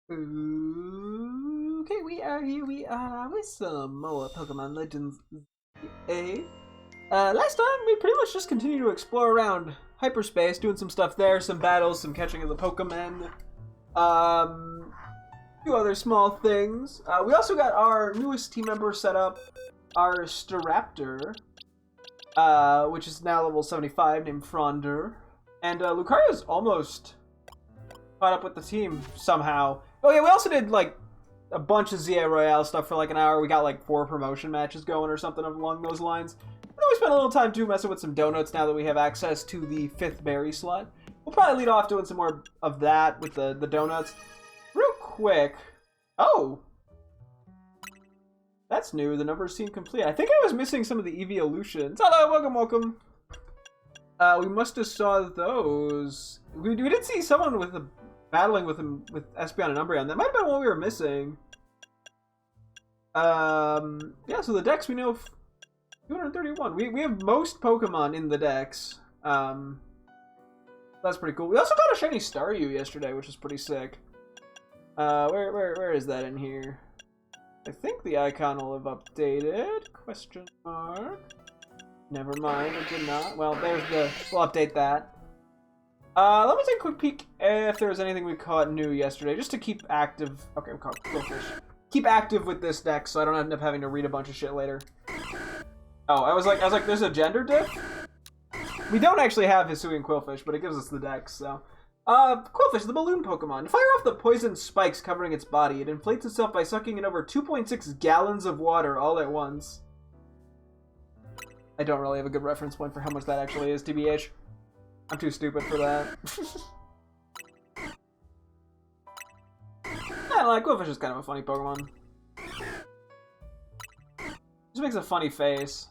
Okay, we are here. We are with some more Pokemon Legends. Last time we pretty much just continued to explore around Hyperspace, doing some stuff there, some battles, some catching of the Pokemon. A few other small things. We also got our newest team member set up, our Staraptor, which is now level 75, named Fronder. And Lucario's almost caught up with the team somehow. Oh yeah, we also did like a bunch of ZA Royale stuff for like an hour. We got like 4 promotion matches going or something along those lines. And then we spent a little time too messing with some donuts now that we have access to the 5th berry slot. We'll probably lead off doing some more of that with the donuts. Real quick. Oh! That's new. The numbers seem complete. I think I was missing some of the evolutions. Hello, welcome. We must have saw those. We did see someone with battling with him with Espeon and Umbreon. That might have been what we were missing. Yeah, so the Dex we know 231. We have most Pokemon in the Dex. That's pretty cool. We also got a shiny Staryu yesterday, which is pretty sick. Where is that in here? I think the icon will have updated. Question mark. Never mind, it did not. Well, there's the... We'll update that. Let me take a quick peek if there was anything we caught new yesterday, just to keep active. Okay, we caught Quillfish. Keep active with this deck, so I don't end up having to read a bunch of shit later. Oh, I was like, there's a gender diff? We don't actually have Hisui and Quillfish, but it gives us the dex, so. Quillfish, the balloon Pokemon. To fire off the poison spikes covering its body, it inflates itself by sucking in over 2.6 gallons of water all at once. I don't really have a good reference point for how much that actually is, TBH. I'm too stupid for that. I don't know, Quillfish is kind of a funny Pokemon. Just makes a funny face.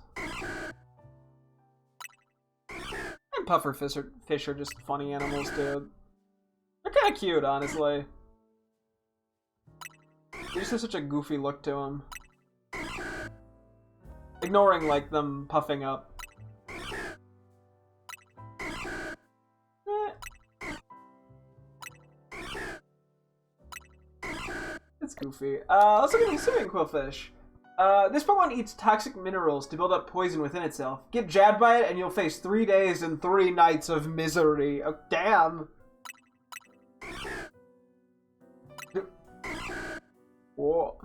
And Pufferfish are just funny animals, dude. They're kind of cute, honestly. They just have such a goofy look to them. Ignoring, like, them puffing up. It's goofy. Let's look at the swimming Quillfish. This Pokemon eats toxic minerals to build up poison within itself. Get jabbed by it and you'll face 3 days and 3 nights of misery. Oh, damn. Whoa.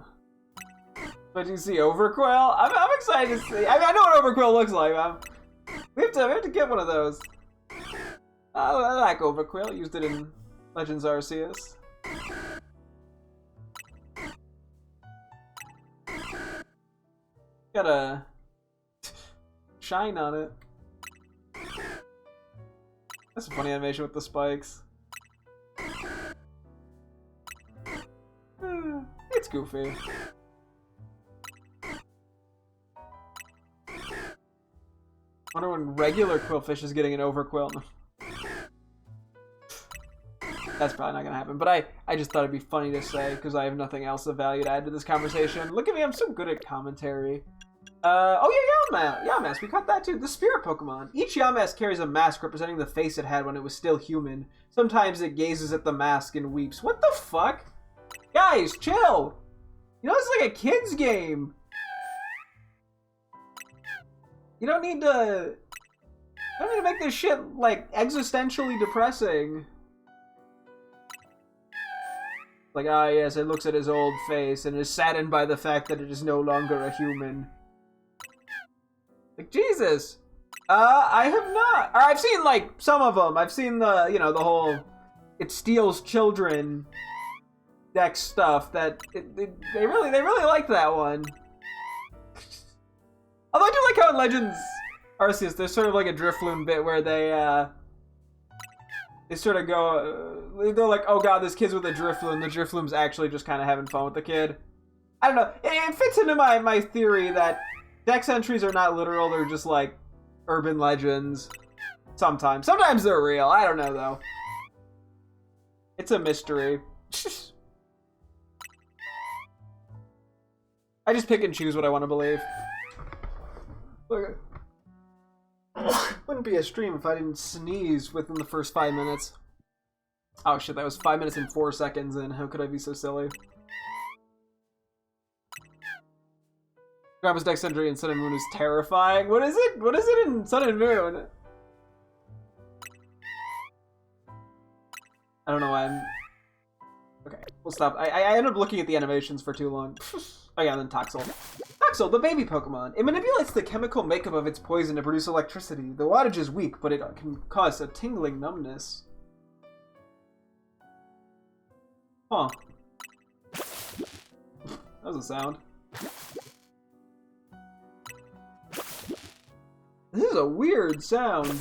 But you see Overquill? I'm excited to see. I know what Overquill looks like. We have to get one of those. I like Overquill. Used it in Legends Arceus. Got a shine on it. That's a funny animation with the spikes. It's goofy. Wonder when regular Quillfish is getting an Overquill. That's probably not gonna happen, but I just thought it'd be funny to say because I have nothing else of value to add to this conversation. Look at me, I'm so good at commentary. Oh yeah, Yamask, we caught that too. The Spirit Pokemon. Each Yamask carries a mask representing the face it had when it was still human. Sometimes it gazes at the mask and weeps. What the fuck? Guys, chill! You know, it's like a kid's game. You don't need to make this shit, like, existentially depressing. Like, ah yes, it looks at his old face and is saddened by the fact that it is no longer a human. Like, Jesus! I have not. Or I've seen, like, some of them. I've seen the, you know, the whole it steals children deck stuff that, they really like that one. Although I do like how in Legends Arceus, there's sort of like a Drifloon bit where they sort of go, they're like, oh god, this kid's with a Drifloon. The Drifloon's actually just kind of having fun with the kid. I don't know. It fits into my theory that Dex entries are not literal. They're just like urban legends. Sometimes. Sometimes they're real. I don't know, though. It's a mystery. I just pick and choose what I want to believe. Look, wouldn't be a stream if I didn't sneeze within the first 5 minutes. Oh shit, that was 5 minutes and 4 seconds in. How could I be so silly? Grandpa's next entry in Sun and Moon is terrifying. What is it? What is it in Sun and Moon? I don't know why I'm... Okay, we'll stop. I ended up looking at the animations for too long. Oh yeah, and then Toxel. Toxel, the baby Pokemon. It manipulates the chemical makeup of its poison to produce electricity. The wattage is weak, but it can cause a tingling numbness. Huh. That was a sound. This is a weird sound.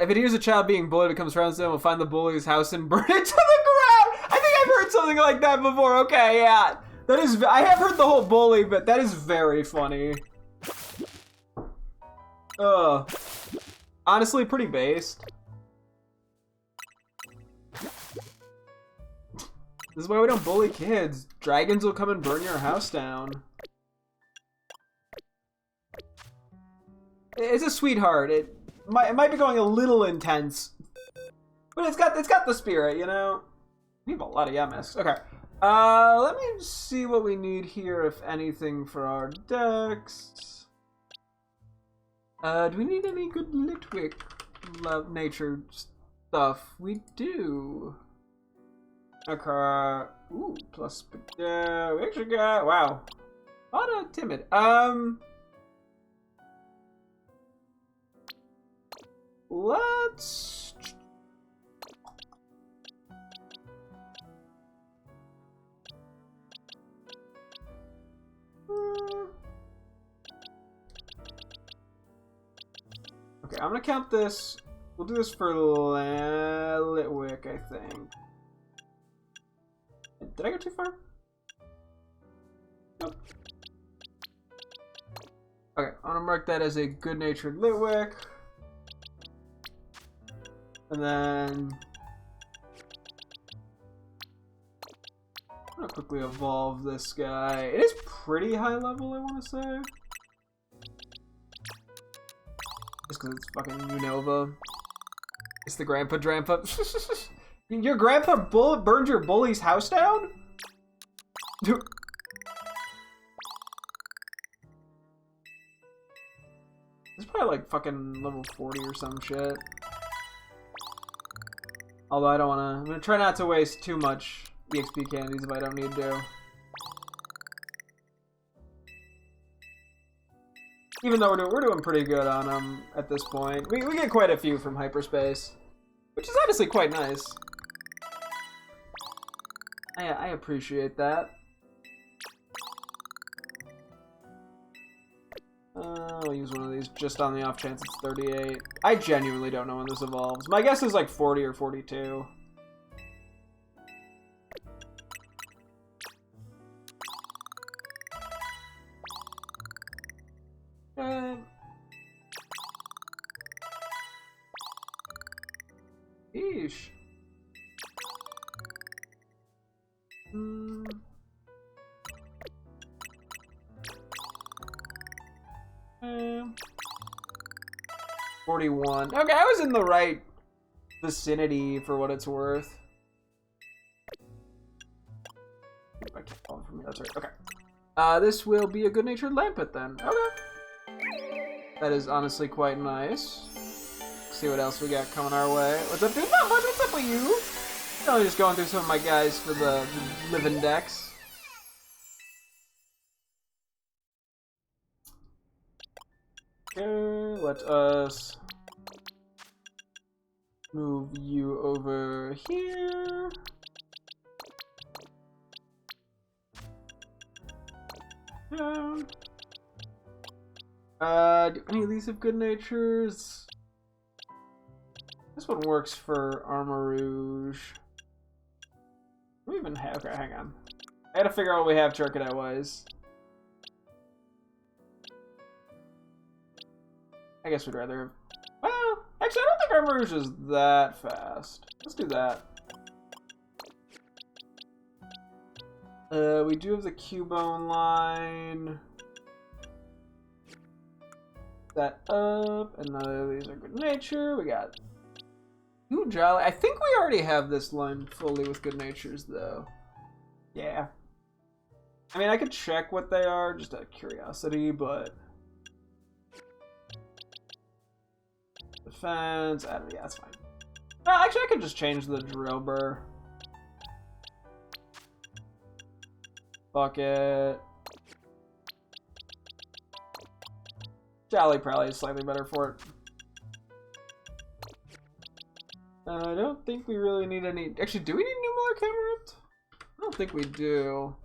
If it hears a child being bullied, it comes around to them, will find the bully's house and burn it to the ground. I think I've heard something like that before. Okay, yeah. That is, I have heard the whole bully, but that is very funny. Honestly, pretty based. This is why we don't bully kids. Dragons will come and burn your house down. It's a sweetheart. It might be going a little intense, but it's got the spirit, you know. We have a lot of Yamas. Okay. Let me see what we need here, if anything, for our decks. Do we need any good Litwick love nature stuff? We do. Okay. Ooh, plus we actually got, wow, a lot of timid. Let's okay, I'm gonna count this. We'll do this for Litwick, I think. Did I go too far? Nope. Okay, I'm gonna mark that as a good-natured Litwick. And then I'm gonna quickly evolve this guy. It is pretty high level, I want to say. Just because it's fucking Unova. It's the grandpa drampa. Your grandpa burned your bully's house down? Dude. It's probably like fucking level 40 or some shit. Although I don't want to... I'm going to try not to waste too much EXP candies if I don't need to. Even though we're doing pretty good on them at this point. We get quite a few from Hyperspace. Which is honestly quite nice. I appreciate that. I'll use one of these just on the off chance it's 38. I genuinely don't know when this evolves. My guess is like 40 or 42. Eesh. 41. Okay, I was in the right vicinity for what it's worth. I can't fall from me. That's right. Okay. This will be a good-natured Lampet then. Okay. That is honestly quite nice. Let's see what else we got coming our way. What's up, dude? Not much. What's up with you? I'm just going through some of my guys for the living decks. Okay, let us move you over here. Yeah. Do any of these have good natures? This one works for Armor Rouge. Do we even have? Okay, hang on. I gotta figure out what we have Charcadet wise. I guess we'd rather. Well, actually, I don't like Armourouge is that fast. Let's do that. We do have the Cubone line. That up, and none of these are good nature. We got Ooh, Jolly. I think we already have this line fully with good natures, though. Yeah. I mean, I could check what they are, just out of curiosity, but... Defense, yeah, that's fine. Actually, I could just change the drill burr. Fuck it. Jolly probably is slightly better for it. I don't think we really need any... Actually, do we need Numelo Camerupt? I don't think we do.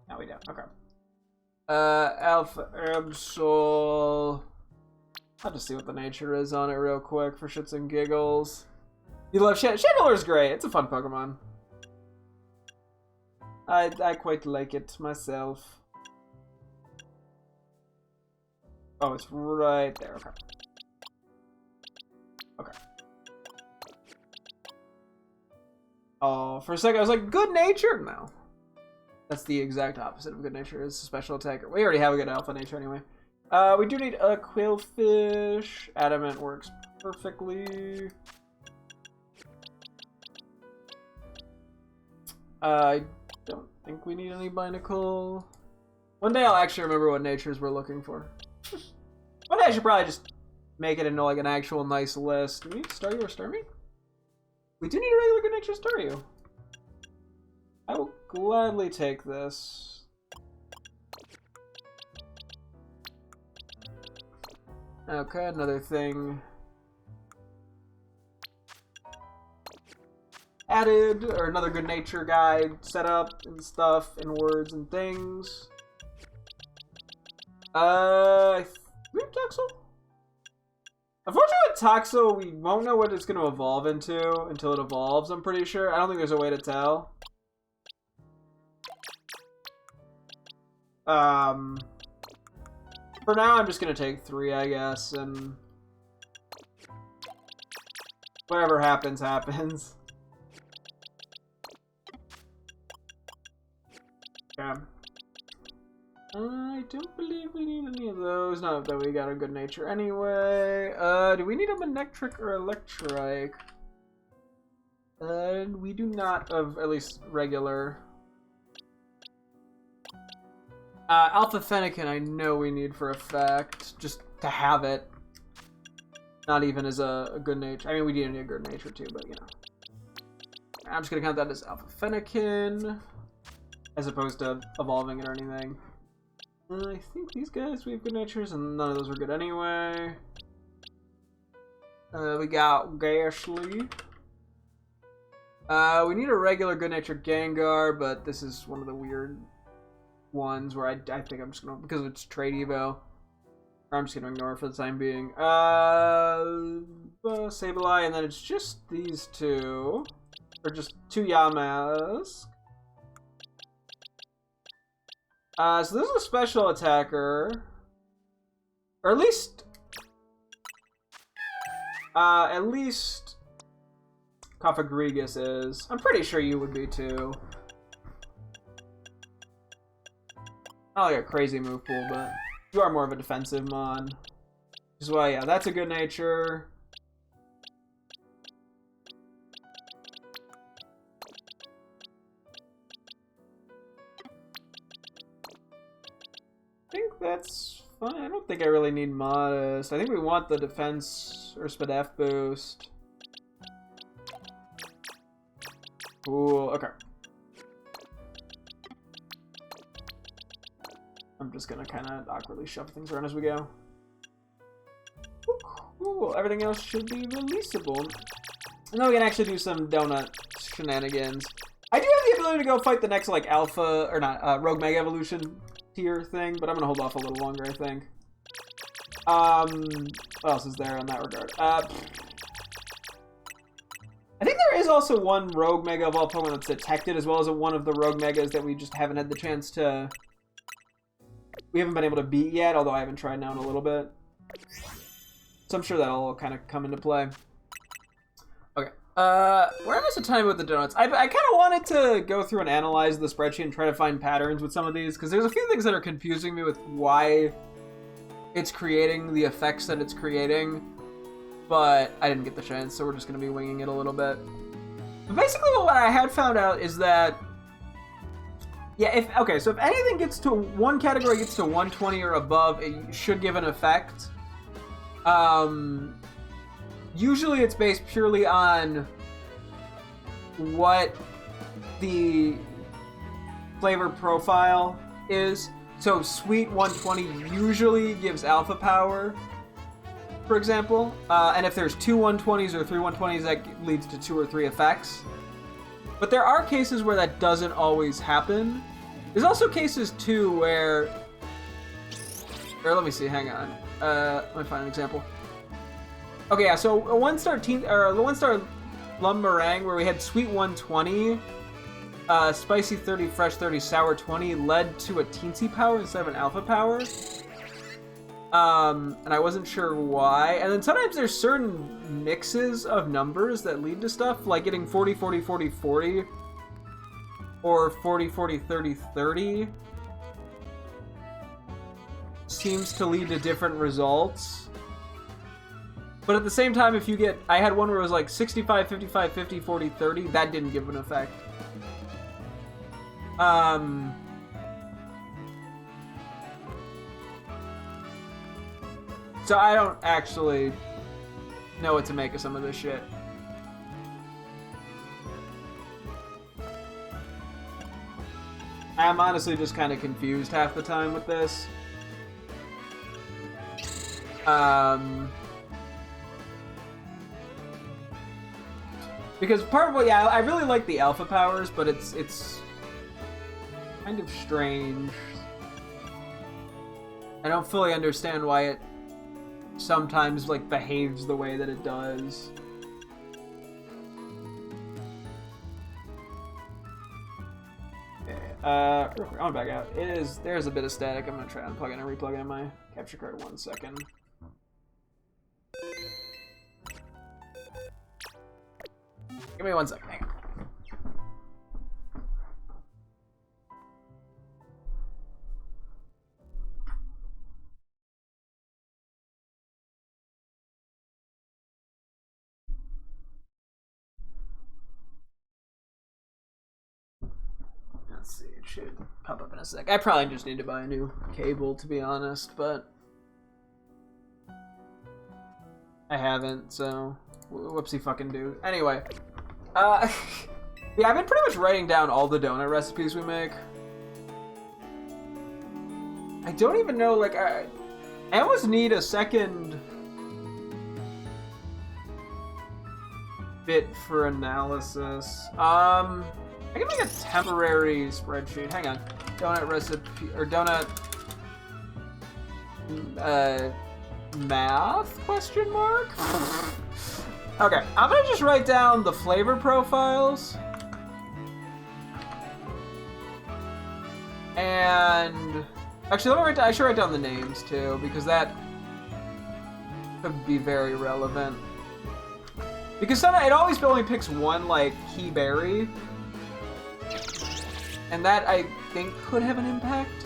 No, we don't. Okay. Alpha Absol. I'll just see what the nature is on it real quick for shits and giggles. You love Chandeler's great. It's a fun Pokemon. I quite like it myself. Oh, it's right there. Okay. Okay. Oh, for a second I was like, good nature? No. That's the exact opposite of good nature. It's a special attacker. We already have a good alpha nature anyway. We do need a Quillfish. Adamant works perfectly. I don't think we need any Binacle. One day I'll actually remember what natures we're looking for. One day I should probably just make it into like an actual nice list. Do we need Staryu or Starmie? We do need a regular good nature Staryu. I will gladly take this. Okay, another thing added, or another good nature guide set up and stuff and words and things. We have Toxel? Unfortunately with Toxel, we won't know what it's going to evolve into until it evolves, I'm pretty sure. I don't think there's a way to tell. For now, I'm just going to take 3, I guess, and whatever happens, happens. Yeah. I don't believe we need any of those. Not that we got a good nature anyway. Do we need a Manectric or Electrike? We do not, of at least regular. Alpha Fennekin I know we need for a fact, just to have it. Not even as a good nature. I mean, we do need a good nature too, but you know. I'm just gonna count that as Alpha Fennekin, as opposed to evolving it or anything. I think these guys we have good natures, and none of those were good anyway. We got Gashly. We need a regular good natured Gengar, but this is one of the weird ones where I think I'm just gonna, because it's trade evo, I'm just gonna ignore it for the time being. Sableye, and then it's just these two, or just 2 Yamask. So this is a special attacker, or at least Cofagrigus is. I'm pretty sure you would be too. Not like a crazy move pool, but you are more of a defensive mon. Which is why, yeah, that's a good nature. I think that's fine. I don't think I really need Modest. I think we want the defense or Spadef boost. Cool, okay. I'm just gonna kind of awkwardly shove things around as we go. Cool, everything else should be releasable. And then we can actually do some donut shenanigans. I do have the ability to go fight the next, like, Alpha, or not, Rogue Mega Evolution tier thing, but I'm gonna hold off a little longer, I think. What else is there in that regard? I think there is also one Rogue Mega Evolved Pokemon that's detected, as well as one of the Rogue Megas that we just haven't had the chance to... We haven't been able to beat yet, although I haven't tried now in a little bit. So I'm sure that'll kind of come into play. Where am I so tiny with the donuts? I kind of wanted to go through and analyze the spreadsheet and try to find patterns with some of these, because there's a few things that are confusing me with why it's creating the effects that it's creating, but I didn't get the chance, so we're just going to be winging it a little bit. But basically what I had found out is that, yeah, so if anything gets to, one category gets to 120 or above, it should give an effect. Usually it's based purely on what the flavor profile is. So sweet 120 usually gives alpha power, for example. And if there's 2 120s or 3 120s, that leads to 2 or 3 effects. But there are cases where that doesn't always happen. There's also cases too where, let me see, hang on. Let me find an example. Okay, yeah, so the 1-star Plum Meringue, where we had sweet 120, spicy 30, fresh 30, sour 20, led to a teensy power instead of an alpha power. And I wasn't sure why. And then sometimes there's certain mixes of numbers that lead to stuff, like getting 40, 40, 40, 40, or 40, 40, 30, 30. Seems to lead to different results. But at the same time, if you get... I had one where it was like 65, 55, 50, 40, 30. That didn't give an effect. So I don't actually know what to make of some of this shit. I'm honestly just kind of confused half the time with this. Because part of what, yeah, I really like the alpha powers, but it's kind of strange. I don't fully understand why it sometimes like behaves the way that it does. Okay, real quick, I'm back out. There's a bit of static. I'm gonna try unplugging and replugging in my capture card 1 second. Give me 1 second, hang on. Let's see, it should pop up in a sec. I probably just need to buy a new cable, to be honest, but I haven't, so whoopsie fucking do. Anyway, yeah, I've been pretty much writing down all the donut recipes we make. I don't even know, like, I almost need a second bit for analysis. I can make a temporary spreadsheet. Hang on. Donut recipe, or donut, math, question mark? Okay, I'm gonna just write down the flavor profiles. And actually, I should write down the names too, because that could be very relevant. Because it always only picks one, like, key berry. And that, I think, could have an impact.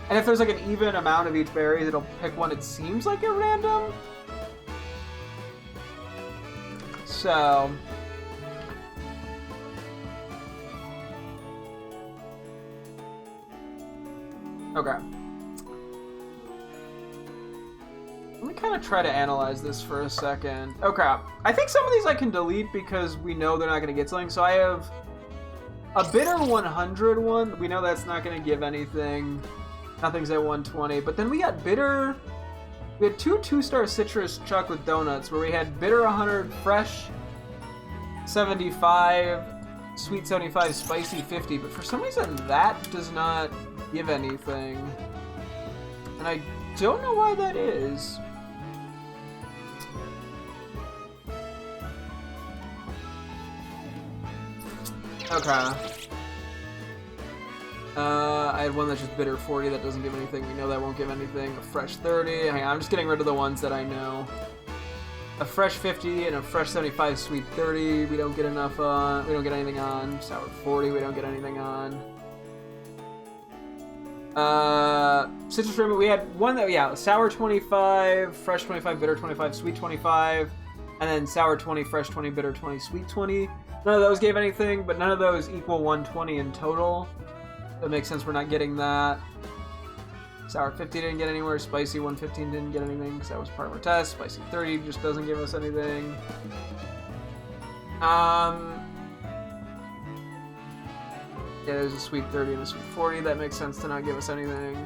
And if there's like an even amount of each berry, it'll pick one it seems like at random. So... okay. Let me kind of try to analyze this for a second. Okay. I think some of these I can delete because we know they're not going to get something. So I have a bitter 100 one. We know that's not going to give anything. Nothing's at 120. But then we got bitter... we had two 2-star citrus chocolate donuts where we had bitter 100, fresh 75, sweet 75, spicy 50. But for some reason that does not give anything. And I don't know why that is. Okay. I had one that's just bitter 40 that doesn't give anything. We know that won't give anything. A fresh 30. Hang on, I'm just getting rid of the ones that I know. a fresh 50 and a fresh 75 sweet 30 we don't get enough on. We don't get anything on. Sour 40 we don't get anything on. Citrus rim, we had one that, yeah, sour 25, fresh 25, bitter 25, sweet 25, and then sour 20, fresh 20, bitter 20, sweet 20. None of those gave anything, but none of those equal 120 in total. That makes sense, we're not getting that. Sour 50 didn't get anywhere, spicy 115 didn't get anything because that was part of our test. Spicy 30 just doesn't give us anything. Yeah, there's a sweet 30 and a sweet 40. That makes sense to not give us anything.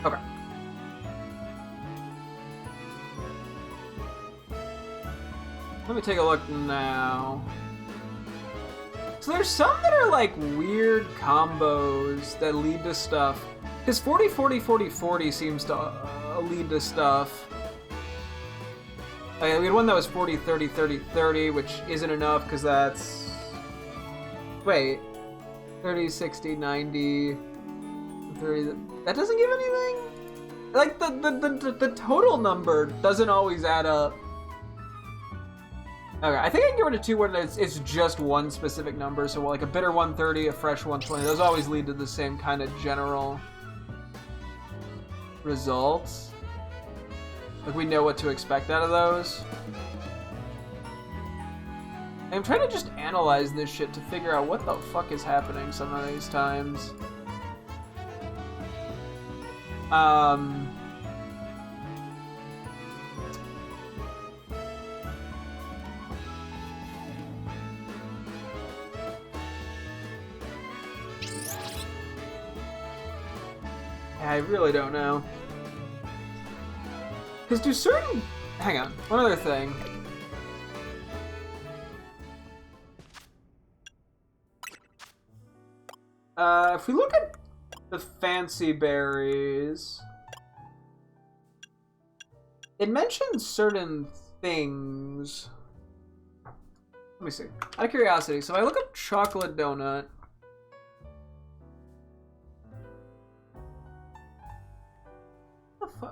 Okay. Let me take a look now. So there's some that are like weird combos that lead to stuff. Because 40, 40, 40, 40 seems to lead to stuff. We had one that was 40, 30, 30, 30, which isn't enough because that's... Wait, 30, 60, 90, 30, that doesn't give anything? Like, the total number doesn't always add up. Okay, I think I can give it a 2 where it's just one specific number, so like a bitter 130, a fresh 120, those always lead to the same kind of general results. Like, we know what to expect out of those. I'm trying to just analyze this shit to figure out what the fuck is happening some of these times. I really don't know. Because do certain... Hang on, one other thing. If we look at the fancy berries, it mentions certain things. Let me see. Out of curiosity, so if I look up chocolate donut,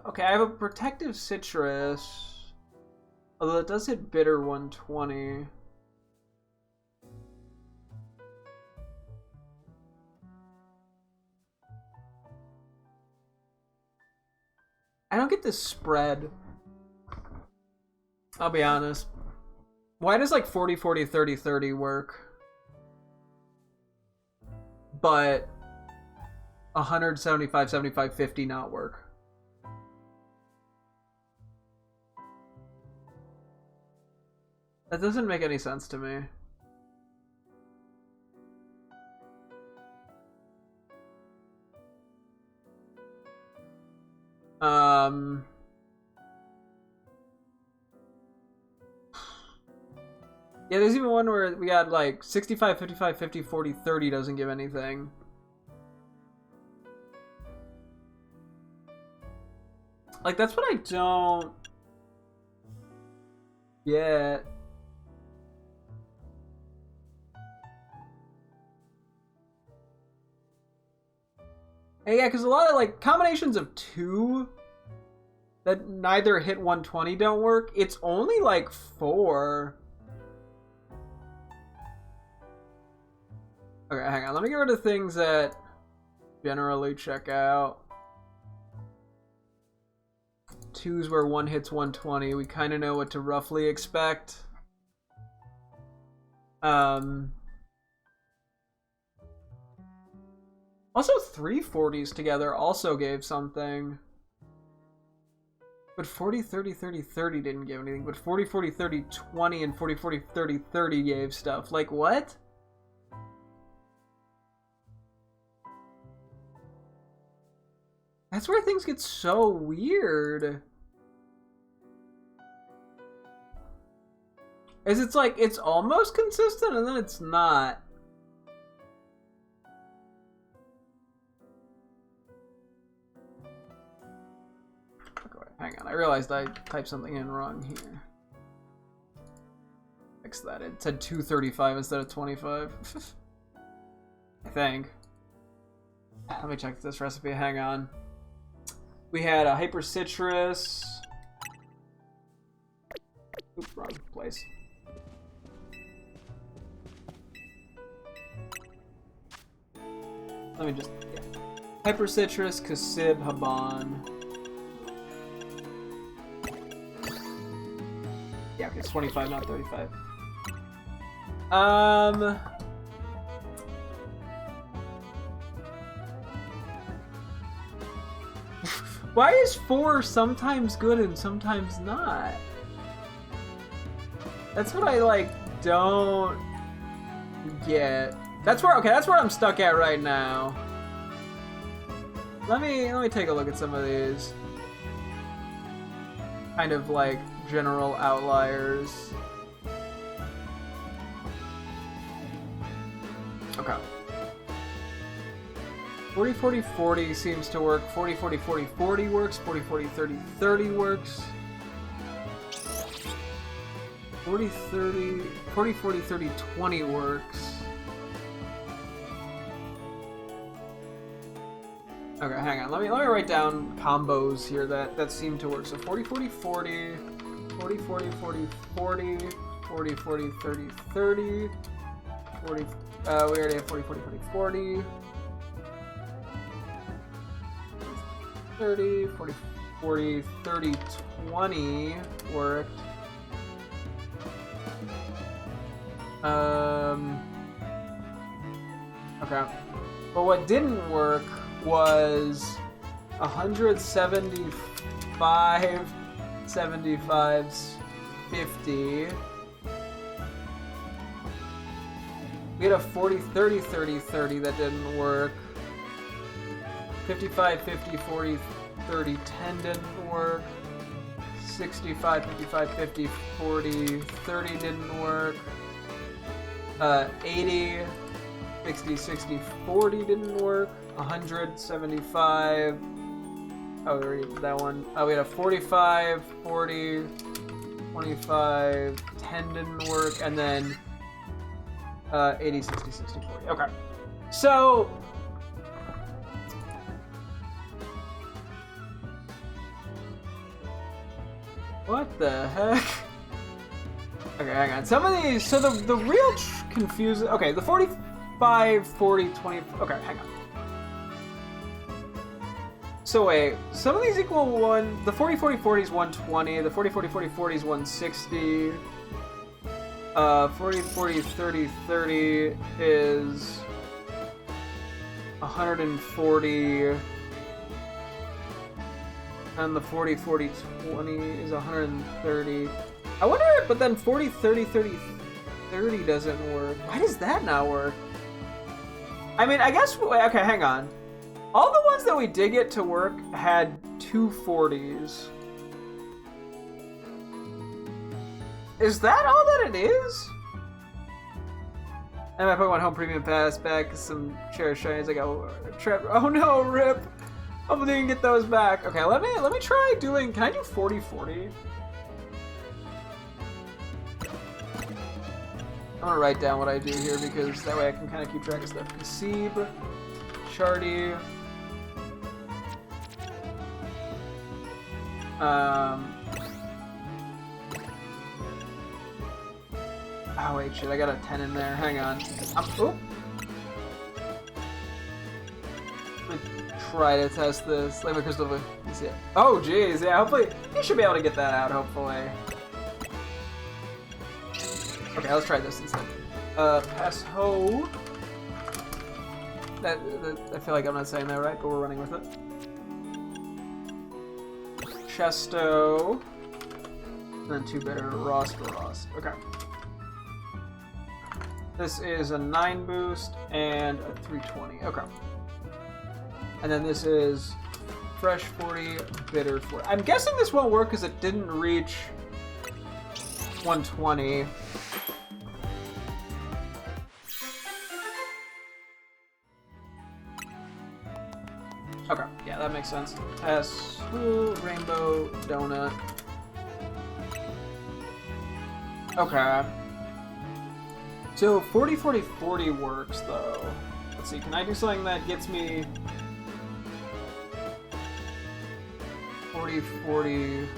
okay, I have a protective citrus, although it does hit bitter 120. I don't get this spread. I'll be honest. Why does like 40, 40, 30, 30 work? But 175, 75, 50 not work? That doesn't make any sense to me. Yeah, there's even one where we got like 65, 55, 50, 40, 30 doesn't give anything. Like, that's what I don't get. And yeah, because a lot of like combinations of 2 that neither hit 120 don't work. It's only like 4. Okay, hang on. Let me get rid of things that generally check out. 2s where 1 hits 120. We kind of know what to roughly expect. Also, 3 40s together also gave something. But 40, 30, 30, 30 didn't give anything. But 40, 40, 30, 20 and 40, 40, 30, 30 gave stuff. Like, what? That's where things get so weird. Is it's like, it's almost consistent and then it's not. Hang on, I realized I typed something in wrong here. Fix that. It said 235 instead of 25. I think. Let me check this recipe. Hang on. We had a hyper citrus. Oop, wrong place. Let me just, yeah. Hyper Citrus, Kasib, Haban. Yeah, okay, it's 25, not 35. Why is 4 sometimes good and sometimes not? That's what I, like, don't get. That's where, okay, that's where I'm stuck at right now. Let me take a look at some of these. Kind of, like, general outliers. Okay. 40, 40, 40 seems to work. 40, 40, 40, 40 works. 40, 40, 30, 30 works. 40, 30, 40, 40, 30, 20 works. Okay, hang on. Let me write down combos here that seem to work. So 40, 40, 40, 40, 40, 40, 40, 40, 40, 30, 30, 40, we already have 40, 40, 40, 40. 30, 40, 40, 30, 20 worked. Okay. But what didn't work was 175, 75, 50. We had a 40, 30, 30, 30 that didn't work. 55, 50, 40, 30, 10 didn't work. 65, 55, 50, 40, 30 didn't work. 80, 60, 60, 40 didn't work. 175. Oh, we already did that one. We had a 45, 40, 25, 10 didn't work, and then 80, 60, 60, 40. Okay. So what the heck? Okay, hang on. Some of these, so the real confusing. Okay, the 45, 40, 20. Okay, hang on. So wait, some of these equal one. The 40, 40, 40 is 120. The 40, 40, 40, 40 is 160. 40, 40, 30, 30 is 140. And the 40, 40, 20 is 130. I wonder, but then 40, 30, 30, 30 doesn't work. Why does that not work? I mean, I guess, okay, hang on. All the ones that we did get to work had 2 40s. Is that all that it is? And my Pokemon Home Premium Pass back some Cherish Shinies. I got Trap. Oh no, rip! Hopefully you can get those back. Okay, let me try doing. Can I do 40, 40? I'm gonna write down what I do here because that way I can kind of keep track of stuff. Kasib, Shardy. Oh wait, shit! I got a 10 in there. Hang on. Oop. Let me try to test this. Let me crystal. See it. Oh jeez, yeah. Hopefully you should be able to get that out. Hopefully. Okay, let's try this instead. Pass ho. That I feel like I'm not saying that right, but we're running with it. Chesto. And then 2 bitter Rost. Okay. This is a 9 boost and a 320. Okay. And then this is fresh 40, bitter 40. I'm guessing this won't work because it didn't reach 120. Okay, yeah, that makes sense. S, rainbow, donut. Okay. So 40, 40, 40 works though. Let's see, can I do something that gets me 40, 40,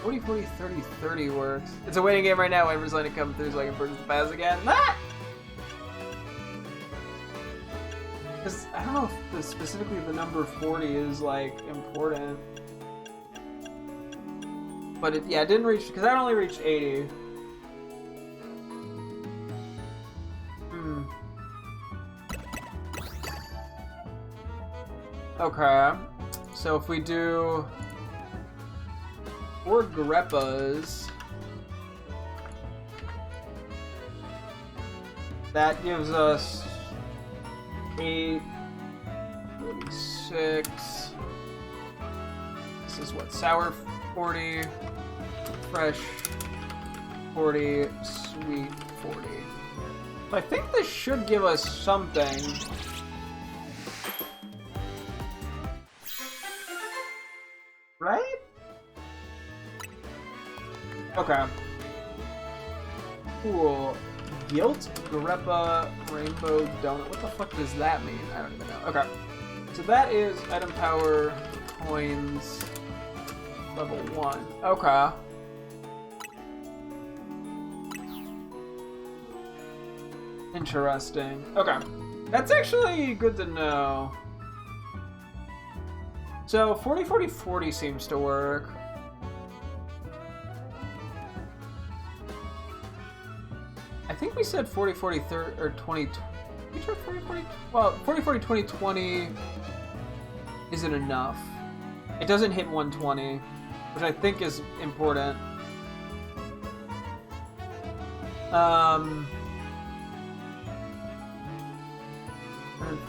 40, 40, 30, 30 works. It's a waiting game right now. Waiting for something to come through so I can purchase the pass again. Ah! Because I don't know if specifically the number 40 is like important. But it, yeah, it didn't reach, because I only reached 80. Okay, so if we do 4 Greppas, that gives us 8, 36. This is what, sour 40, fresh 40, sweet 40. So I think this should give us something. Right? Okay. Cool. Guilt, Greppa, Rainbow Donut. What the fuck does that mean? I don't even know. Okay. So that is item power, coins, level 1. Okay. Interesting. Okay. That's actually good to know. So 40, 40, 40 seems to work. I think we said 40, 40, 30, or 20. We tried 40, 40. Well, 40, 40, 20, 20 isn't enough. It doesn't hit 120, which I think is important.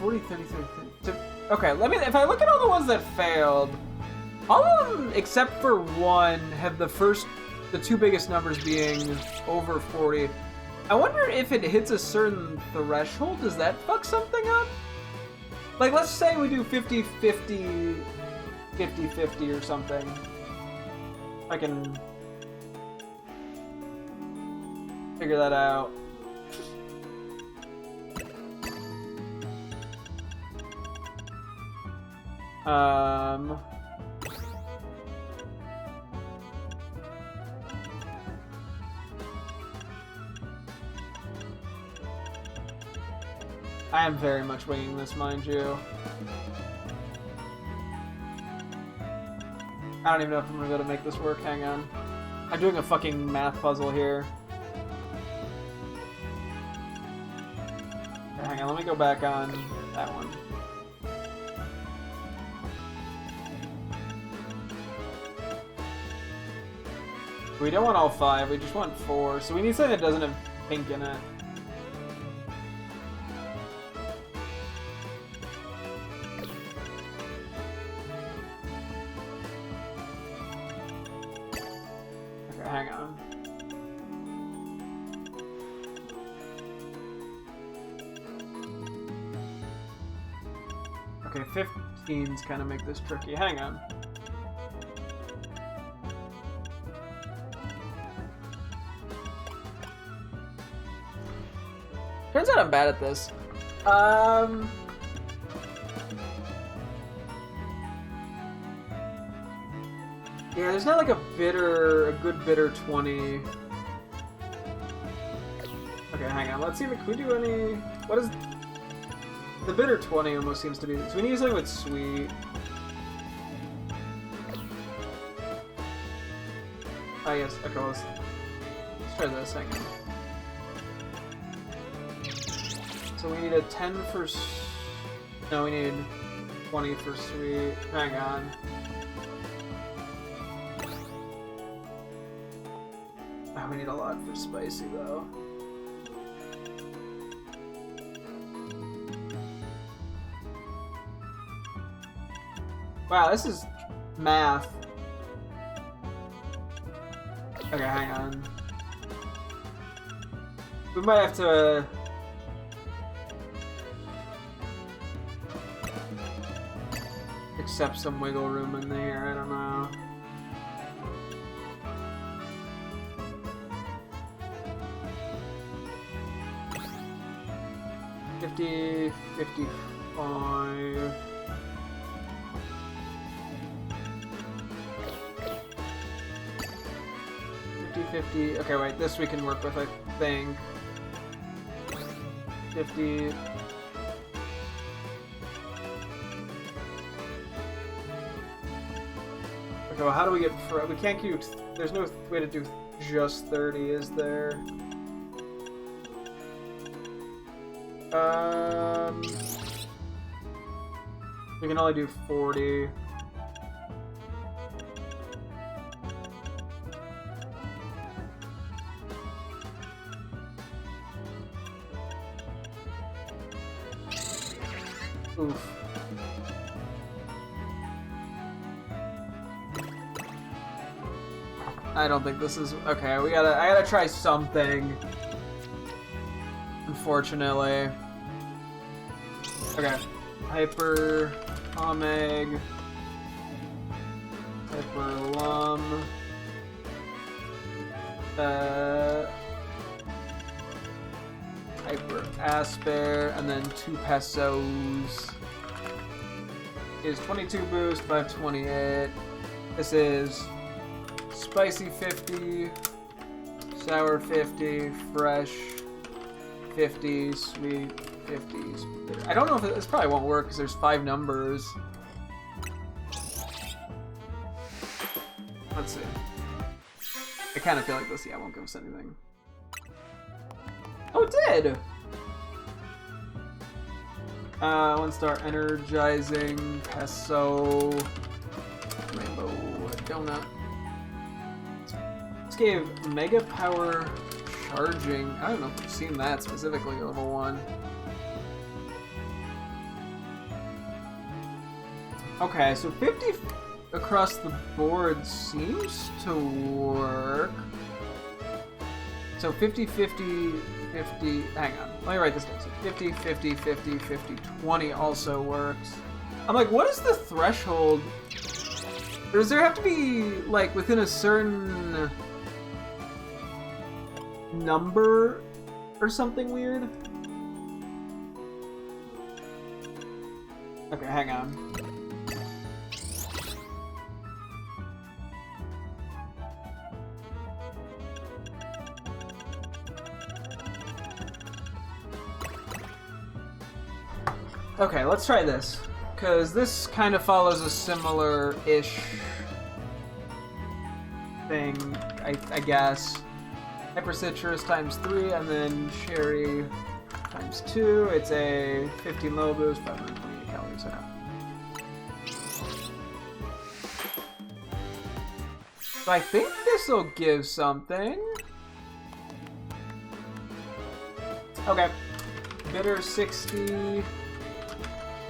40, 30, 30, 30. Okay, if I look at all the ones that failed, all of them except for one have the 2 biggest numbers being over 40. I wonder if it hits a certain threshold, does that fuck something up? Like, let's say we do 50, 50, 50, 50 or something. I can figure that out. I am very much winging this, mind you. I don't even know if I'm gonna be able to make this work. Hang on. I'm doing a fucking math puzzle here. Hang on, let me go back on that one. We don't want all 5, we just want 4. So we need something that doesn't have pink in it. Okay, hang on. Okay, 15s kind of make this tricky. Hang on. Turns out I'm bad at this. Yeah, there's not like a good bitter 20. Okay, hang on. Let's see if can we do any. What is the bitter 20? Almost seems to be. So we need something with sweet. Oh yes. Okay, let's try this. Hang on. So we need a 10 for... No, we need 20 for sweet. Hang on. Oh, we need a lot for spicy, though. Wow, this is math. Okay, hang on. We might have to... accept some wiggle room in there, I don't know. $50, $55. 50. Okay, wait, this we can work with, I think. 50. Okay, well, how do we get... We can't keep... There's no way to do just 30, is there? We can only do 40. Oof. I don't think this is... Okay, I gotta try something. Unfortunately. Okay. Hyper... Omeg... Hyper Lum... Hyper Asper, and then 2 pesos. Is 22 boost, 528. This is spicy 50, sour 50, fresh 50, sweet 50s. I don't know if this probably won't work because there's 5 numbers. Let's see. I kind of feel like this, yeah, won't give us anything. Oh, it did! 1 star energizing, peso, rainbow donut. This gave mega power charging. I don't know if we've seen that specifically, level 1. Okay, so 50 across the board seems to work. So 50, 50, 50, hang on, let me write this down. So 50, 50, 50, 50, 20 also works. I'm like, what is the threshold? Or does there have to be, like, within a certain number or something weird? Okay, hang on. Okay, let's try this, because this kind of follows a similar-ish thing, I guess. Hyper Citrus times 3, and then Cherry times 2. It's a 15 low boost, 528 calories. Okay. So I think this will give something. Okay. Bitter 60.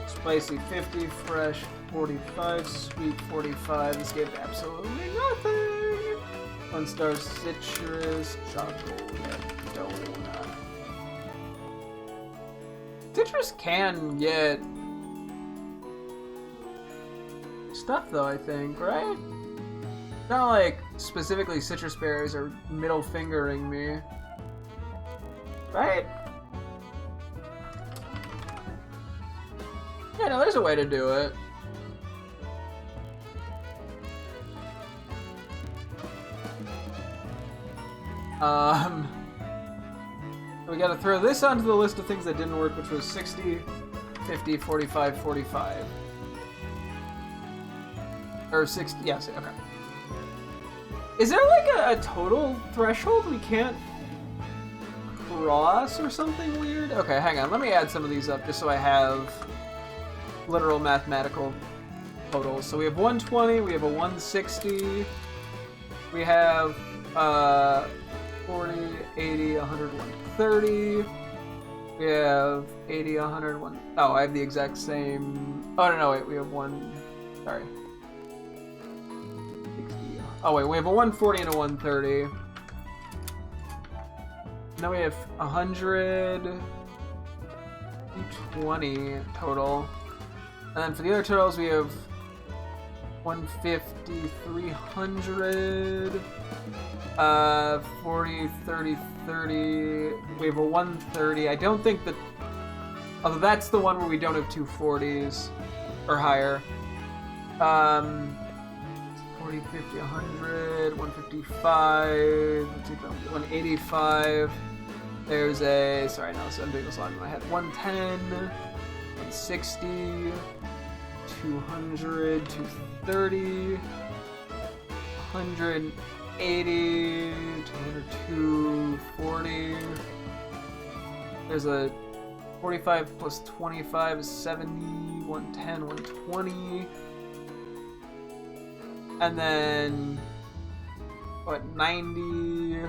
Spicy 50, fresh 45, sweet 45. This gave absolutely nothing. 1 star citrus, chocolate donut. Citrus can get stuff though, I think, right? Not like specifically citrus berries are middle fingering me, right? Yeah, no, there's a way to do it. We gotta throw this onto the list of things that didn't work, which was 60, 50, 45, 45. Or 60, yes, okay. Is there like a total threshold we can't cross or something weird? Okay, hang on, let me add some of these up just so I have literal mathematical totals. So we have 120, we have a 160, we have 40, 80, 100, 130, we have 80, 100, 1... Oh, I have the exact same... Oh, no, wait, we have one... Sorry. 60. Oh, wait, we have a 140 and a 130. Now we have 100... 220 total. And then for the other totals, we have 150, 300, 40, 30, 30. We have a 130. I don't think that... Although that's the one where we don't have 240s or higher. 40, 40, 50, 100, 155, 185. There's a, sorry, no, I'm doing this a lot in my head. 110, 160, 200, 230, 180, 200, 240. There's a 45 plus 25 is 70, 110, 120. And then, what, 90,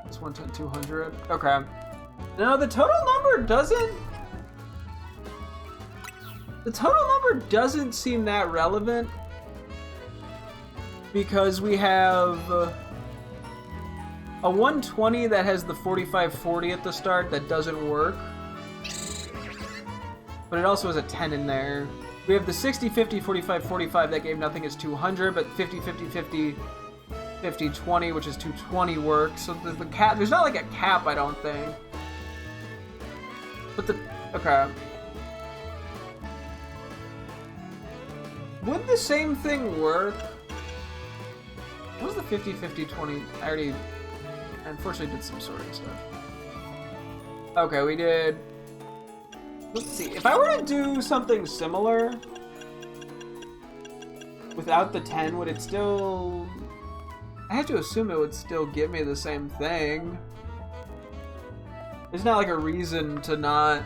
it's 110, 200. Okay. No, the total number doesn't seem that relevant because we have a 120 that has the 45-40 at the start that doesn't work. But it also has a 10 in there. We have the 60, 50, 45, 45 that gave nothing is 200, but 50, 50, 50, 50, 20, which is 220 works. So the cap, there's not like a cap, I don't think. But okay. Would the same thing work? What was the 50, 50, 20? I already, unfortunately, did some sorting stuff. Okay, we did. Let's see. If I were to do something similar without the 10, would it still... I have to assume it would still give me the same thing. There's not like a reason to not...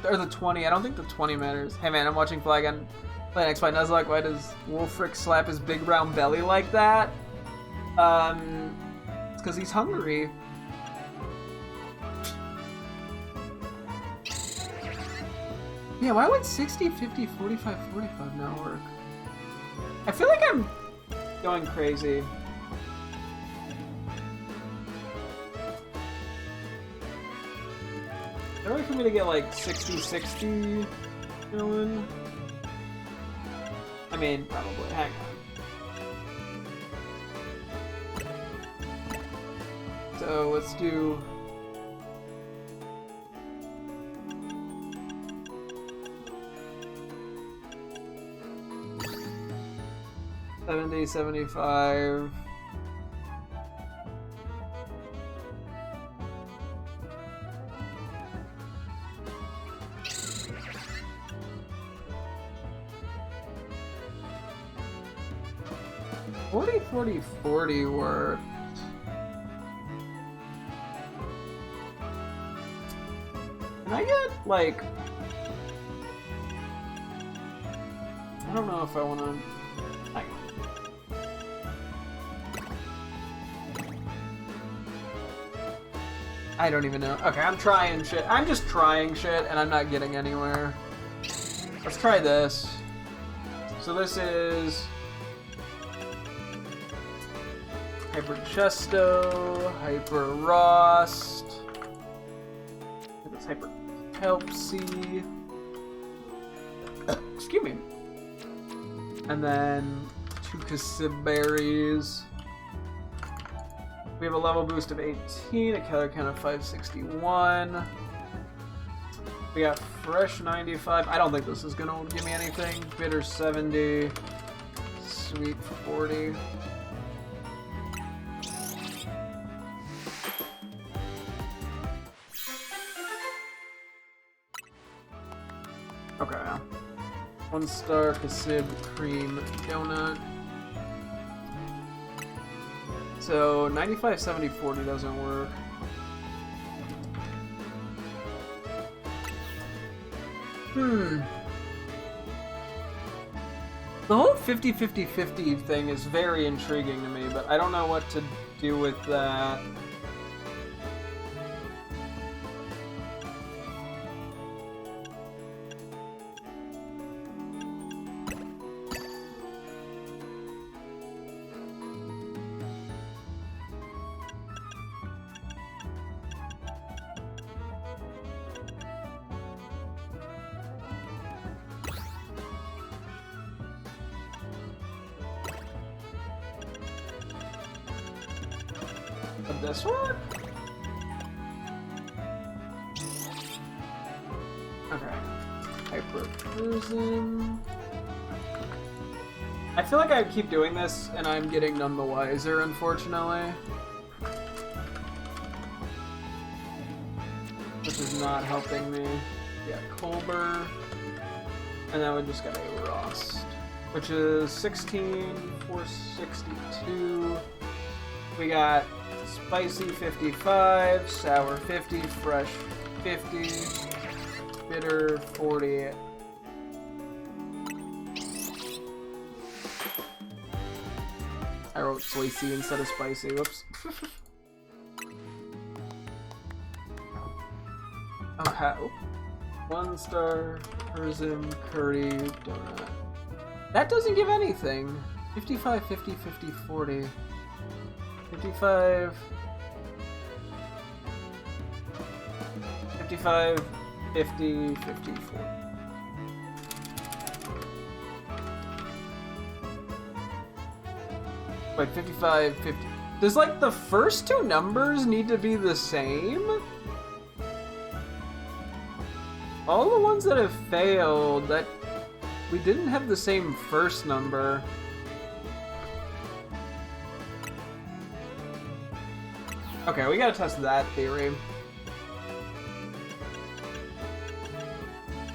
Or the 20. I don't think the 20 matters. Hey man, I'm watching Flagon play next fight Nuzlocke. Why does Wolfric slap his big round belly like that? It's because he's hungry. Yeah, why would 60, 50, 45, 45 now work? I feel like I'm going crazy. Is there a way for me to get like 60, 60 going? I mean, probably. Hang on. So let's do... $70, $75. $40 worked. Can I get like... I don't know if I want to... I don't even know. Okay, I'm trying shit. I'm just trying shit, and I'm not getting anywhere. Let's try this. So this is... Hyper Chesto, Hyper Rost. I think it's Hyper Kelpsy. Excuse me. And then 2 Cassiberries. We have a level boost of 18, a color count of 561. We got fresh 95. I don't think this is gonna give me anything. Bitter 70. Sweet 40. Okay. 1 star Cassib cream donut. So 95, 70, 40 doesn't work. The whole 50, 50, 50 thing is very intriguing to me, but I don't know what to do with that. Would this work? Okay. Hyper Prism. I feel like I keep doing this, and I'm getting none the wiser, unfortunately. Which is not helping me. Yeah, Colbur. And then we just got a Rost. Which is 16,462. We got Spicy 55, Sour 50, Fresh 50, Bitter 40. I wrote Spicy instead of Spicy, whoops. Okay. 1 star, Persim, Curry, Donut. That doesn't give anything. 55, 50, 50, 40. 55... 55, 50, 50, 40. Wait, 55, 50. Does, like, the first two numbers need to be the same? All the ones that have failed, that we didn't have the same first number. Okay, we gotta test that theory.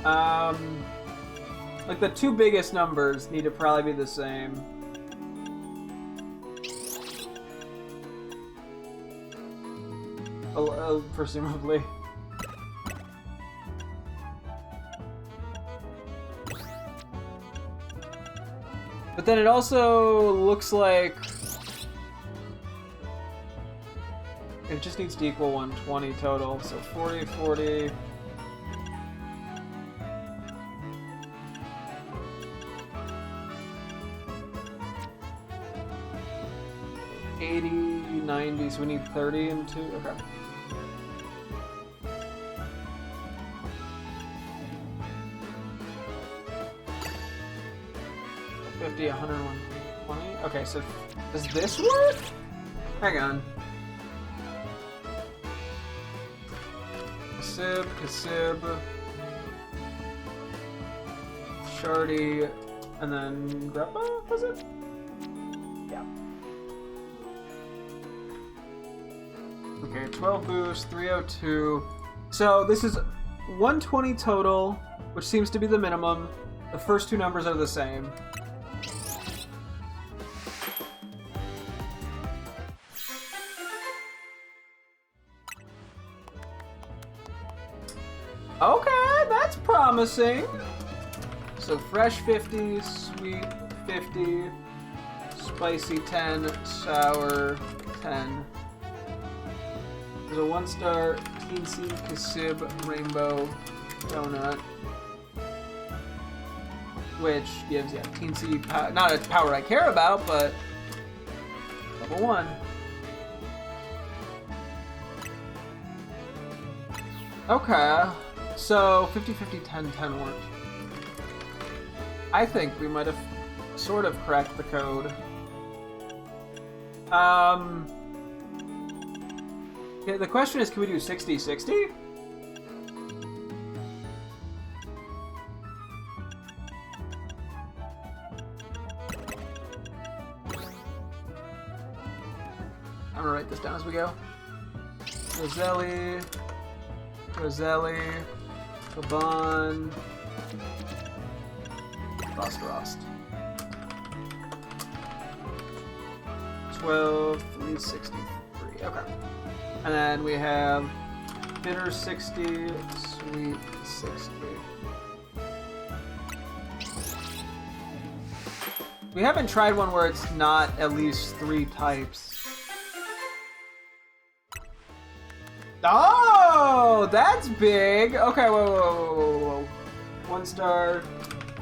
Like the two biggest numbers need to probably be the same. Presumably. But then it also looks like it just needs to equal 120 total, so 40, 40. So we need 30 and 2. Okay. $50, 100, 120. Okay, so does this work? Hang on. Kasib, Shardy, and then Grappa, was it? Yeah. Okay, 12 boost, 302. So this is 120 total, which seems to be the minimum. The first two numbers are the same. Okay, that's promising. So fresh 50, sweet 50, spicy 10, sour 10. There's a 1 star Teensy Kasib Rainbow Donut, which gives Teensy not a power I care about, but level 1. Okay. So, 50, 50, 10, 10 worked. I think we might have sort of cracked the code. Yeah, the question is, can we do 60, 60? I'm gonna write this down as we go. Roselli, Kaban, Rost. 12, 363. Okay. And then we have bitter 60, sweet 60. We haven't tried one where it's not at least 3 types. Oh, that's big. Okay, whoa. 1 star,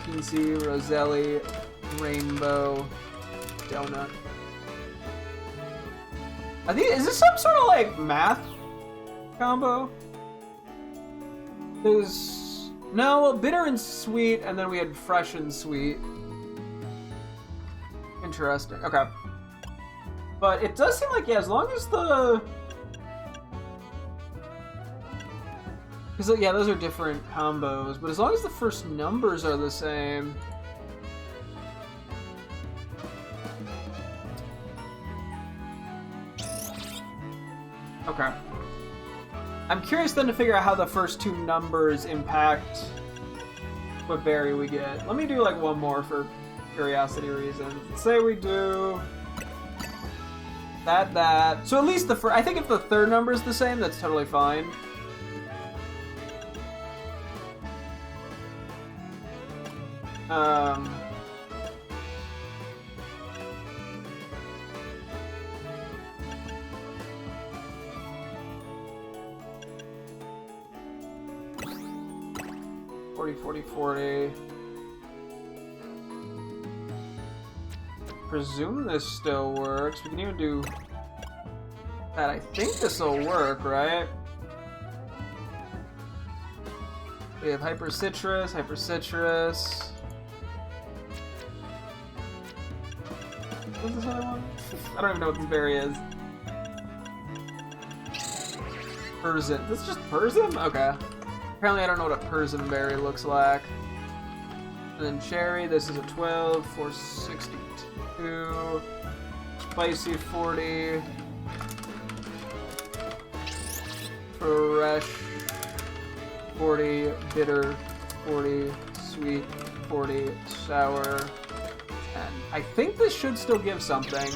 Teensy, Roselli, Rainbow, Donut. Is this some sort of like math combo? There's no bitter and sweet, and then we had fresh and sweet. Interesting. Okay, but it does seem like as long as the because those are different combos, but as long as the first numbers are the same. Okay. I'm curious then to figure out how the first two numbers impact what berry we get. Let me do like one more for curiosity reasons. Say we do that. So at least the first, I think if the third number is the same, that's totally fine. $40. Presume this still works. We can even do that. I think this will work, right? We have Hyper Citrus. What's this other one? I don't even know what this berry is. Persian. This is just Persian? Okay. Apparently I don't know what a Persian berry looks like. And then cherry, this is a 12, 462. Spicy 40. Fresh 40. Bitter 40. Sweet 40. Sour 10. I think this should still give something.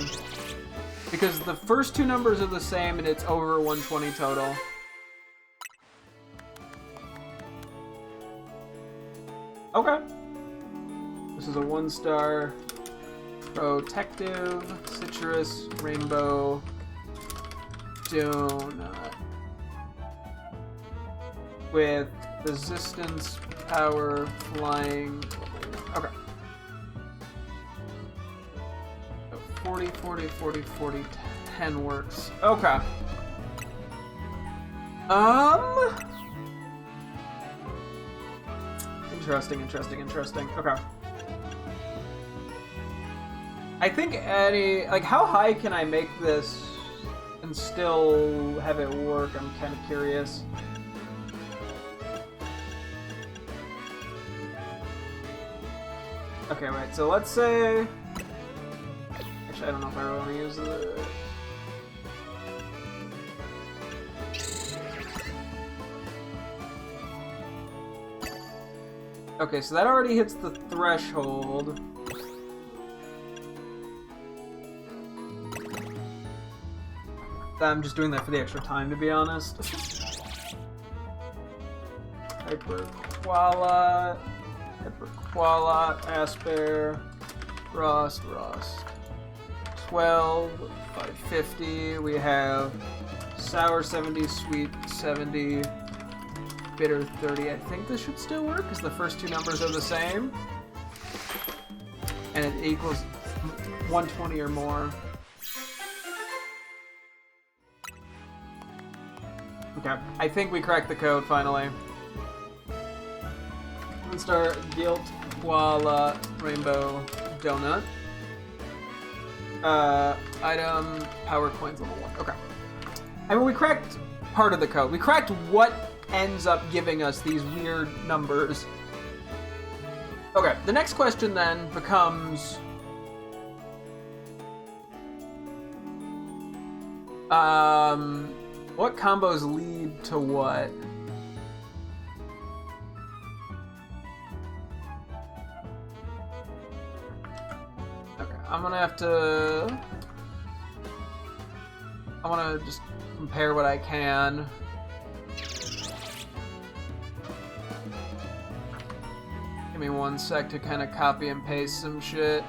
Because the first two numbers are the same and it's over 120 total. Okay. This is a 1-star protective citrus rainbow donut with resistance, power, flying. Okay. So 40, 10 works. Okay. Interesting. Okay. I think how high can I make this and still have it work? I'm kind of curious. Okay, wait, so let's say... Actually, I don't know if I really want to use the... Okay, so that already hits the threshold. I'm just doing that for the extra time, to be honest. Hyper Koala, Asper, Rost. 12, 550. We have Sour 70, Sweet 70, Bitter 30. I think this should still work because the first two numbers are the same. And it equals 120 or more. Okay, I think we cracked the code finally. Star Guilt Koala Rainbow Donut. Item Power Coins level 1. Okay. I mean, we cracked part of the code. We cracked what ends up giving us these weird numbers. Okay, the next question then becomes... what combos lead to what? I'm gonna have to... I wanna just compare what I can. Give me 1 sec to kind of copy and paste some shit.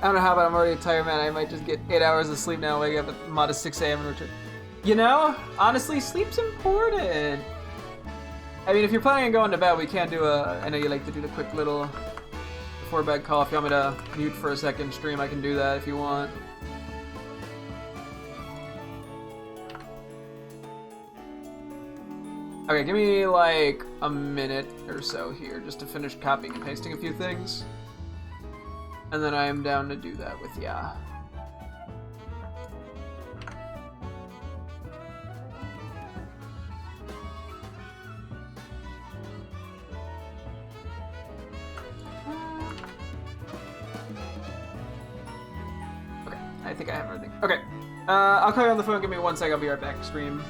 I don't know how, but I'm already tired, man. I might just get 8 hours of sleep now, wake up at modest 6 a.m. and return. You know, honestly, sleep's important. I mean, if you're planning on going to bed, we can do I know you like to do the quick little before bed call. If you want me to mute for a second stream, I can do that if you want. Okay, give me like a minute or so here just to finish copying and pasting a few things. And then I am down to do that with ya. think I have everything. Okay. I'll call you on the phone. Give me 1 sec. I'll be right back. Stream.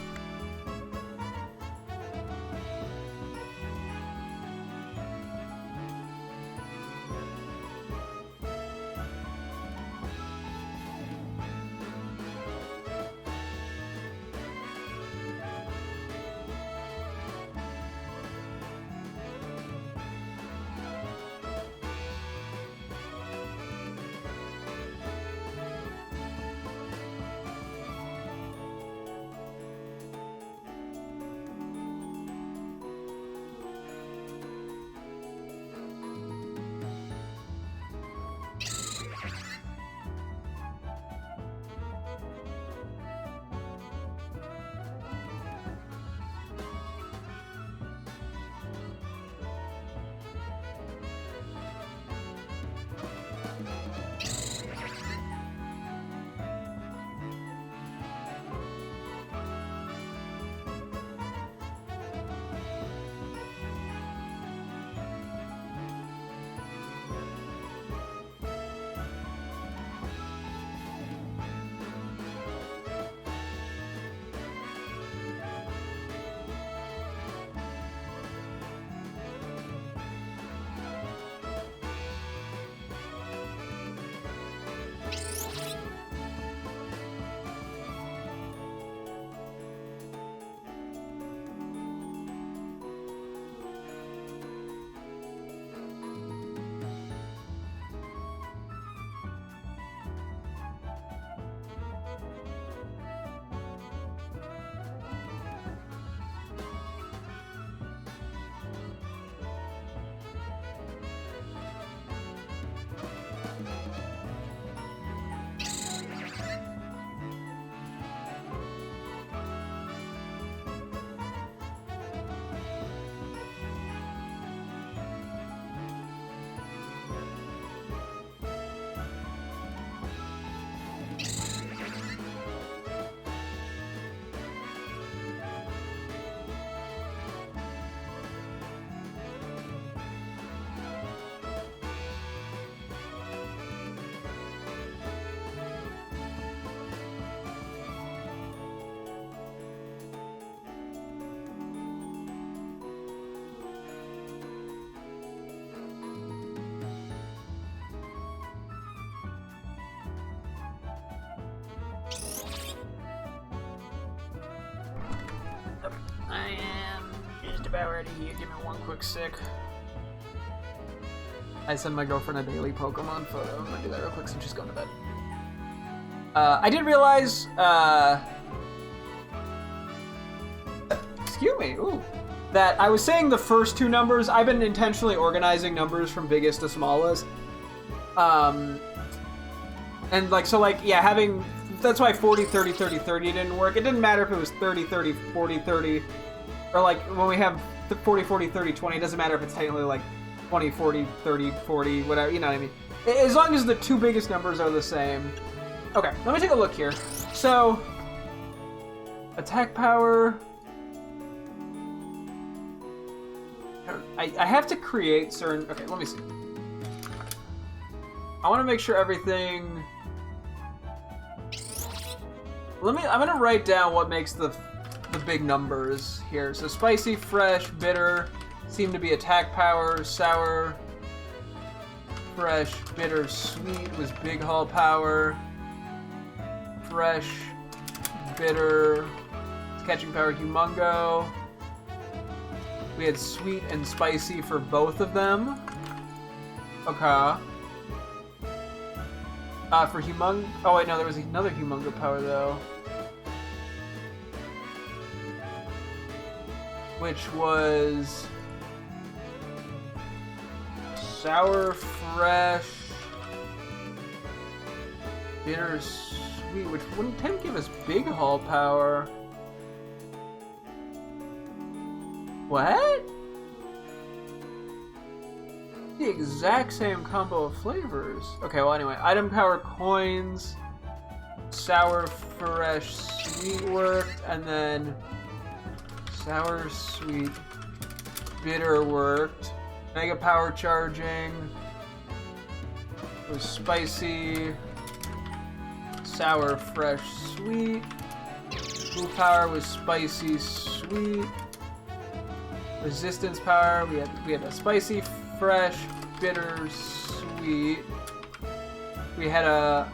I am just about ready here. Give me 1 quick sec. I send my girlfriend a daily Pokemon photo. I'm gonna do that real quick since she's going to bed. I did realize, excuse me, ooh, that I was saying the first 2 numbers. I've been intentionally organizing numbers from biggest to smallest. And like, so like, yeah, having, that's why 40, 30, 30, 30 didn't work. It didn't matter if it was 30, 30, 40, 30, or like when we have 40, 40, 30, 20, it doesn't matter if it's technically like 20, 40, 30, 40, whatever, you know what I mean? As long as the 2 biggest numbers are the same. Okay, let me take a look here. So, attack power. I have to create certain, okay, let me see. I want to make sure everything, I'm gonna write down what makes the big numbers here. So spicy, fresh, bitter seem to be attack power. Sour, fresh, bitter, sweet was big haul power. Fresh, bitter, catching power, humongo. We had sweet and spicy for both of them. Okay. For humongo, oh wait, no, there was another humongo power though. Which was sour, fresh, bitter, sweet, which wouldn't give us big haul power. What? The exact same combo of flavors. Okay, well anyway, item power coins, sour, fresh, sweet worked, and then sour, sweet, bitter worked. Mega power charging was spicy, sour, fresh, sweet. Move power was spicy, sweet. Resistance power, we had a spicy, fresh, bitter, sweet. We had a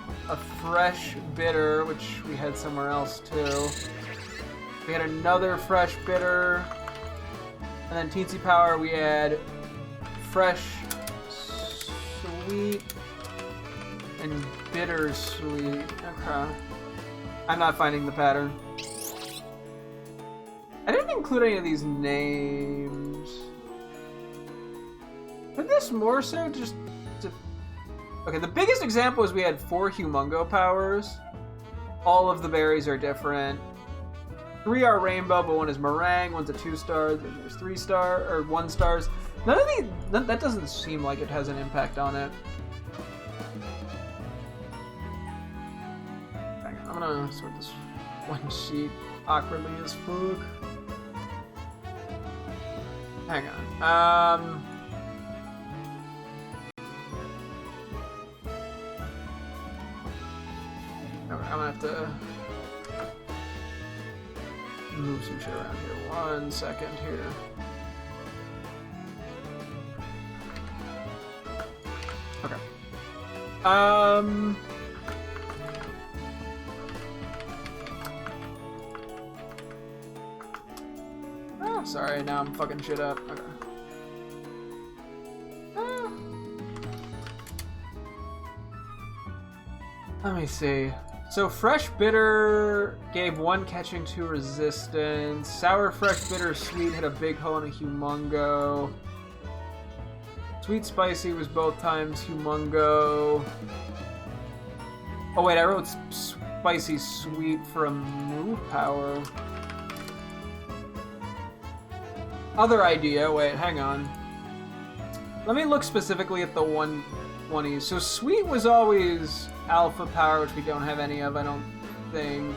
fresh, bitter, which we had somewhere else too. We had another fresh, bitter. And then teensy power, we had fresh, sweet, and bitter, sweet. Okay. I'm not finding the pattern. I didn't include any of these names. But this more so just to... Okay, the biggest example is we had 4 Humongo powers. All of the berries are different. 3 are rainbow, but 1 is meringue, 1's a 2-star, then there's 3-star, or 1 stars. None of these, that doesn't seem like it has an impact on it. Hang on, I'm gonna sort this one sheet awkwardly as fuck. Hang on. Okay, I'm gonna have to move some shit around here. 1 second here. Okay. Oh, sorry, now I'm fucking shit up. Okay. Let me see. So fresh bitter gave 1 catching, 2 resistance. Sour, fresh, bitter, sweet hit a big hole in a Humongo. Sweet spicy was both times Humongo. Oh wait, I wrote spicy sweet for a move power. Other idea, wait, hang on. Let me look specifically at the 120s. So sweet was always alpha power, which we don't have any of, I don't think.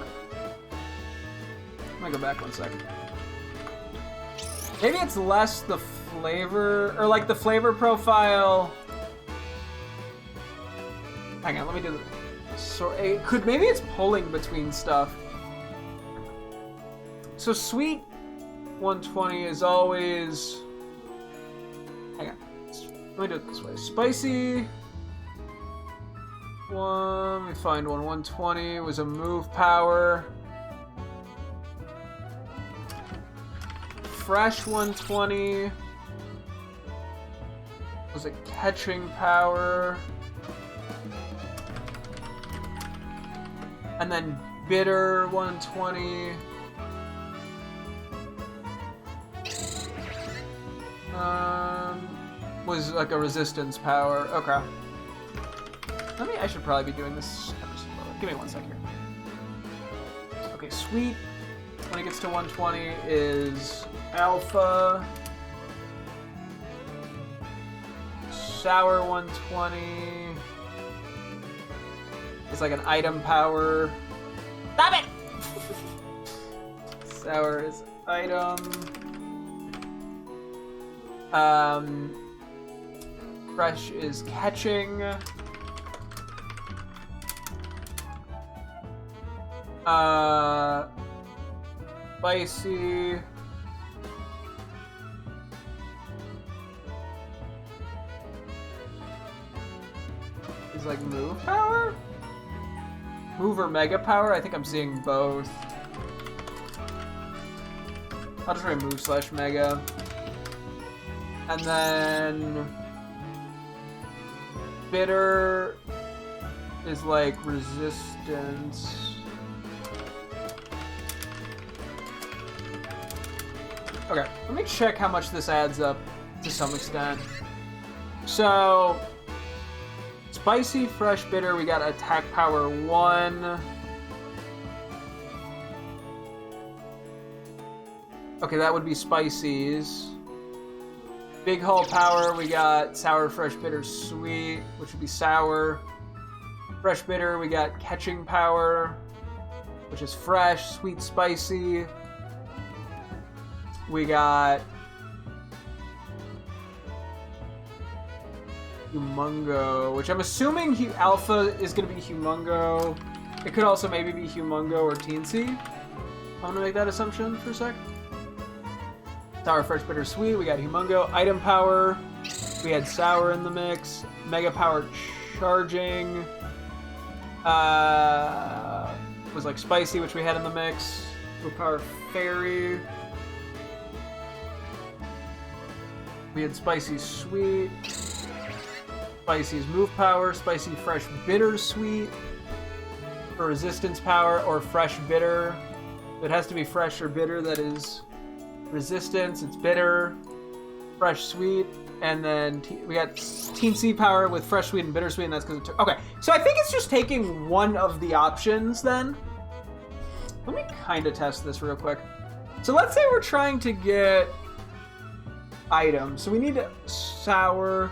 Let me go back 1 second. Maybe it's less the flavor, or like the flavor profile. Hang on, let me do this. So maybe it's pulling between stuff. So sweet 120 is always, hang on, let me do it this way. Spicy 1, let me find one. 120 was a move power. Fresh 120 was a catching power. And then bitter 120 was like a resistance power. Okay. I should probably be doing this ever so slowly. Give me 1 sec here. Okay, sweet, when it gets to 120, is alpha. Sour 120 is like an item power. Stop it! Sour is item. Fresh is catching. Spicy. Is like move power? Move or mega power? I think I'm seeing both. I'll just try move / mega. And then bitter is like resistance. Okay, let me check how much this adds up to some extent. So, spicy, fresh, bitter, we got attack power 1. Okay, that would be spices. Big hull power, we got sour, fresh, bitter, sweet, which would be sour. Fresh, bitter, we got catching power, which is fresh, sweet, spicy. We got Humongo, which I'm assuming Alpha is going to be Humongo. It could also maybe be Humongo or Teensy. I'm gonna make that assumption for a sec. Sour, Fresh, Bitter, Sweet. We got Humongo. Item Power. We had Sour in the mix. Mega Power Charging. Was like Spicy, which we had in the mix. Move Power Fairy. We had Spicy Sweet. Spicy's Move Power. Spicy Fresh Bitter Sweet. For Resistance Power or Fresh Bitter. It has to be fresh or bitter, that is resistance, it's bitter, fresh sweet, and then we got Teensy Power with fresh sweet and bittersweet, and that's because it took... Okay, so I think it's just taking one of the options then. Let me kind of test this real quick. So let's say we're trying to get items. So we need sour,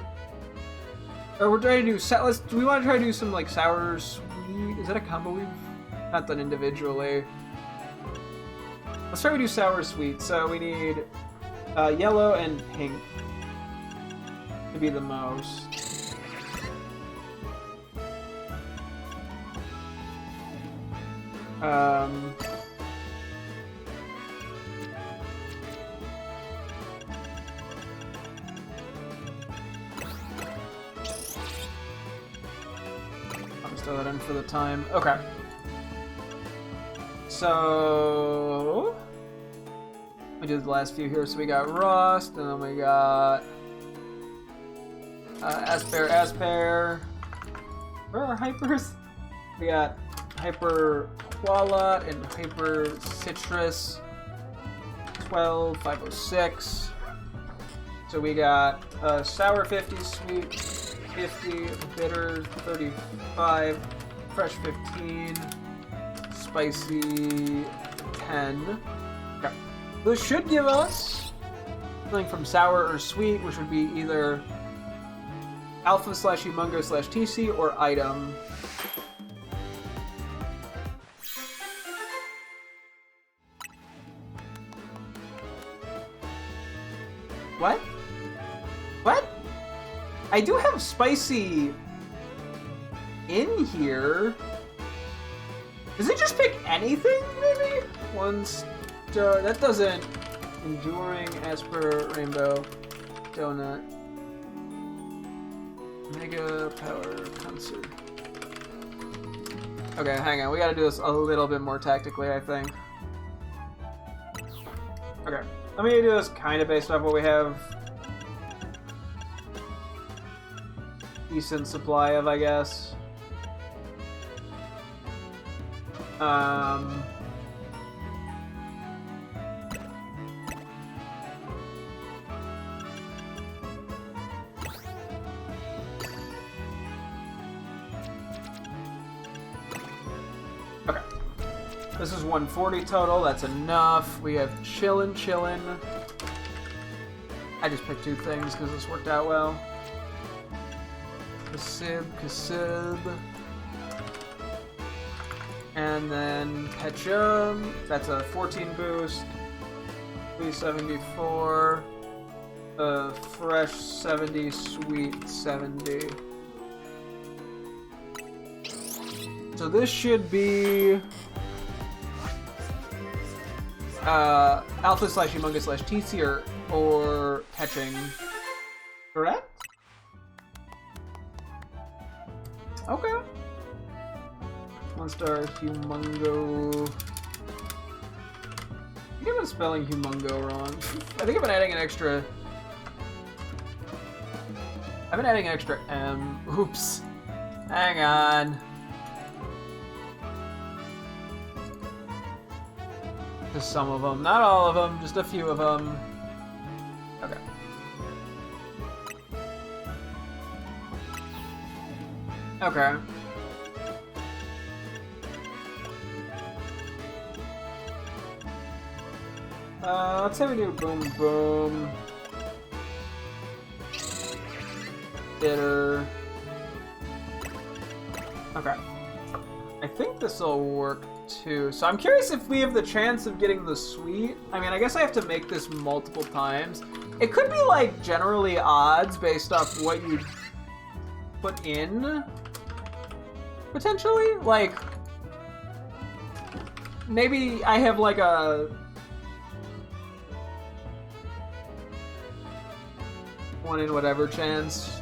or we're trying to do... Do we want to try to do some like sour sweet? Is that a combo we've not done individually? Let's try to do sour sweet. So we need yellow and pink to be the most. I'm just throw that in for the time. Okay. So we did the last few here. So we got Rust, and then we got Asper. Where are Hypers? We got Hyper Qualat and Hyper Citrus 12, 506. So we got Sour 50, Sweet 50, Bitter 35, Fresh 15, Spicy 10. Okay. This should give us something from sour or sweet, which would be either alpha / humongo / TC or item. What? What? I do have spicy in here. Does it just pick anything, maybe? One star. That doesn't. Enduring, Asper, Rainbow, Donut. Mega Power Concert. Okay, hang on. We gotta do this a little bit more tactically, I think. Okay. I'm gonna do this kind of based off what we have decent supply of, I guess. Okay. This is 140 total. That's enough. We have Chillin'. I just picked two things because this worked out well. Kasib. And then Ketchum. That's a 14 boost. 374. Fresh 70, Sweet 70. So this should be alpha / humongo / TC or catching. Correct? Okay. One star humongo. I think I've been spelling humongo wrong. I think I've been adding an extra. I've been adding an extra M. Oops. Hang on. Just some of them. Not all of them, just a few of them. Okay. Okay. Let's say we do boom boom. Bitter. Okay. I think this will work too. So I'm curious if we have the chance of getting the sweet. I mean, I guess I have to make this multiple times. It could be like generally odds based off what you put in. Potentially? Like, maybe I have like a 1 in whatever chance.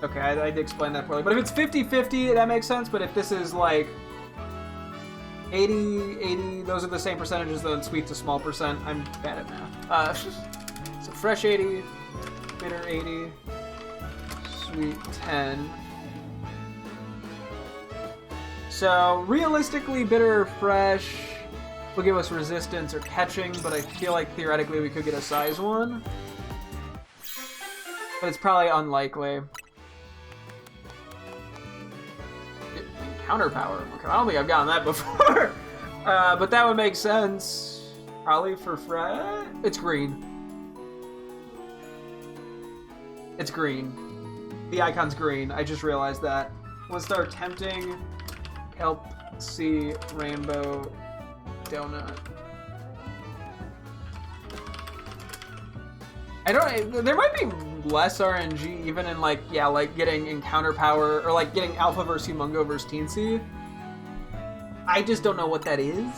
Okay, I did explain that poorly. But if it's 50-50, that makes sense. But if this is like 80, those are the same percentages, then sweet's a small percent. I'm bad at math. So fresh 80, bitter 80, sweet 10. So realistically, bitter or fresh will give us resistance or catching, but I feel like theoretically we could get a size 1. But it's probably unlikely. Counter power. Okay, I don't think I've gotten that before. But that would make sense. Probably for fresh. It's green. It's green. The icon's green. I just realized that. Let's start tempting. Help see rainbow donut. I don't. There might be less RNG even in like getting encounter power or like getting Alpha versus Humongo versus Teensy. I just don't know what that is.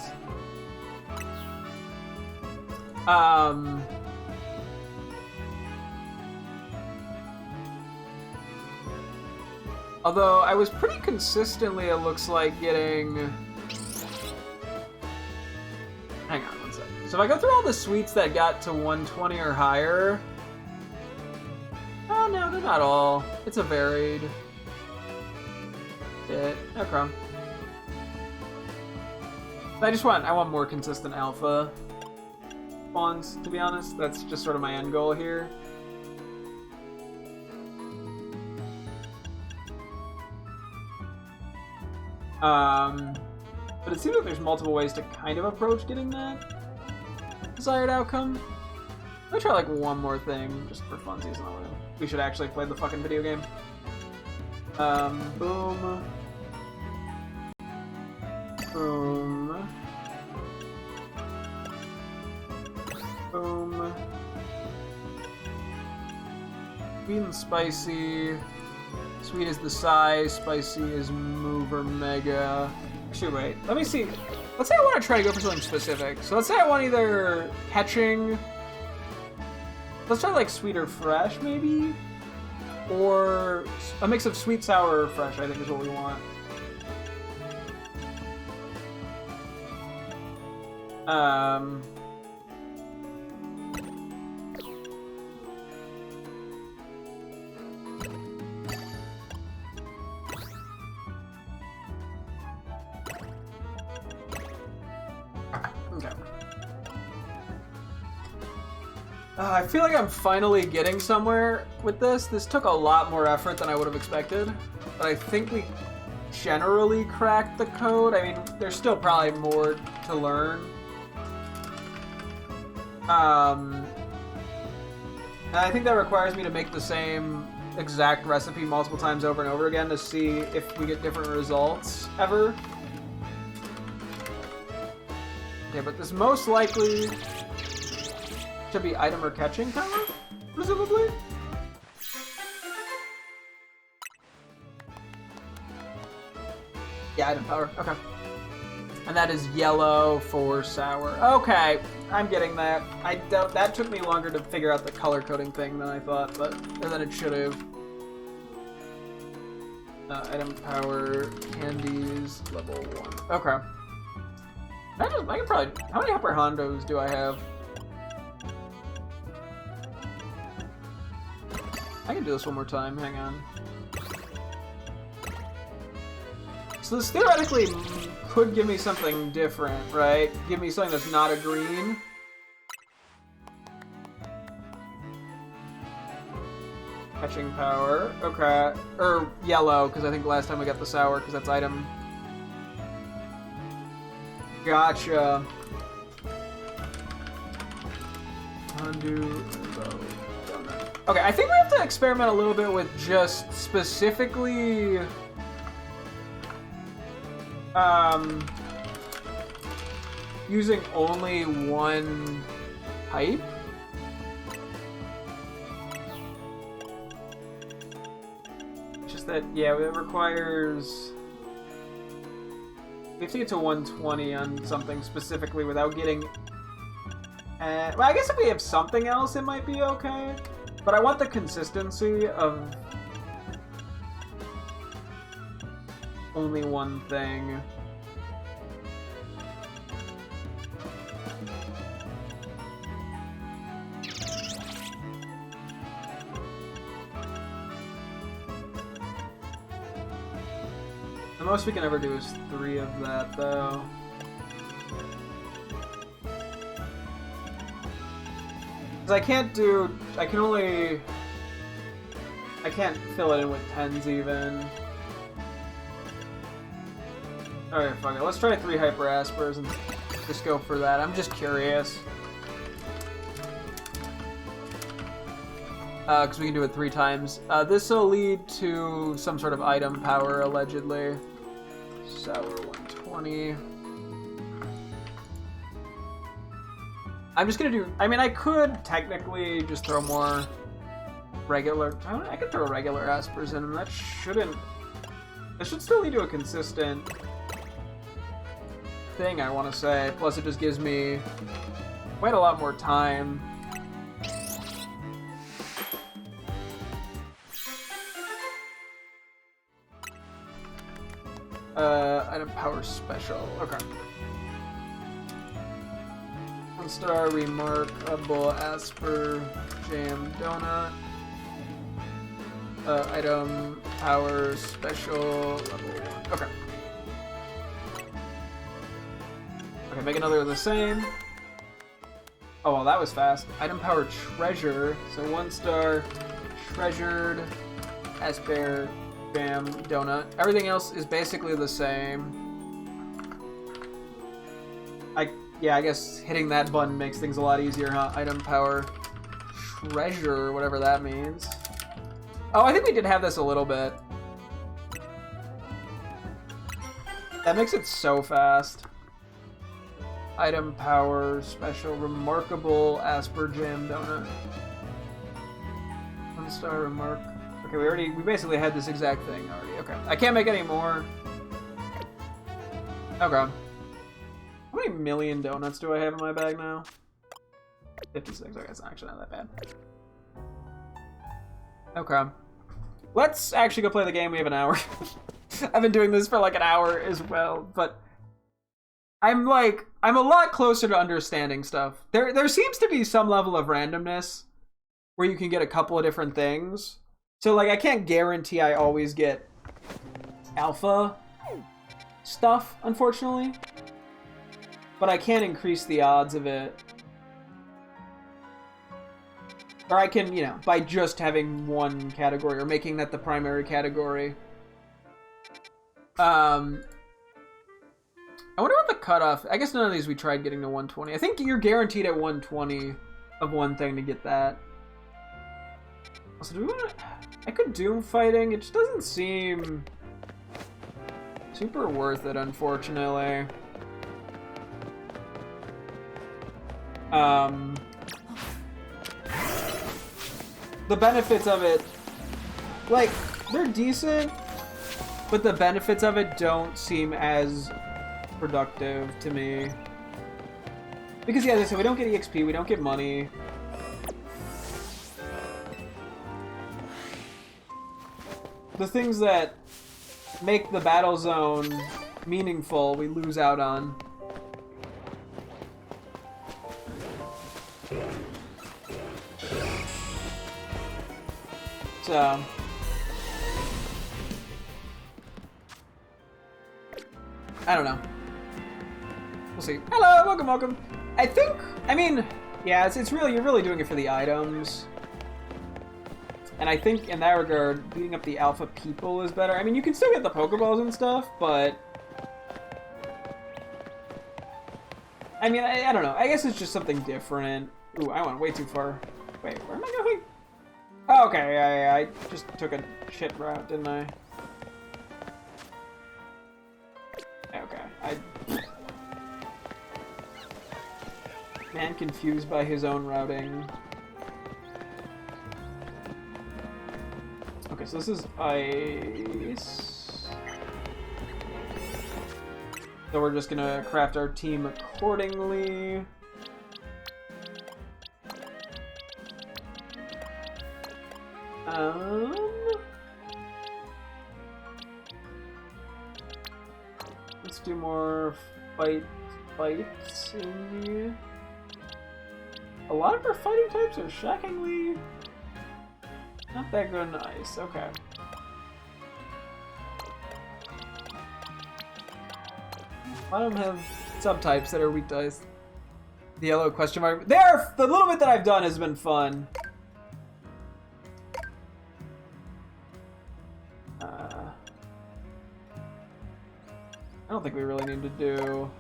Although I was pretty consistently, it looks like, getting... Hang on one second. So if I go through all the sweets that got to 120 or higher... Oh, no, they're not all. It's a varied bit. Okay. I want more consistent alpha spawns, to be honest. That's just sort of my end goal here. But it seems like there's multiple ways to kind of approach getting that desired outcome. Let me try like one more thing, just for funsies. We should actually play the fucking video game. Boom. Boom. Boom. Sweet and spicy. Sweet is the size, spicy is move or mega. Actually, wait. Let me see. Let's say I want to try to go for something specific. So let's say I want either catching. Let's try like sweet or fresh, maybe? Or a mix of sweet, sour, or fresh, I think is what we want. Okay. I feel like I'm finally getting somewhere with this. This took a lot more effort than I would have expected, but I think we generally cracked the code. I mean, there's still probably more to learn. And I think that requires me to make the same exact recipe multiple times over and over again to see if we get different results ever. Okay, but this most likely should be item or catching power, presumably? Yeah, item power, okay. And that is yellow for sour. Okay, I'm getting that. That took me longer to figure out the color coding thing than I thought, but than it should have. Item power, candies, level 1. Okay. I can probably... How many upper hondos do I have? I can do this one more time, hang on. So this theoretically could give me something different, right? Give me something that's not a green. Catching power, okay. Or yellow, because I think last time we got the sour, because that's item. Gotcha. Undo. Okay, I think we have to experiment a little bit with just specifically using only one type. It's just that, yeah, it requires We have to get to 120 on something specifically without getting... well, I guess if we have something else, it might be okay. But I want the consistency of only one thing. The most we can ever do is 3 of that, though. Because I can't fill it in with 10s even. Alright, fuck it. Let's try 3 Hyper Aspers and just go for that. I'm just curious. Because we can do it 3 times. This will lead to some sort of item power, allegedly. Sour 120. I'm just gonna do... I mean, I could technically just throw more regular... I could throw regular Aspers in, and that shouldn't... It should still lead to a consistent thing, I want to say. Plus, it just gives me quite a lot more time. Item power special. Okay. 1-star remarkable Asper jam donut. Item power special level 1. Okay. Okay, make another of the same. Oh, well, that was fast. Item power treasure. So 1-star treasured Asper jam donut. Everything else is basically the same. Yeah, I guess hitting that button makes things a lot easier, huh? Item power treasure, whatever that means. Oh, I think we did have this a little bit. That makes it so fast. Item power special remarkable Asper jam donut. 1-star remark. Okay, we basically had this exact thing already. Okay, I can't make any more. Okay. How many million donuts do I have in my bag now? 56. Okay, it's actually not that bad. Okay. Let's actually go play the game. We have an hour. I've been doing this for like an hour as well, but I'm a lot closer to understanding stuff. There seems to be some level of randomness where you can get a couple of different things. So like I can't guarantee I always get alpha stuff, unfortunately. But I can increase the odds of it. Or I can, you know, by just having one category or making that the primary category. I wonder what the cutoff... I guess none of these we tried getting to 120. I think you're guaranteed at 120 of one thing to get that. Also, do we want to... I could Doom fighting. It just doesn't seem super worth it, unfortunately. The benefits of it, like, they're decent, but the benefits of it don't seem as productive to me. Because, yeah, as I said, we don't get EXP, we don't get money. The things that make the battle zone meaningful, we lose out on. So, I don't know. We'll see. Hello, welcome, welcome. I mean, yeah, it's really, you're really doing it for the items. And I think in that regard, beating up the alpha people is better. I mean, you can still get the Pokeballs and stuff, but I mean, I don't know. I guess it's just something different. Ooh, I went way too far. Wait, where am I going? Oh, okay, yeah, I just took a shit route, didn't I? Okay, Man confused by his own routing. Okay, so this is ice. So we're just gonna craft our team accordingly. Let's do more fights in here. A lot of our fighting types are shockingly not that good on ice. Okay. A lot of them have subtypes that are weak to ice. The yellow question mark. There! The little bit that I've done has been fun. I don't think we really need to do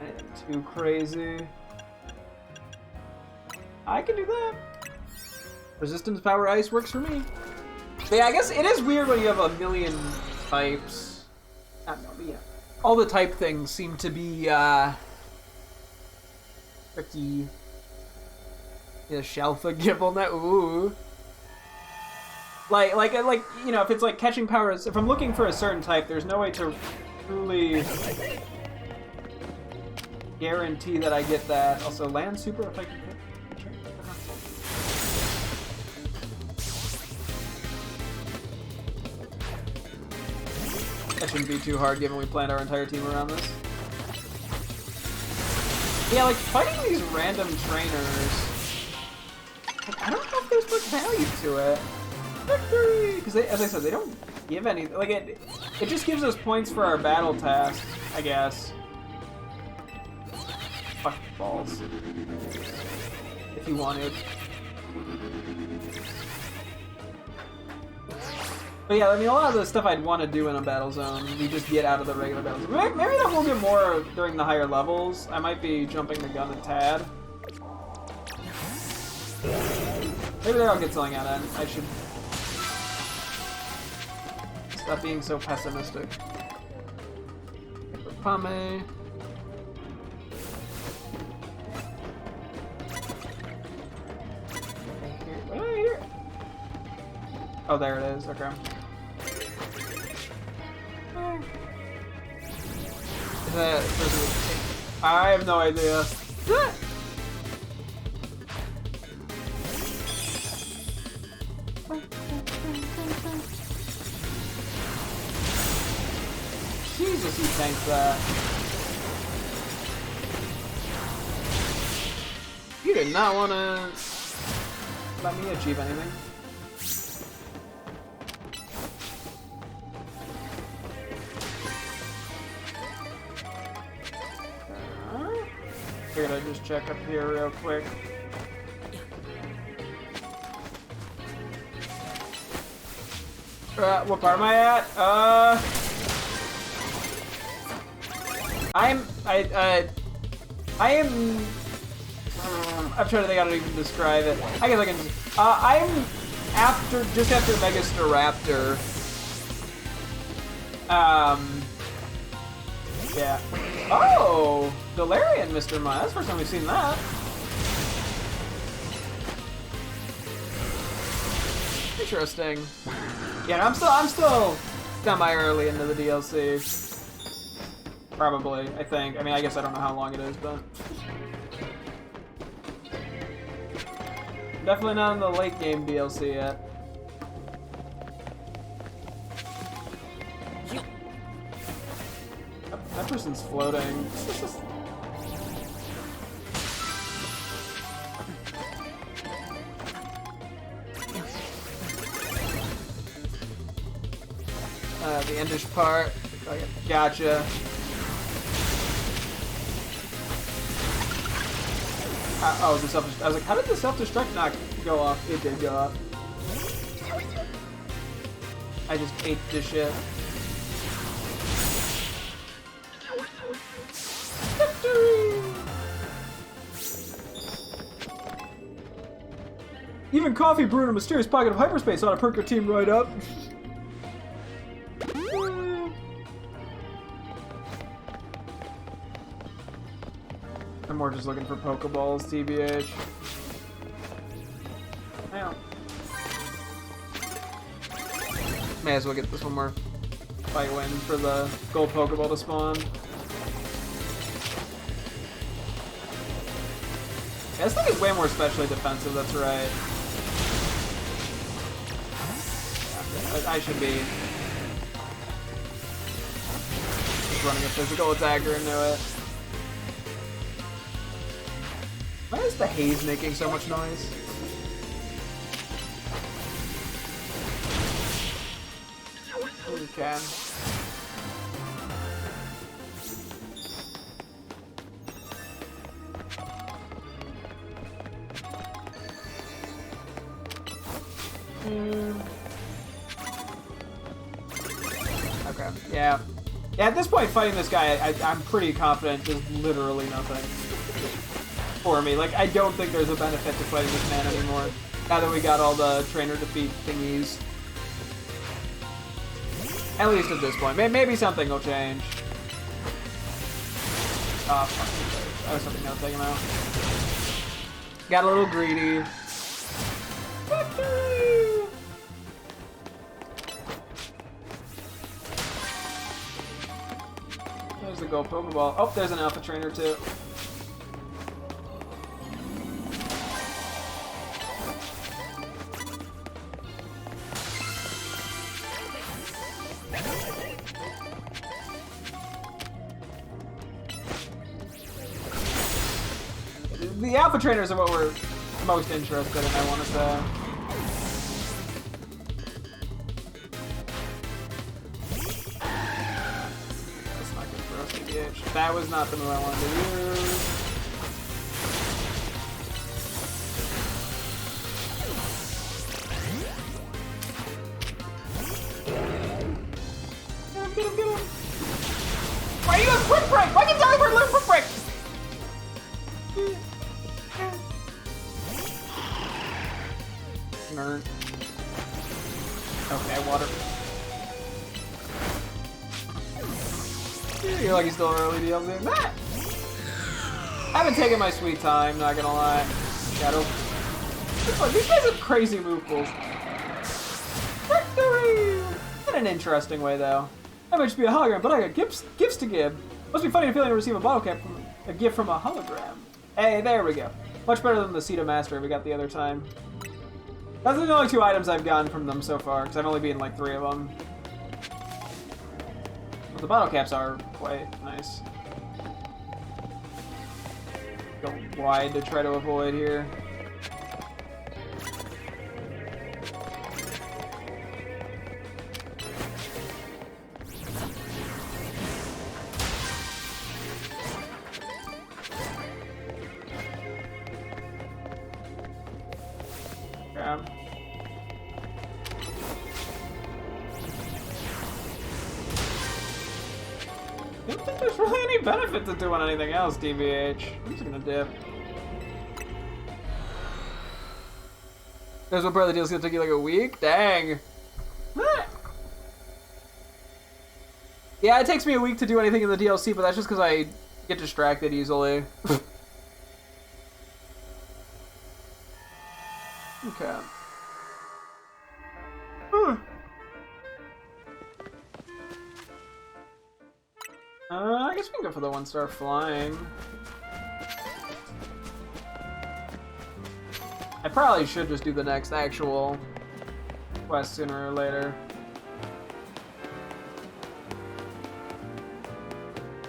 anything too crazy. I can do that. Resistance power ice works for me. But yeah, I guess it is weird when you have a million types. I don't know, but yeah. All the type things seem to be tricky. Yeah, Shelfa Gibblenet, ooh. Like, you know, if it's like catching powers, if I'm looking for a certain type, there's no way to truly guarantee that I get that. Also, land super if I can hit. That shouldn't be too hard given we planned our entire team around this. Yeah, like fighting these random trainers, like, I don't know if there's much value to it. Victory! Because as I said, they don't give any. Like it just gives us points for our battle task, I guess. Fuck balls. If you wanted. But yeah, I mean, a lot of the stuff I'd want to do in a battle zone, we just get out of the regular battle zone. Maybe that will get more during the higher levels. I might be jumping the gun a tad. Maybe there I'll get something out of it. I should stop being so pessimistic. Pame. What did I hear? Oh, there it is. Okay. Is that? I have no idea. Jesus, he tanked that. You did not want to let me achieve anything. Figured I'd just check up here real quick. What part am I at? I am. I'm trying to think how to even describe it. I guess I can. I'm just after Megastaraptor. Yeah. Oh, Galarian, Mr. Mime. That's the first time we've seen that. Interesting. Yeah, I'm still semi-early into the DLC. Probably, I think. I mean, I guess I don't know how long it is, but definitely not in the late game DLC yet. That person's floating. The endish part. Okay, gotcha. Oh, the self-destruct. I was like, how did the self-destruct not go off? It did go off. I just ate this shit. Victory! Even coffee brewed in a mysterious pocket of hyperspace ought to perk your team right up. I'm more just looking for Pokeballs, TBH. Wow. May as well get this one more. fight win for the gold Pokeball to spawn. Yeah, this thing is way more specially defensive, that's right. Yeah, I should be just running a physical attacker into it. Why is the haze making so much noise? Okay. Okay, yeah. Yeah, at this point, fighting this guy, I'm pretty confident there's literally nothing for me. Like, I don't think there's a benefit to fighting this man anymore. Now that we got all the trainer defeat thingies. At least at this point. Maybe something will change. Oh, fuck. I was something gonna take him out. Got a little greedy. Victory! There's the gold Pokeball. Oh, there's an Alpha Trainer too. The Alpha Trainers are what we're most interested in, I want to say. That's not good for us, EDH. That was not the move I wanted to use. Get him, get him! Why are you on Quick Break? Why can Delibird learn Quick Break? Nerd. Okay, water. You're like he's still early DLC. That! I haven't taken my sweet time, not gonna lie. Shadow. These guys have crazy move pools. Victory! In an interesting way, though. I might just be a hologram, but I got gifts to give. Must be funny feeling to receive a bottle cap from a gift from a hologram. Hey, there we go. Much better than the Seed of Mastery we got the other time. That's the only 2 items I've gotten from them so far, because I've only beaten like 3 of them. But the bottle caps are quite nice. Go wide to try to avoid here. I don't think there's really any benefit to doing anything else, DBH. I'm just gonna dip. There's one part of the deal's gonna take you like a week? Dang. Yeah, it takes me a week to do anything in the DLC, but that's just because I get distracted easily. Okay. I guess we can go for the 1-star flying. I probably should just do the next actual quest sooner or later.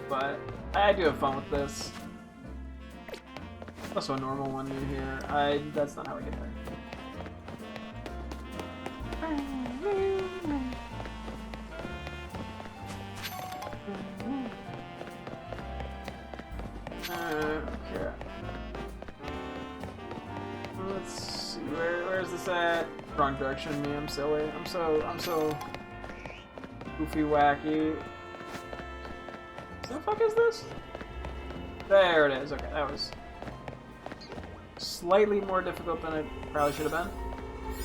But I do have fun with this. Also a normal one in here. That's not how I get there. Okay. Let's see. Where's this at? Wrong direction. Me. I'm silly. I'm so goofy, wacky. What the fuck is this? There it is. Okay, that was slightly more difficult than it probably should have been.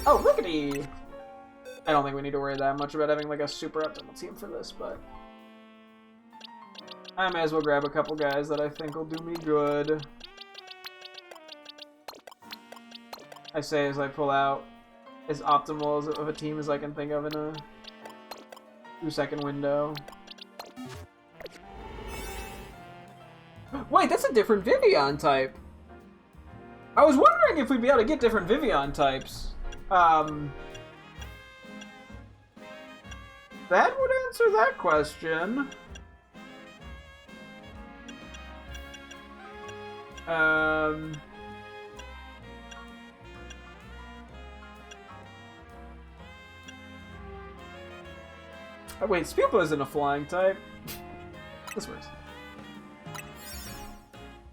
Oh, rickety! I don't think we need to worry that much about having like a super optimal team for this, but I may as well grab a couple guys that I think will do me good. I say as I pull out as optimal of a team as I can think of in a 2-second window. Wait, that's a different Vivian type. I was wondering if we'd be able to get different Vivian types. That would answer that question. Oh, wait, Spupa isn't a flying type. This works.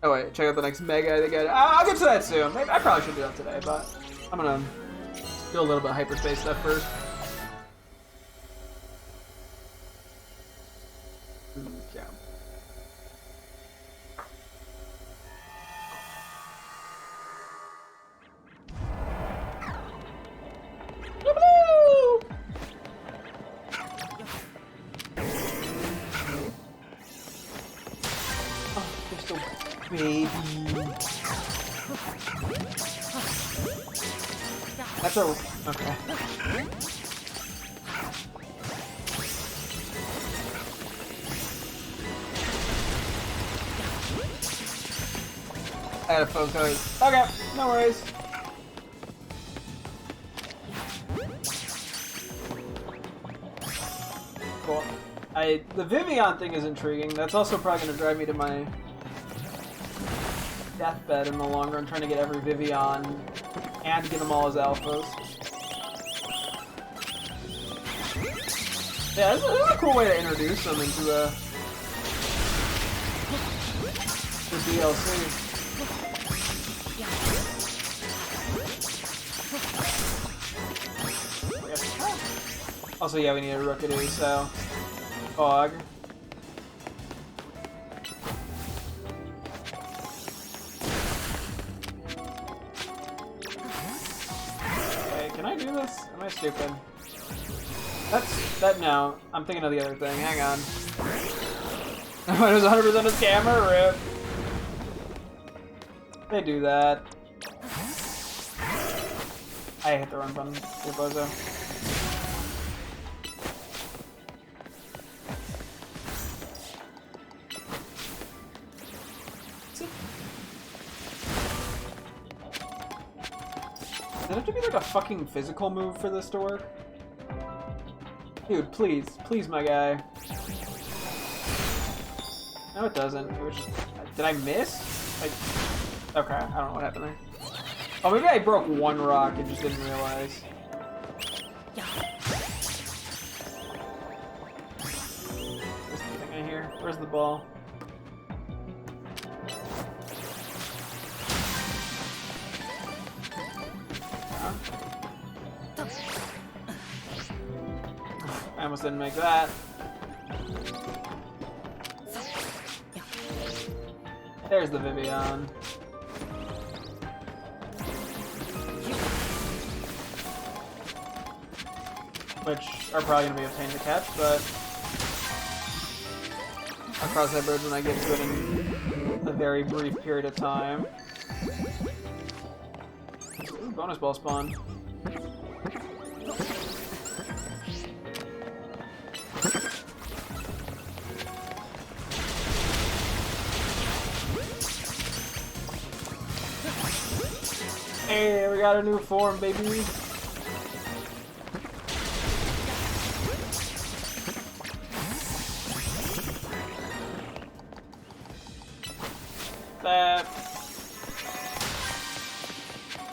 Oh wait, check out the next Mega they get. I'll get to that soon. Maybe, I probably should do that today, but I'm gonna do a little bit of Hyperspace stuff first. Yeah. Baby. That's a... okay. I had a phone code. Okay, no worries. Cool. The Vivian thing is intriguing. That's also probably going to drive me to my deathbed in the long run, trying to get every Vivian and get them all as alphas. Yeah, this is a cool way to introduce them into the DLC. Also, yeah, we need a Rookidee, so Fog. Can I do this? Am I stupid? No. I'm thinking of the other thing. Hang on. It was 100% a scammer? Rip. They do that. I hit the run button. You're bozo. Does it have to be like a fucking physical move for this to work? Dude, please. Please, my guy. No, it doesn't. It was just... Did I miss? Okay, I don't know what happened there. Oh, maybe I broke one rock and just didn't realize. Where's the thing I hear? Where's the ball? I almost didn't make that. There's the Vivian. Which are probably going to be a pain to catch, but I'll cross that bridge when I get to it in a very brief period of time. Ooh, bonus ball spawn. Hey, we got a new form, baby. That.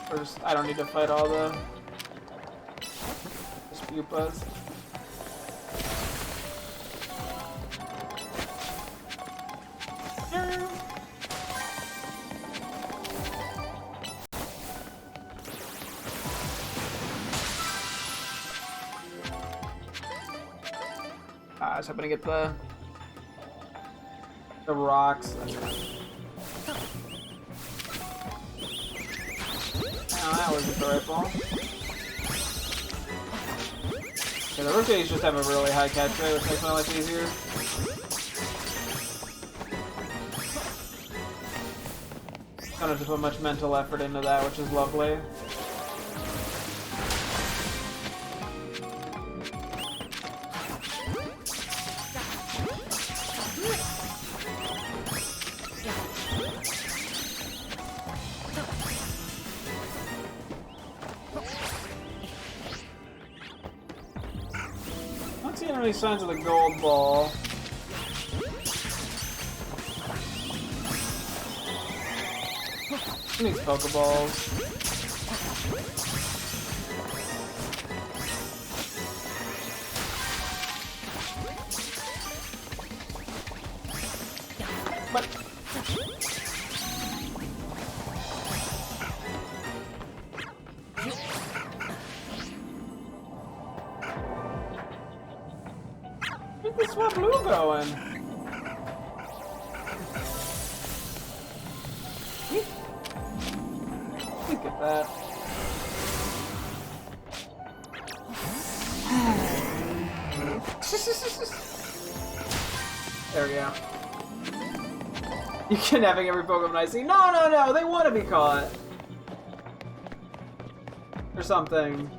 First, I don't need to fight all the Spupas. I was hoping to get the rocks. Oh, that wasn't the right ball. Yeah, the Rookies just have a really high catch rate, which makes my life easier. Don't have to put much mental effort into that, which is lovely. any signs of the gold ball. Who needs Pokeballs? But where's this one blue going? Look at that. There we go. You kidnapping every Pokemon I see. No, no, no, they want to be caught. Or something.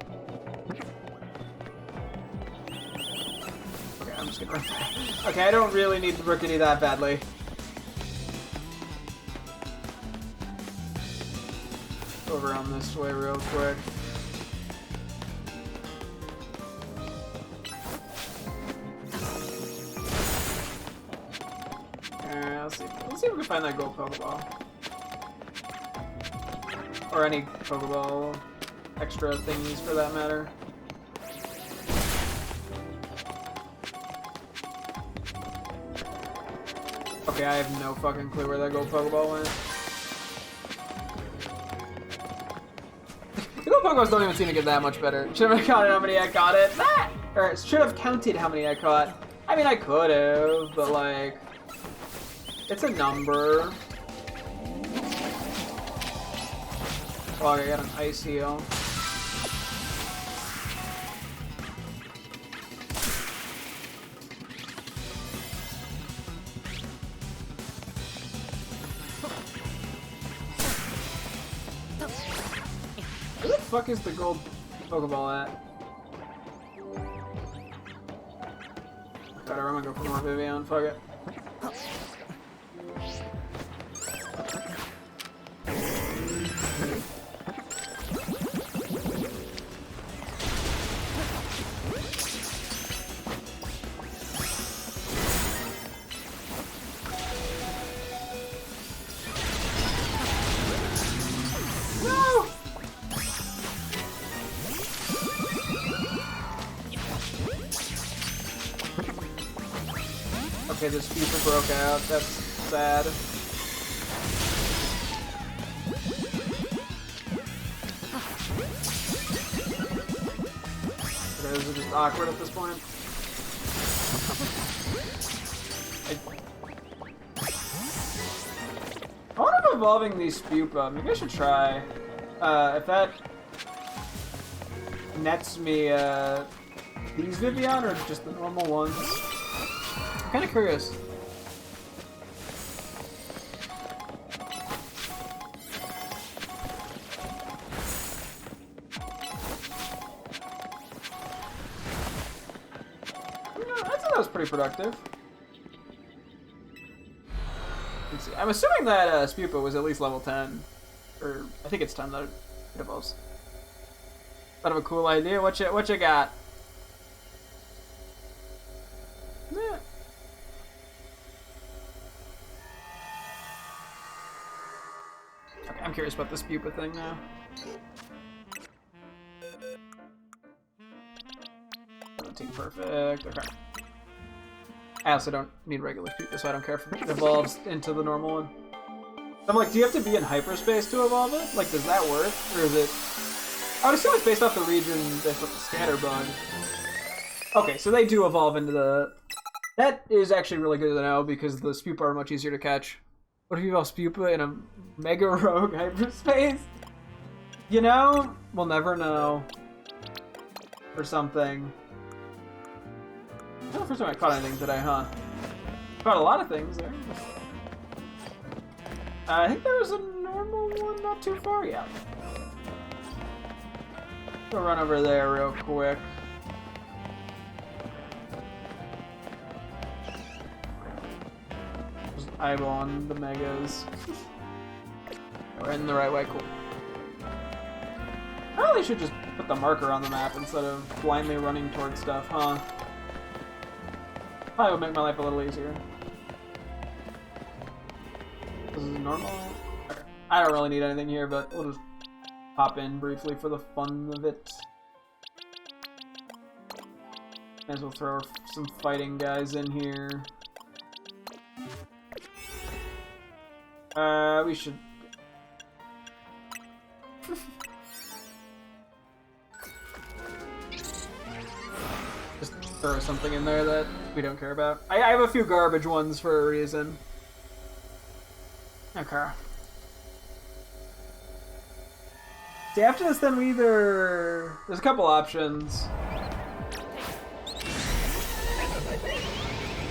Okay, I'm just gonna run back. Okay, I don't really need the Rookity that badly. Over on this way real quick. Alright, let's see if we can find that gold Pokeball. Or any Pokeball extra thingies for that matter. Okay, I have no fucking clue where that gold Pokeball went. The gold Pokeballs don't even seem to get that much better. Should have counted how many I caught it. Or should have counted how many I caught. I mean, I could have, but like, it's a number. Oh, I got an Ice Heal. Where the fuck is the gold Pokeball at? Better, I'm gonna go for more Vivian, fuck it. Okay, this Fupa broke out. That's sad. Those are just awkward at this point. I wonder if evolving these Fupa. Maybe I should try. If that nets me these Vivian or just the normal ones. I'm kind of curious. I'd say that was pretty productive. Let's see. I'm assuming that Spupa was at least level 10. Or, I think it's 10 that it evolves. Kind of a cool idea. What you got? Yeah. Okay, I'm curious about this Pupa thing now. 17 perfect. Okay. I also don't need regular Pupa, so I don't care if it evolves into the normal one. I'm like, do you have to be in hyperspace to evolve it? Like, does that work? Or is it... I would assume it's based off the region that's with the scatterbug. Okay, so they do evolve into the... That is actually really good to know, because the Spupa are much easier to catch. What if you evolve Spupa in a Mega Rogue hyperspace? You know? We'll never know. Or something. Not the first time I caught anything today, huh? Caught a lot of things there. I think there was a normal one not too far yet. We'll run over there real quick. Just eyeballing the megas. We're in the right way, cool. Probably should just put the marker on the map instead of blindly running towards stuff, huh? Probably would make my life a little easier. This is normal. Okay. I don't really need anything here, but we'll just pop in briefly for the fun of it. Might as well throw some fighting guys in here. We should... just throw something in there that we don't care about. I have a few garbage ones for a reason. Okay. See, after this, then we either... There's a couple options.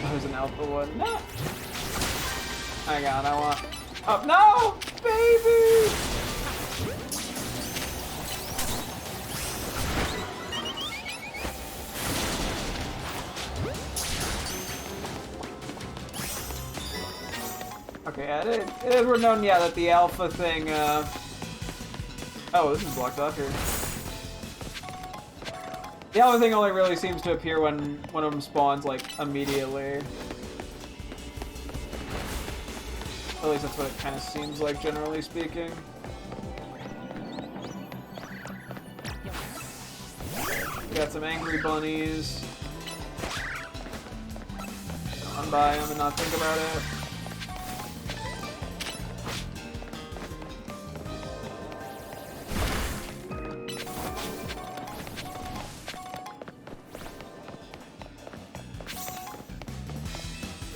Oh, there's an alpha one. No! Hang on, I want... Oh, no! Baby! Okay, it is worth noting, yeah, that the alpha thing, Oh, this is blocked off here. The alpha thing only really seems to appear when one of them spawns, like, immediately. At least that's what it kind of seems like, generally speaking. We got some angry bunnies. Run by them and not think about it.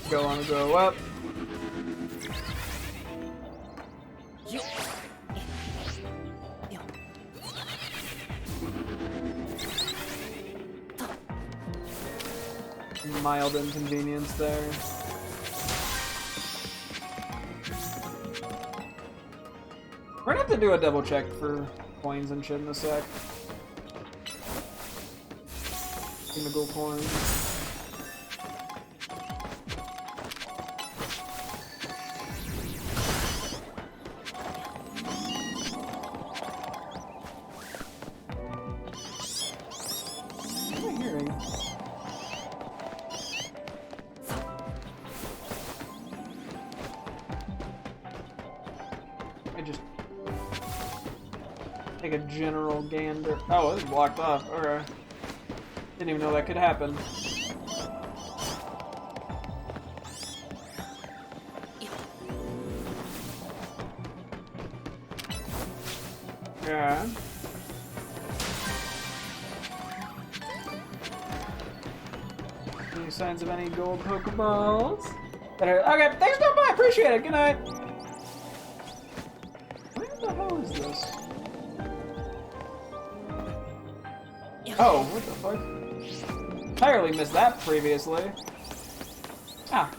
Go on, go up. Mild inconvenience there. We're gonna have to do a double check for coins and shit in a sec. Chemical coins. Take a general gander. Oh, this is blocked off. Okay. Didn't even know that could happen. Yeah. Any signs of any gold Pokeballs? Okay, thanks for stopping by. Appreciate it. Good night. Where the hell is this? Oh, what the fuck? Entirely missed that previously. Ah.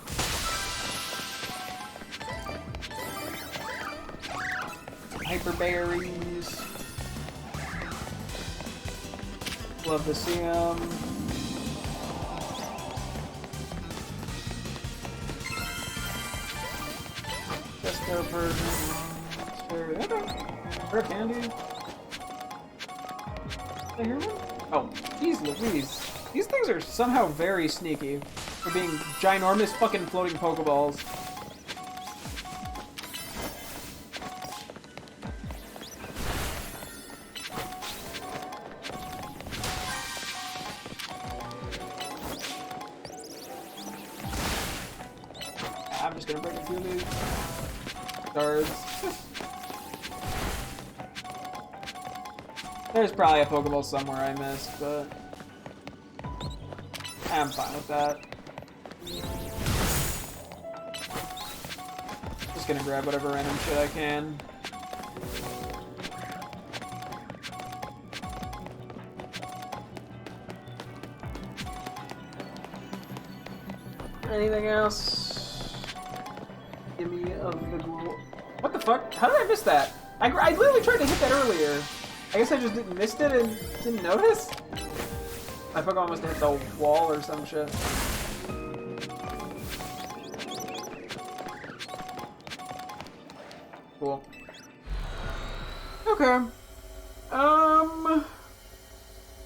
Hyper berries. Love to see them. Just go for okay. Candy. Did I hear one? Oh, geez Louise. These things are somehow very sneaky for being ginormous fucking floating Pokeballs. I'm just gonna break a few of these guards. There's probably a Pokeball somewhere I missed, but I'm fine with that. Just gonna grab whatever random shit I can. Anything else? Give me of the ghoul. What the fuck? How did I miss that? I literally tried to hit that earlier. I guess I just missed it and didn't notice? My Pokemon must have hit the wall or some shit. Cool. Okay.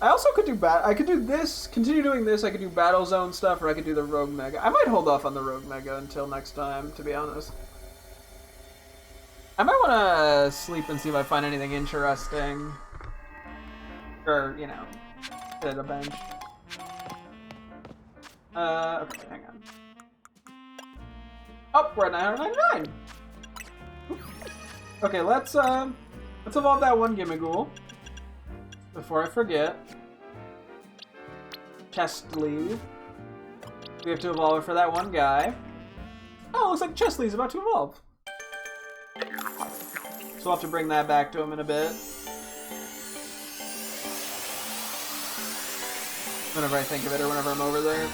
I also could do I could do this, continue doing this, I could do Battle Zone stuff, or I could do the Rogue Mega. I might hold off on the Rogue Mega until next time, to be honest. I might want to sleep and see if I find anything interesting. Or, you know, sit at a bench. Okay, hang on. Oh, we're at 999! Okay, let's evolve that one Gimmighoul. Before I forget. Chestly. We have to evolve it for that one guy. Oh, looks like Chestly's about to evolve. So we'll have to bring that back to him in a bit. Whenever I think of it or whenever I'm over there.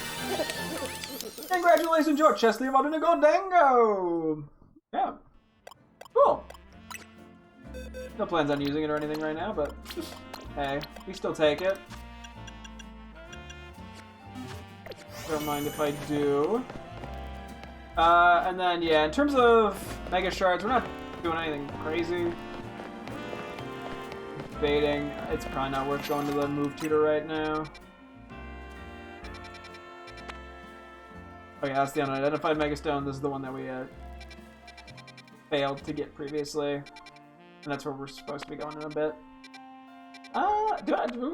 Congratulations, your Chestly evolved into Goldango! Yeah. Cool. No plans on using it or anything right now, but hey, we still take it. Don't mind if I do. And then, yeah, in terms of Mega Shards, we're not doing anything crazy. Baiting, it's probably not worth going to the move tutor right now. Oh yeah, that's the unidentified Mega Stone. This is the one that we failed to get previously. And that's where we're supposed to be going in a bit. Are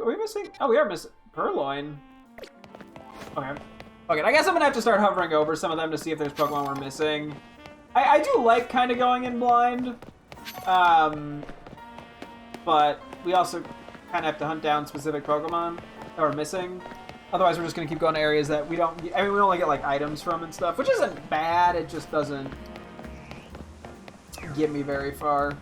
we missing? Oh, we are missing Purloin. Okay. Okay, I guess I'm gonna have to start hovering over some of them to see if there's Pokemon we're missing. I do like kind of going in blind. But we also kind of have to hunt down specific Pokemon that we're missing. Otherwise, we're just gonna keep going to areas that we don't get, I mean, we only get like items from and stuff, which isn't bad, it just doesn't get me very far.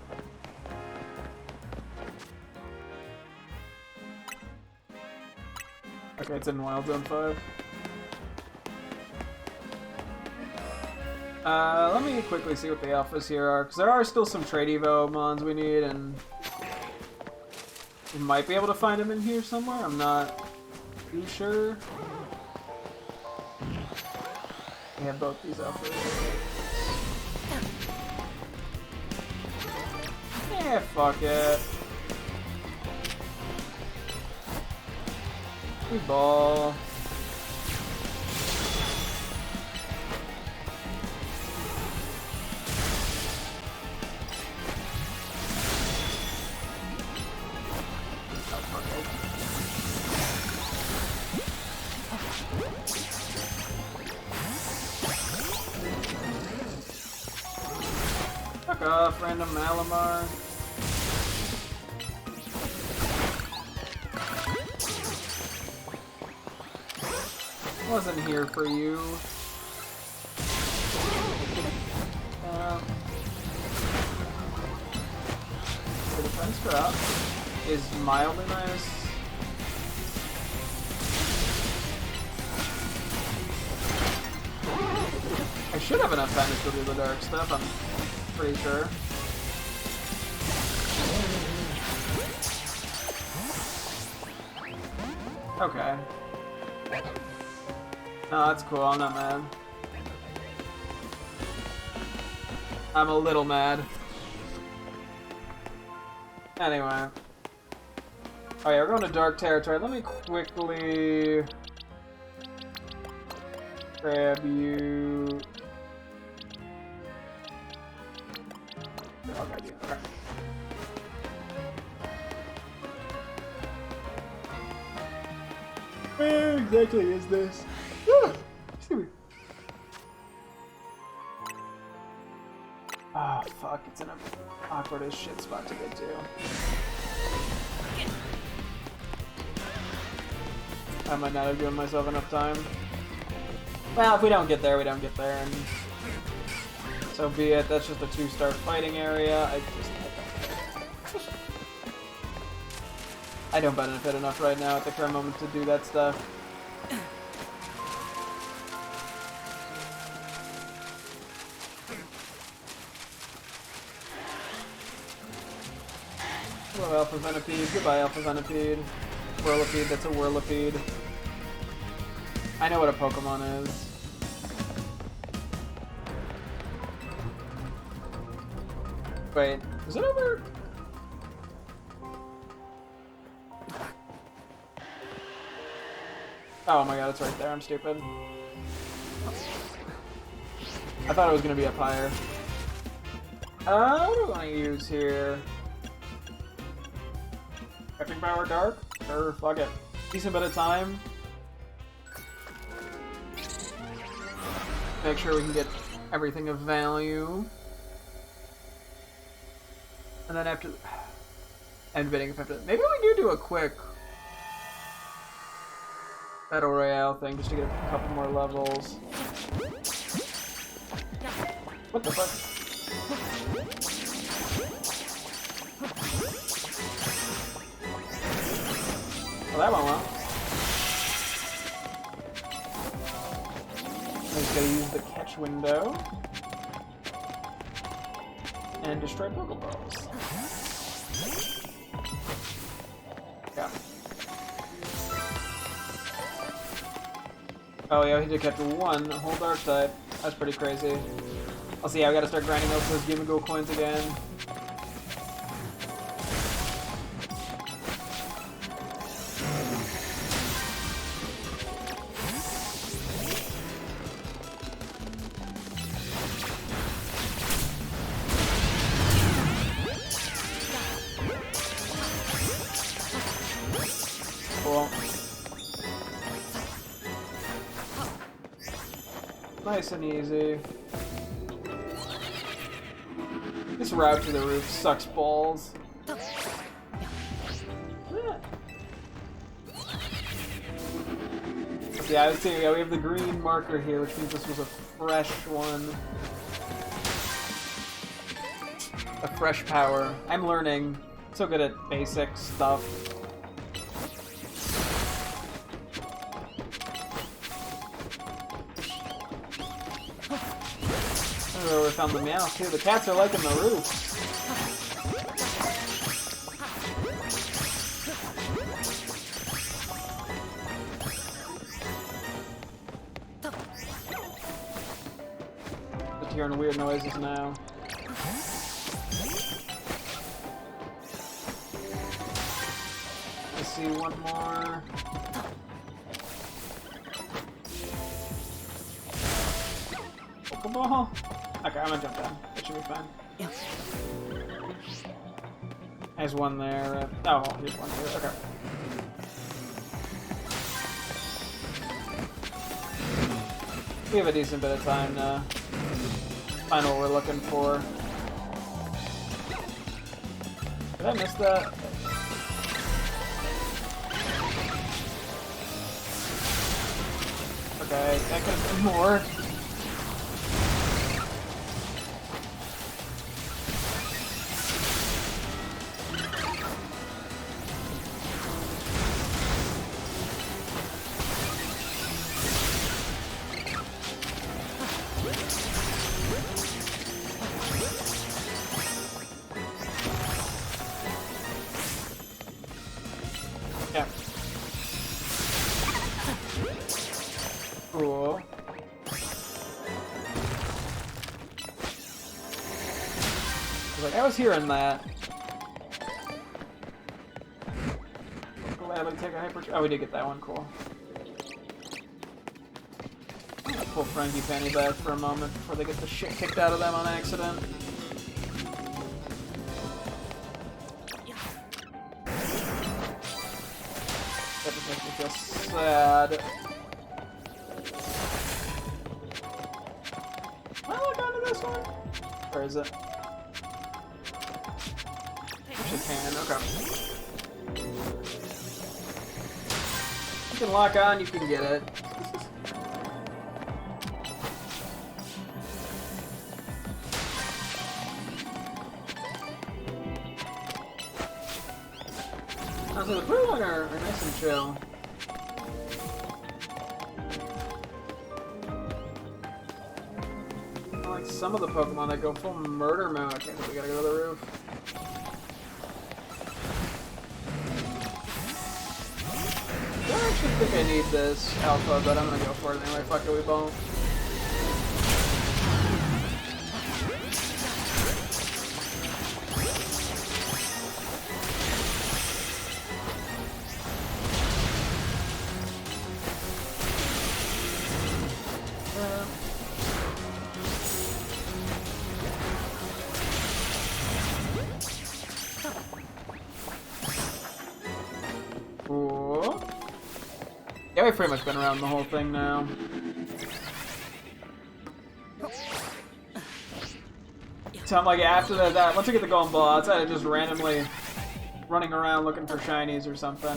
Okay, it's in Wild Zone 5. Let me quickly see what the alphas here are, because there are still some Trade Evo mons we need, and we might be able to find them in here somewhere. I'm not too sure. We have both these alphas. Yeah, fuck it. We ball. Fuck off, random Malamar. Wasn't here for you. The defense drop is mildly nice. I should have enough time to still do the dark stuff, I'm pretty sure. Okay. No, that's cool, I'm not mad. I'm a little mad. Anyway. Oh yeah, we're going to dark territory. Let me quickly grab you. I'll grab you. Okay. Where exactly is this? Ah, oh, fuck, it's in an awkward as shit spot to get to. I might not have given myself enough time. Well, if we don't get there, we don't get there, and so be it. That's just a 2-star fighting area. I don't benefit enough right now at the current moment to do that stuff. Hello, Alpha Venipede. Goodbye, Alpha Venipede. Whirlipede, that's a Whirlipede. I know what a Pokemon is. Wait, is it over? Oh my god, it's right there. I'm stupid. I thought it was gonna be up higher. What do we want to use here? Epic Power Dark? Sure, fuck it. Decent bit of time. Make sure we can get everything of value. And then after... And bidding if I have to... Maybe we do a quick... Battle Royale thing just to get a couple more levels. What the fuck? Well, that went well. I just gotta use the catch window. And destroy Pokeballs. Yeah. Oh yeah, he did catch one whole dark type. That's pretty crazy. I'll see, I gotta start grinding out those Give and Go coins again. Cool. Nice and easy. This route to the roof sucks balls. Yeah, I was saying, yeah, we have the green marker here, which means this was a fresh one. A fresh power. I'm learning. I'm so good at basic stuff. Oh, we found the meow too. The cats are liking the roof. Just hearing weird noises now. I see one more. Pokeball? Okay, I'm gonna jump down. That should be fine. Yeah. There's one there. Oh, here's one here. Okay. We have a decent bit of time to find what we're looking for. Did I miss that? Okay, that could have been more. Yeah. Cool. I was hearing that. Gladly take a hyper. Oh, we did get that one. Cool. Pull Frankie Penny back for a moment before they get the shit kicked out of them on accident. That just makes me feel sad. Can I look onto this one? Or is it? Actually can, okay. You can lock on, you can get it. So the blue one are nice and chill. I like some of the Pokemon that go full murder mode. I can't believe we gotta go to the roof. I don't actually think I need this alpha, but I'm gonna go for it anyway. Fuck it, we won't. Yeah, we've pretty much been around the whole thing now. So I'm like, after that, once I get the golden ball, outside of just randomly running around looking for shinies or something,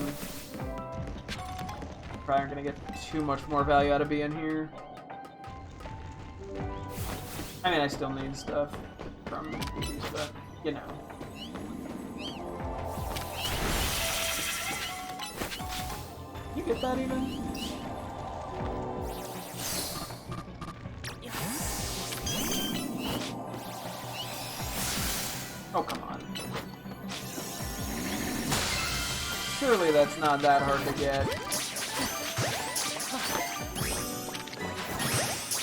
probably aren't gonna get too much more value out of being here. I mean, I still need stuff from these, but you know. You get that even? Oh, come on. Surely that's not that hard to get.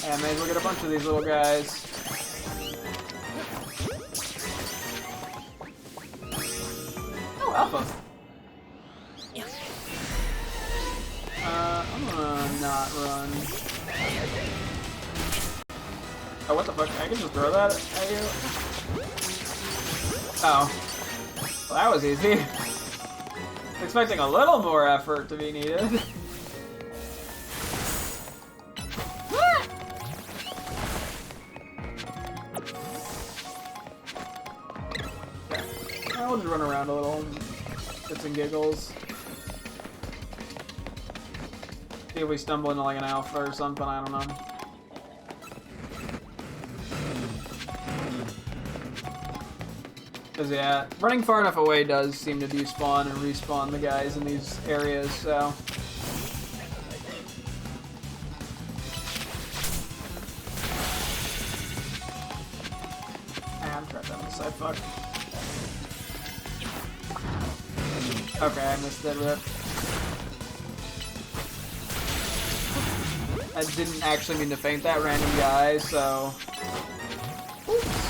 Yeah, I may as well get a bunch of these little guys. Oh, Alpha. I'm gonna not run. Oh, what the fuck? I can just throw that at you? Oh. Well, that was easy. Expecting a little more effort to be needed. I'll just run around a little, shits and giggles. See if we stumble into like an alpha or something, I don't know. Because yeah, running far enough away does seem to despawn and respawn the guys in these areas, so... I'm trapped on this side, fuck. Okay, I missed that rip. I didn't actually mean to feint that random guy, so... Oops.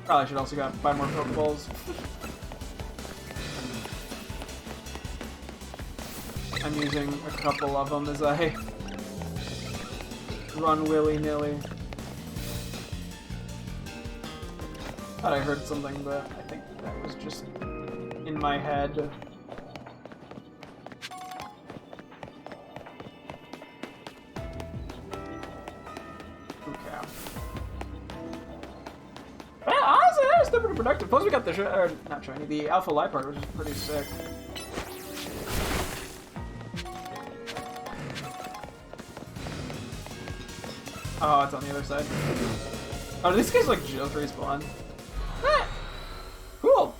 Probably should also buy more Pokeballs. I'm using a couple of them as I run willy-nilly. Thought I heard something, but I think that was just in my head. Okay. Well, honestly, that was still pretty productive. Plus, we got the not shiny, the Alpha Lipard, which is pretty sick. Oh, it's on the other side. Oh, do these guys like just respawn? Cool.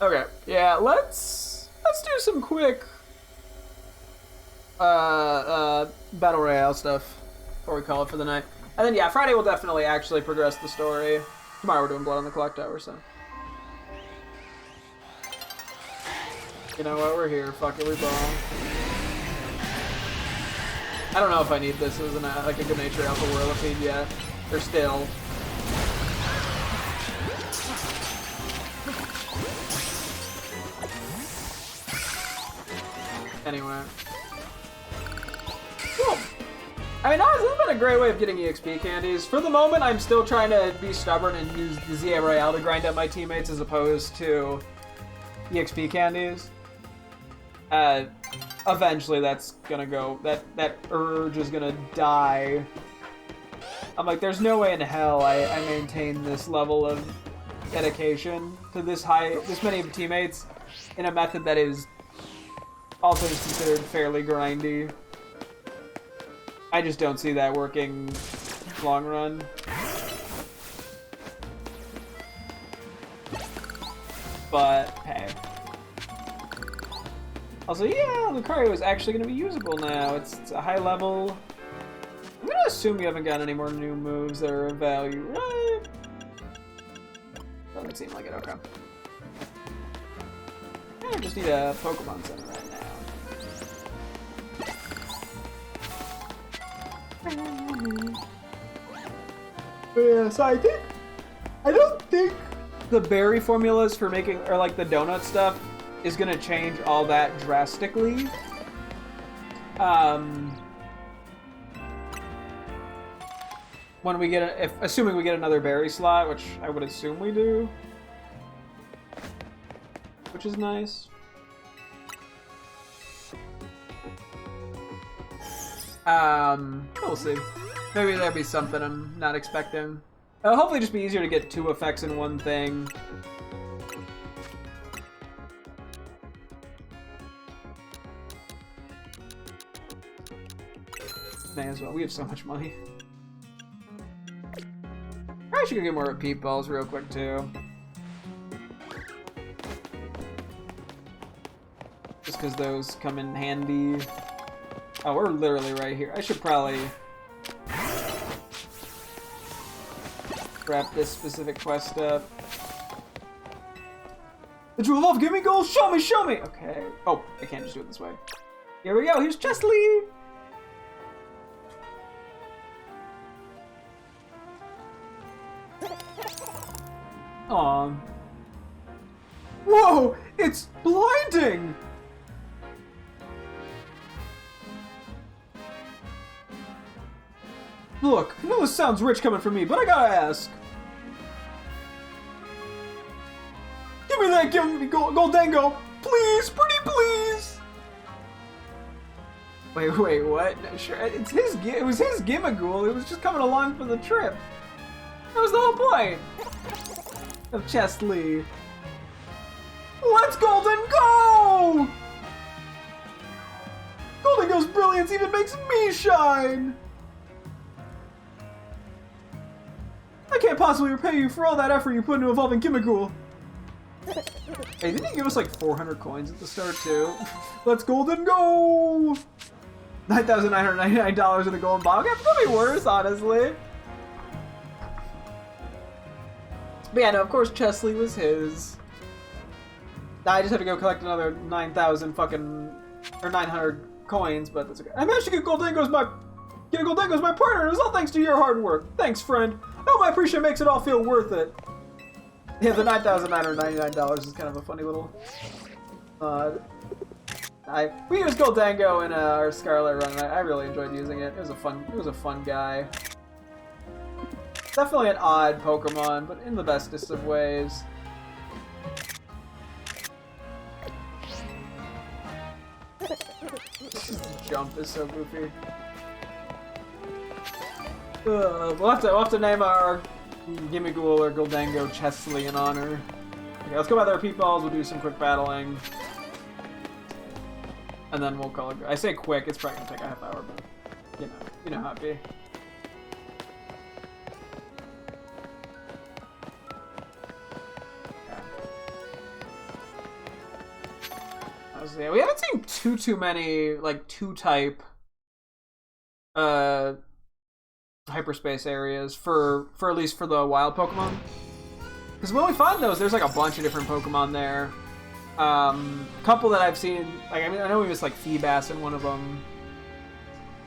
Okay, yeah, let's do some quick battle royale stuff before we call it for the night. And then yeah, Friday we'll definitely actually progress the story. Tomorrow we're doing Blood on the Clock Tower, so. You know what, we're here, fuck it, we ball. I don't know if I need this as like a good nature alpha whirlipede yet. Or still. Anyway. Cool. I mean, honestly, it's been a great way of getting EXP candies. For the moment, I'm still trying to be stubborn and use the ZA Royale to grind up my teammates as opposed to EXP candies. Eventually that's gonna go, that urge is gonna die. I'm like, there's no way in hell I maintain this level of dedication to this many teammates in a method that is also just considered fairly grindy. I just don't see that working long run. But, hey. Also, yeah, Lucario is actually going to be usable now. It's a high level. I'm going to assume you haven't got any more new moves that are of value, right? Doesn't seem like it, okay. I just need a Pokemon Center right now. But yeah, so I don't think the berry formulas for making, or like the donut stuff, is gonna change all that drastically. When we get assuming we get another berry slot, which I would assume we do. which is nice. We'll see. Maybe there'll be something I'm not expecting. It'll hopefully just be easier to get 2 effects in one thing. May as well. We have so much money. I should go get more repeat balls real quick too. Just because those come in handy. Oh, we're literally right here. I should probably wrap this specific quest up. Did you love giving goals? Show me, show me! Okay. Oh, I can't just do it this way. Here we go. Here's Chesley! Aw. Whoa! It's blinding! Look, I know this sounds rich coming from me, but I gotta ask. Give me that, give me Goldango! Please, pretty please! Wait, what? Sure, it was his Gimmighoul, it was just coming along for the trip. That was the whole point of Chesley. Let's Golden go! Goldango's brilliance even makes me shine! I can't possibly repay you for all that effort you put into evolving Gimmighoul. Hey, didn't he give us like 400 coins at the start too? Let's Golden go! $9,999 in a golden bottle. Okay, could be worse, honestly. But yeah, no, of course Chesley was his. Now I just have to go collect another 9,000 fucking, or 900 coins, but that's okay. I managed to get Goldango as my partner, and it was all thanks to your hard work. Thanks, friend. I hope my appreciation makes it all feel worth it. Yeah, the $9,999 is kind of a funny little we used Goldango in our Scarlet run, and I really enjoyed using it. It was a fun guy. Definitely an odd Pokemon, but in the bestest of ways. This jump is so goofy. We'll have to name our Gimmighoul or Goldango Chesley in honor. Okay, let's go by the repeat balls. We'll do some quick battling, and then we'll call it. I say quick. It's probably gonna take a half hour, but you know how it be. Yeah, we haven't seen too many like 2-type hyperspace areas for at least for the wild Pokemon. Because when we find those, there's like a bunch of different Pokemon there. Couple that I've seen, like I know we missed like Feebas in one of them.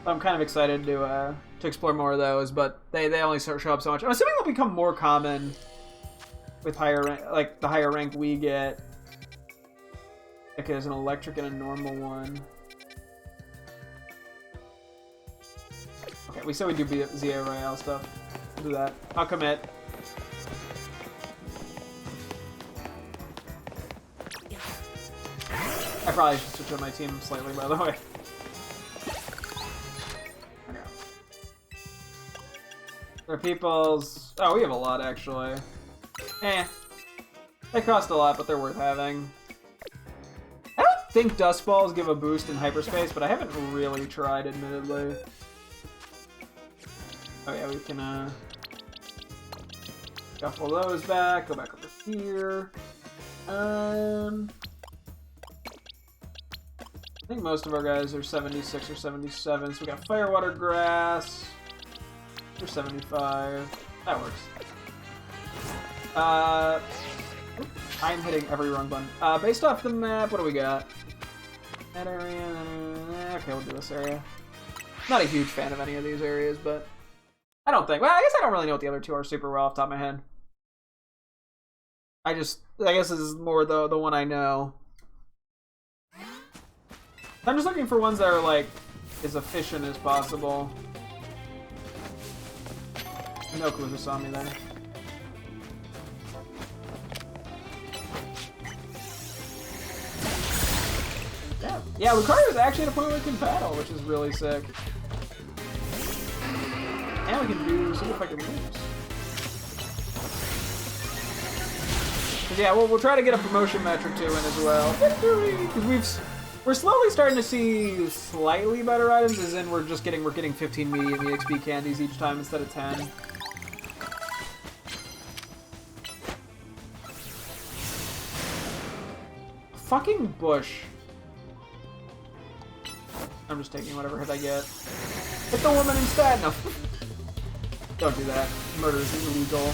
I'm kind of excited to explore more of those, but they only show up so much. I'm assuming they'll become more common with higher the higher rank we get. Okay, there's an electric and a normal one. Okay, we said we do Zia Royale stuff. We'll do that. I'll commit. I probably should switch on my team slightly, by the way. Okay. Their peoples... Oh, we have a lot, actually. They cost a lot, but they're worth having. I don't think Dust Balls give a boost in Hyperspace, but I haven't really tried, admittedly. Oh yeah, we can shuffle those back, go back over here. I think most of our guys are 76 or 77, so we got Firewater Grass. You're 75. That works. I'm hitting every wrong button. Based off the map, what do we got? That area. Okay, we'll do this area. Not a huge fan of any of these areas, but I don't think. Well, I guess I don't really know what the other two are super well off the top of my head. I guess this is more the one I know. I'm just looking for ones that are like as efficient as possible. No clue who saw me there. Yeah, Lucario's actually at a point where we can battle, which is really sick. And we can do super effective moves. Cause yeah, we'll try to get a promotion match or two in as well. Victory! Because we're slowly starting to see slightly better items, as in we're getting 15 medium EXP candies each time instead of 10. Fucking bush. I'm just taking whatever hit I get. Hit the woman instead! No. Don't do that. Murder is illegal.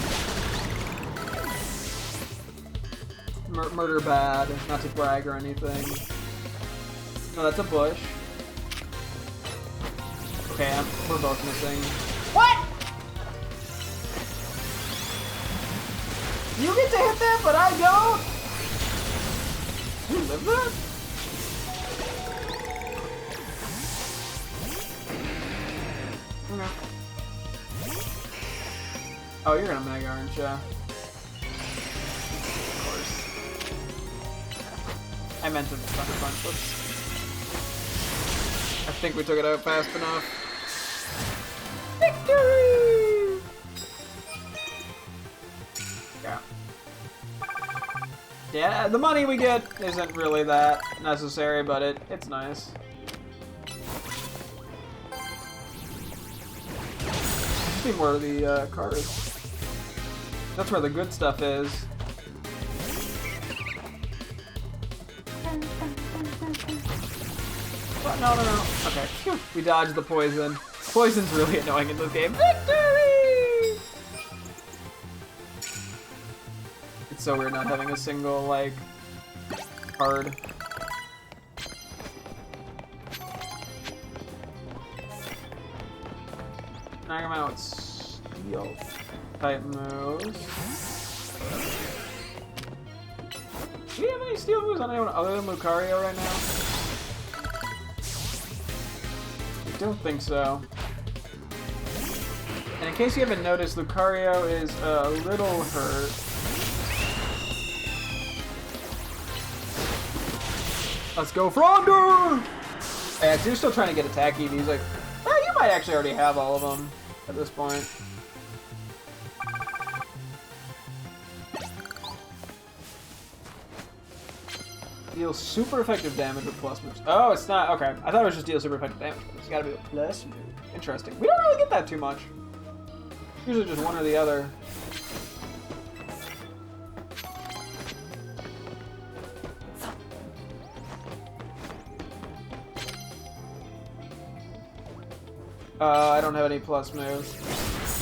Murder bad. Not to brag or anything. No, that's a bush. Okay, we're both missing. What?! You get to hit that, but I don't?! You live that? Okay. Oh, you're gonna mega, aren't ya? Of course. I meant to Thunder Punch. Whoops. I think we took it out fast enough. Victory! Yeah. Yeah, the money we get isn't really that necessary, but it's nice. See more of the cards. That's where the good stuff is. What? No. Okay, phew. We dodged the poison. Poison's really annoying in this game. Victory! It's so weird not having a single, like, card. Knock him out. Steel type moves. Do we have any steel moves on anyone other than Lucario right now? I don't think so. And in case you haven't noticed, Lucario is a little hurt. Let's go, Fronder! Yeah, you're still trying to get attack EV. He's like, oh, you might actually already have all of them at this point. Deal super effective damage with plus moves. Oh, it's not. Okay. I thought it was just deal super effective damage. It's gotta be a plus move. Interesting. We don't really get that too much. Usually just one or the other. I don't have any plus moves.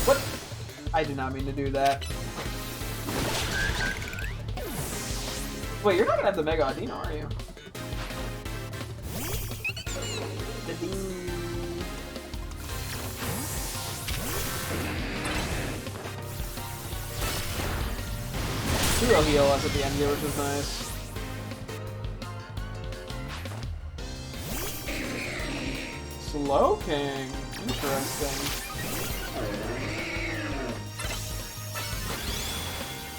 What? I did not mean to do that. Wait, you're not gonna have the Mega Audino, are you? Zero heal us at the end here, which is nice. Slow King. Interesting.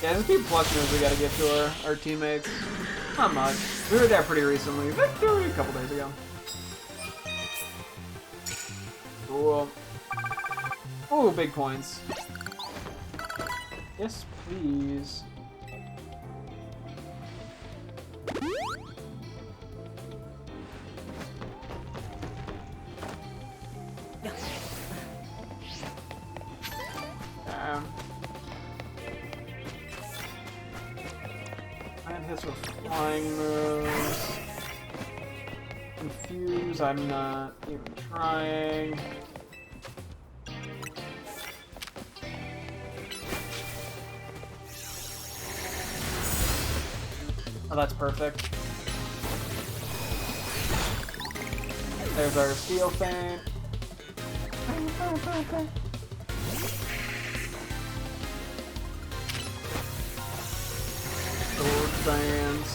Yeah, just a few plus moves we gotta give to our teammates. Not much. We were there pretty recently. Victory! A couple days ago. Cool. Ooh, big points. Yes, please. Hits with flying moves. Confuse, I'm not even trying. Oh, that's perfect. There's our Steel Feint. Sword Dance.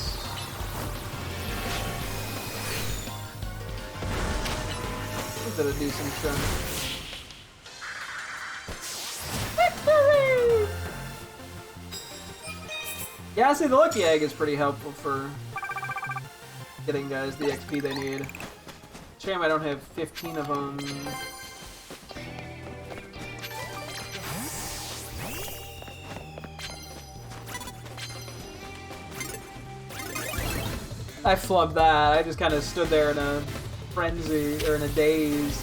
We did a decent chunk. Victory! Yeah, I see the Lucky Egg is pretty helpful for getting guys the XP they need. Shame I don't have 15 of them. I flubbed that. I just kind of stood there in a frenzy, or in a daze.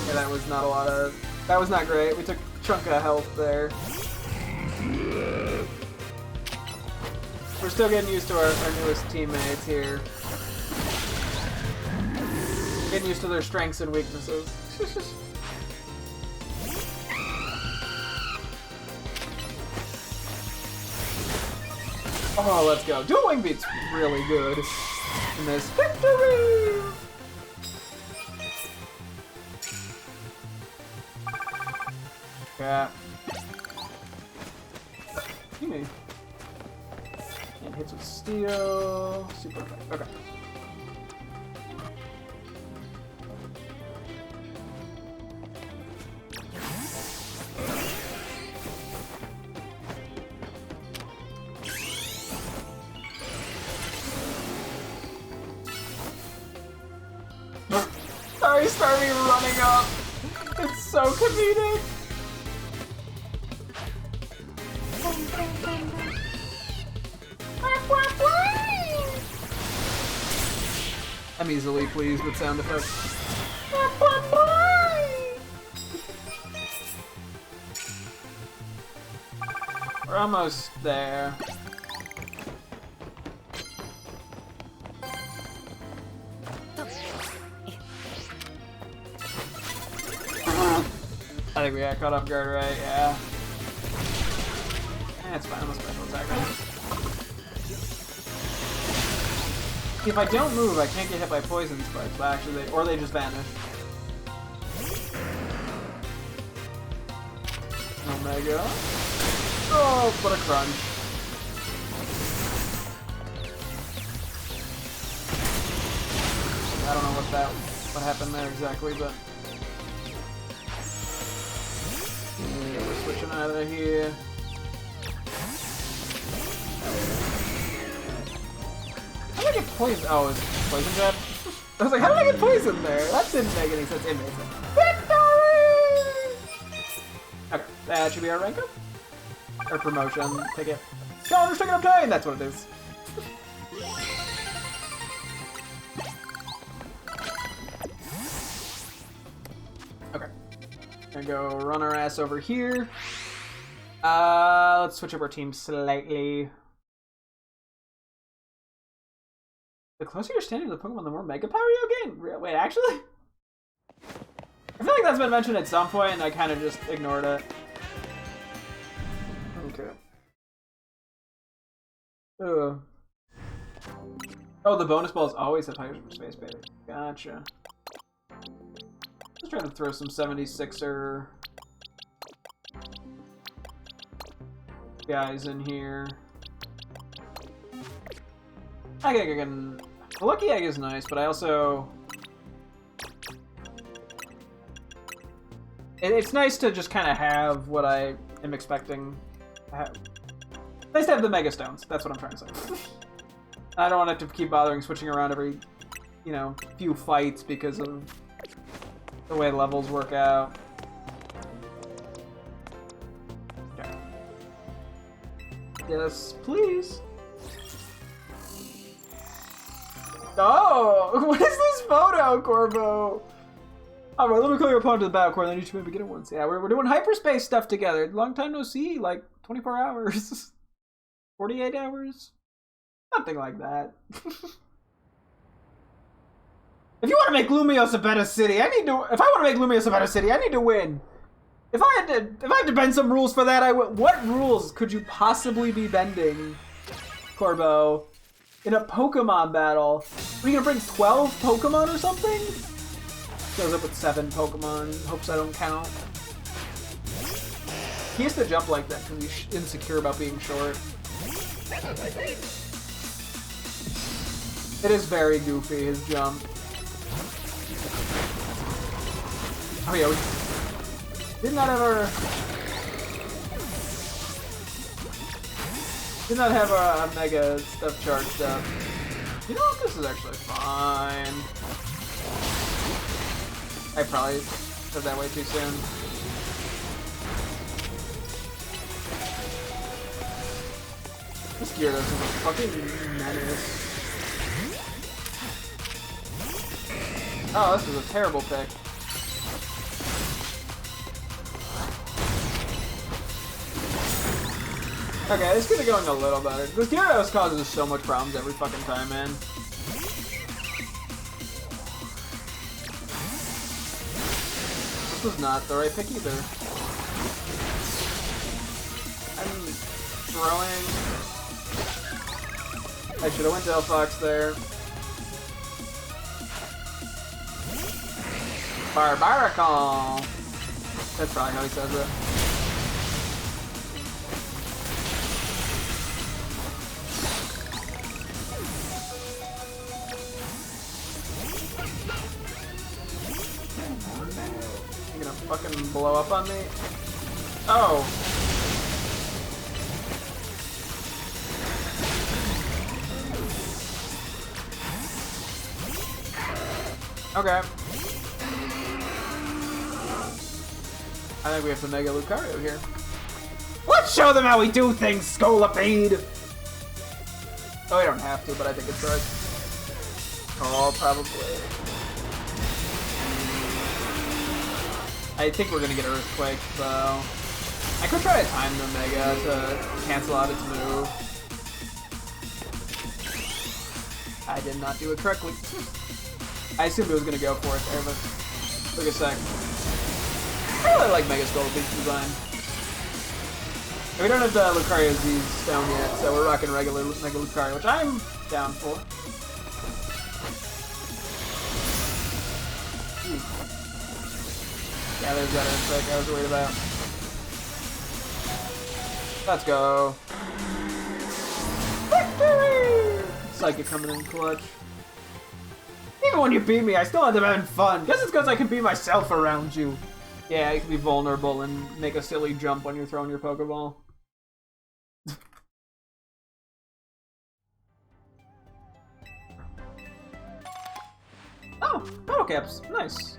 Yeah, that was not a lot of... That was not great. We took a chunk of health there. We're still getting used to our newest teammates here. Getting used to their strengths and weaknesses. Oh, let's go. Dual Wing Beat's really good in this. Victory! Yeah. Me. And hits with steel. Super effective. Okay. Sorry, Starmie running up. It's so comedic. I'm easily pleased with sound effects. We're almost there. I think we got caught off guard, right? Yeah. It's fine. I'm a special attack right now. If I don't move, I can't get hit by poison spikes, but actually, or they just vanish. Omega. Oh, what a crunch. I don't know what happened there exactly, but yeah, we're switching out of here. How did I get poisoned? Oh, is poison jab? I was like, how did I get poisoned there? That didn't make any sense. It made sense. Victory! Okay, that should be our rank up. Or promotion. Take it. Calendar sticking up time! That's what it is. Okay. Gonna go run our ass over here. Let's switch up our team slightly. The closer you're standing to the Pokemon, the more Mega Power you gain? Wait, actually? I feel like that's been mentioned at some point, and I kind of just ignored it. Okay. Oh, the bonus balls always have Hyperspace, baby. Gotcha. Just trying to throw some 76er guys in here. I think I can... The Lucky Egg is nice, but I also... It's nice to just kind of have what I am expecting to have. Nice to have the Mega Stones. That's what I'm trying to say. I don't want it to keep bothering switching around every, you know, few fights because of the way levels work out. Okay. Yes, please. Oh, what is this photo, Corvo? Alright, let me call your opponent to the battle core, then you two may begin at once. Yeah, we're doing hyperspace stuff together. Long time no see, like 24 hours. 48 hours? Something like that. If you want to make Lumios a better city, if I want to make Lumios a better city, I need to win. If I had to bend some rules for that, I would. What rules could you possibly be bending, Corbo? In a Pokemon battle? Are you gonna bring 12 Pokemon or something? Shows up with 7 Pokemon, hopes I don't count. He has to jump like that because he's insecure about being short. It is very goofy, his jump. Oh yeah, we did not Do not have a mega stuff charged up. You know what? This is actually fine. I probably said that way too soon. This Gyarados is a fucking menace. Oh, this was a terrible pick. Okay, this could have going a little better. This Gyarados causes us so much problems every fucking time, man. This was not the right pick either. I'm throwing. I should have went Delphox there. Barbarical. That's probably how he says it. You gonna fucking blow up on me? Oh. Okay. I think we have to Mega Lucario here. Let's show them how we do things, Scolipede! Oh, we don't have to, but I think it's right. Oh, probably. I think we're gonna get Earthquake, though. I could try to time the Mega to cancel out its move. I did not do it correctly. I assumed it was gonna go for it there, but took a sec. I really like Mega Scolipede design. We don't have the Lucario Z stone yet, so we're rocking regular Mega Lucario, which I'm down for. Yeah, there's that Earthquake I was worried about. Let's go. Victory! Psychic coming in clutch. Even when you beat me, I still end up having fun. Guess it's because I can be myself around you. Yeah, you can be vulnerable and make a silly jump when you're throwing your Pokeball. Oh, Battle Caps. Nice.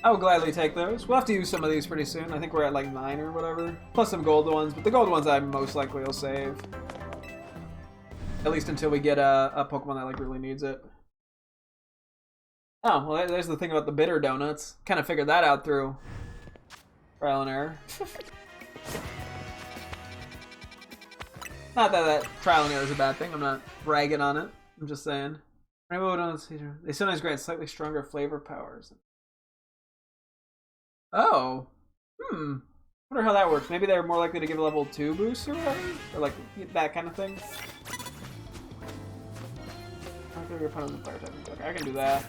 I will gladly take those. We'll have to use some of these pretty soon. I think we're at like 9 or whatever. Plus some gold ones, but the gold ones I most likely will save. At least until we get a Pokemon that like really needs it. Oh, well there's the thing about the bitter donuts. Kind of figured that out through trial and error. Not that trial and error is a bad thing. I'm not bragging on it. I'm just saying. Rainbow donuts, they sometimes grant slightly stronger flavor powers. Oh. Wonder how that works. Maybe they're more likely to give a level 2 boost or whatever? Or like that kind of thing. Your opponent's a fire type. Okay, I can do that.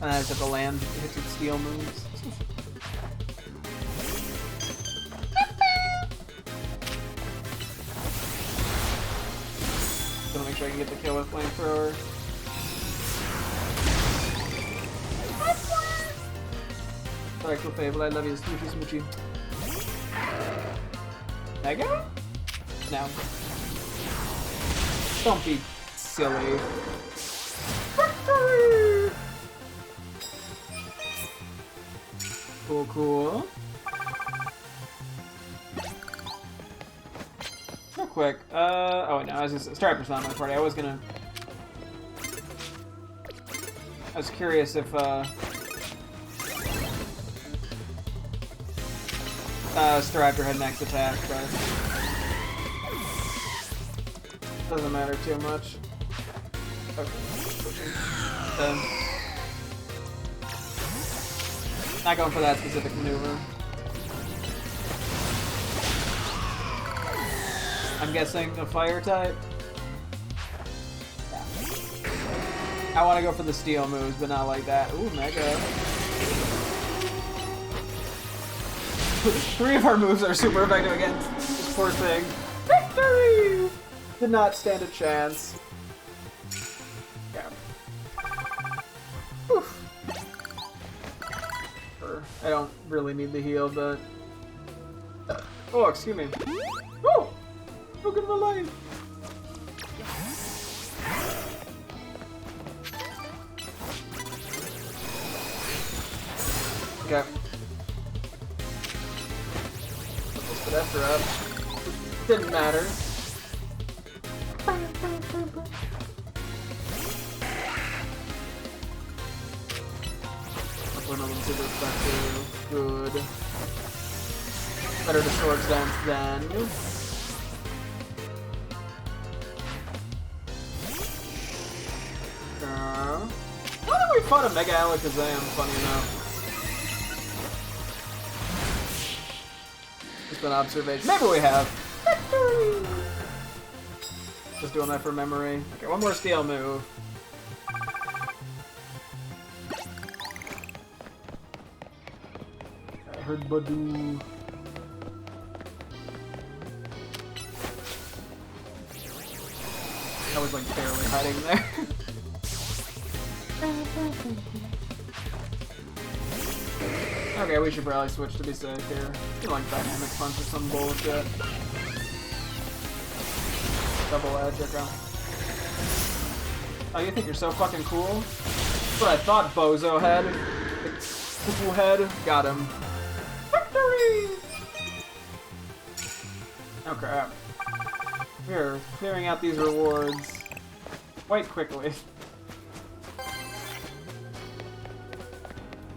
And I just have to land hits with steel moves. Gonna make sure I can get the kill with flamethrower. Sorry, cool Fable, I love you, smoochy smoochy. Mega? No. Don't be silly. Victory! Cool, cool. Real quick. Oh wait, no, I was just Striper's not on my party. I was curious if Striper had next attack, but doesn't matter too much. Okay. Not going for that specific maneuver. I'm guessing a fire type. Yeah. I want to go for the steel moves, but not like that. Ooh, Mega. 3 of our moves are super effective against this poor thing. Victory! Did not stand a chance. Yeah. Oof. I don't really need the heal, but Oh, excuse me. Oh! Look at my life! Okay. Let's put after up. Didn't matter. One of them super effective. Good. Better to Swords Dance than. I don't think we fought a Mega Alakazam, funny enough. Just an observation. Maybe we have. Just doing that for memory. Okay, one more steel move. I heard Badoo. I was like barely hiding there. Okay, we should probably switch to be safe here. You like Dynamic Punch or some bullshit. Double edge, okay. Oh, you think you're so fucking cool? That's what I thought, Bozo head. Cool head. Got him. Victory! Okay. We're clearing out these rewards quite quickly.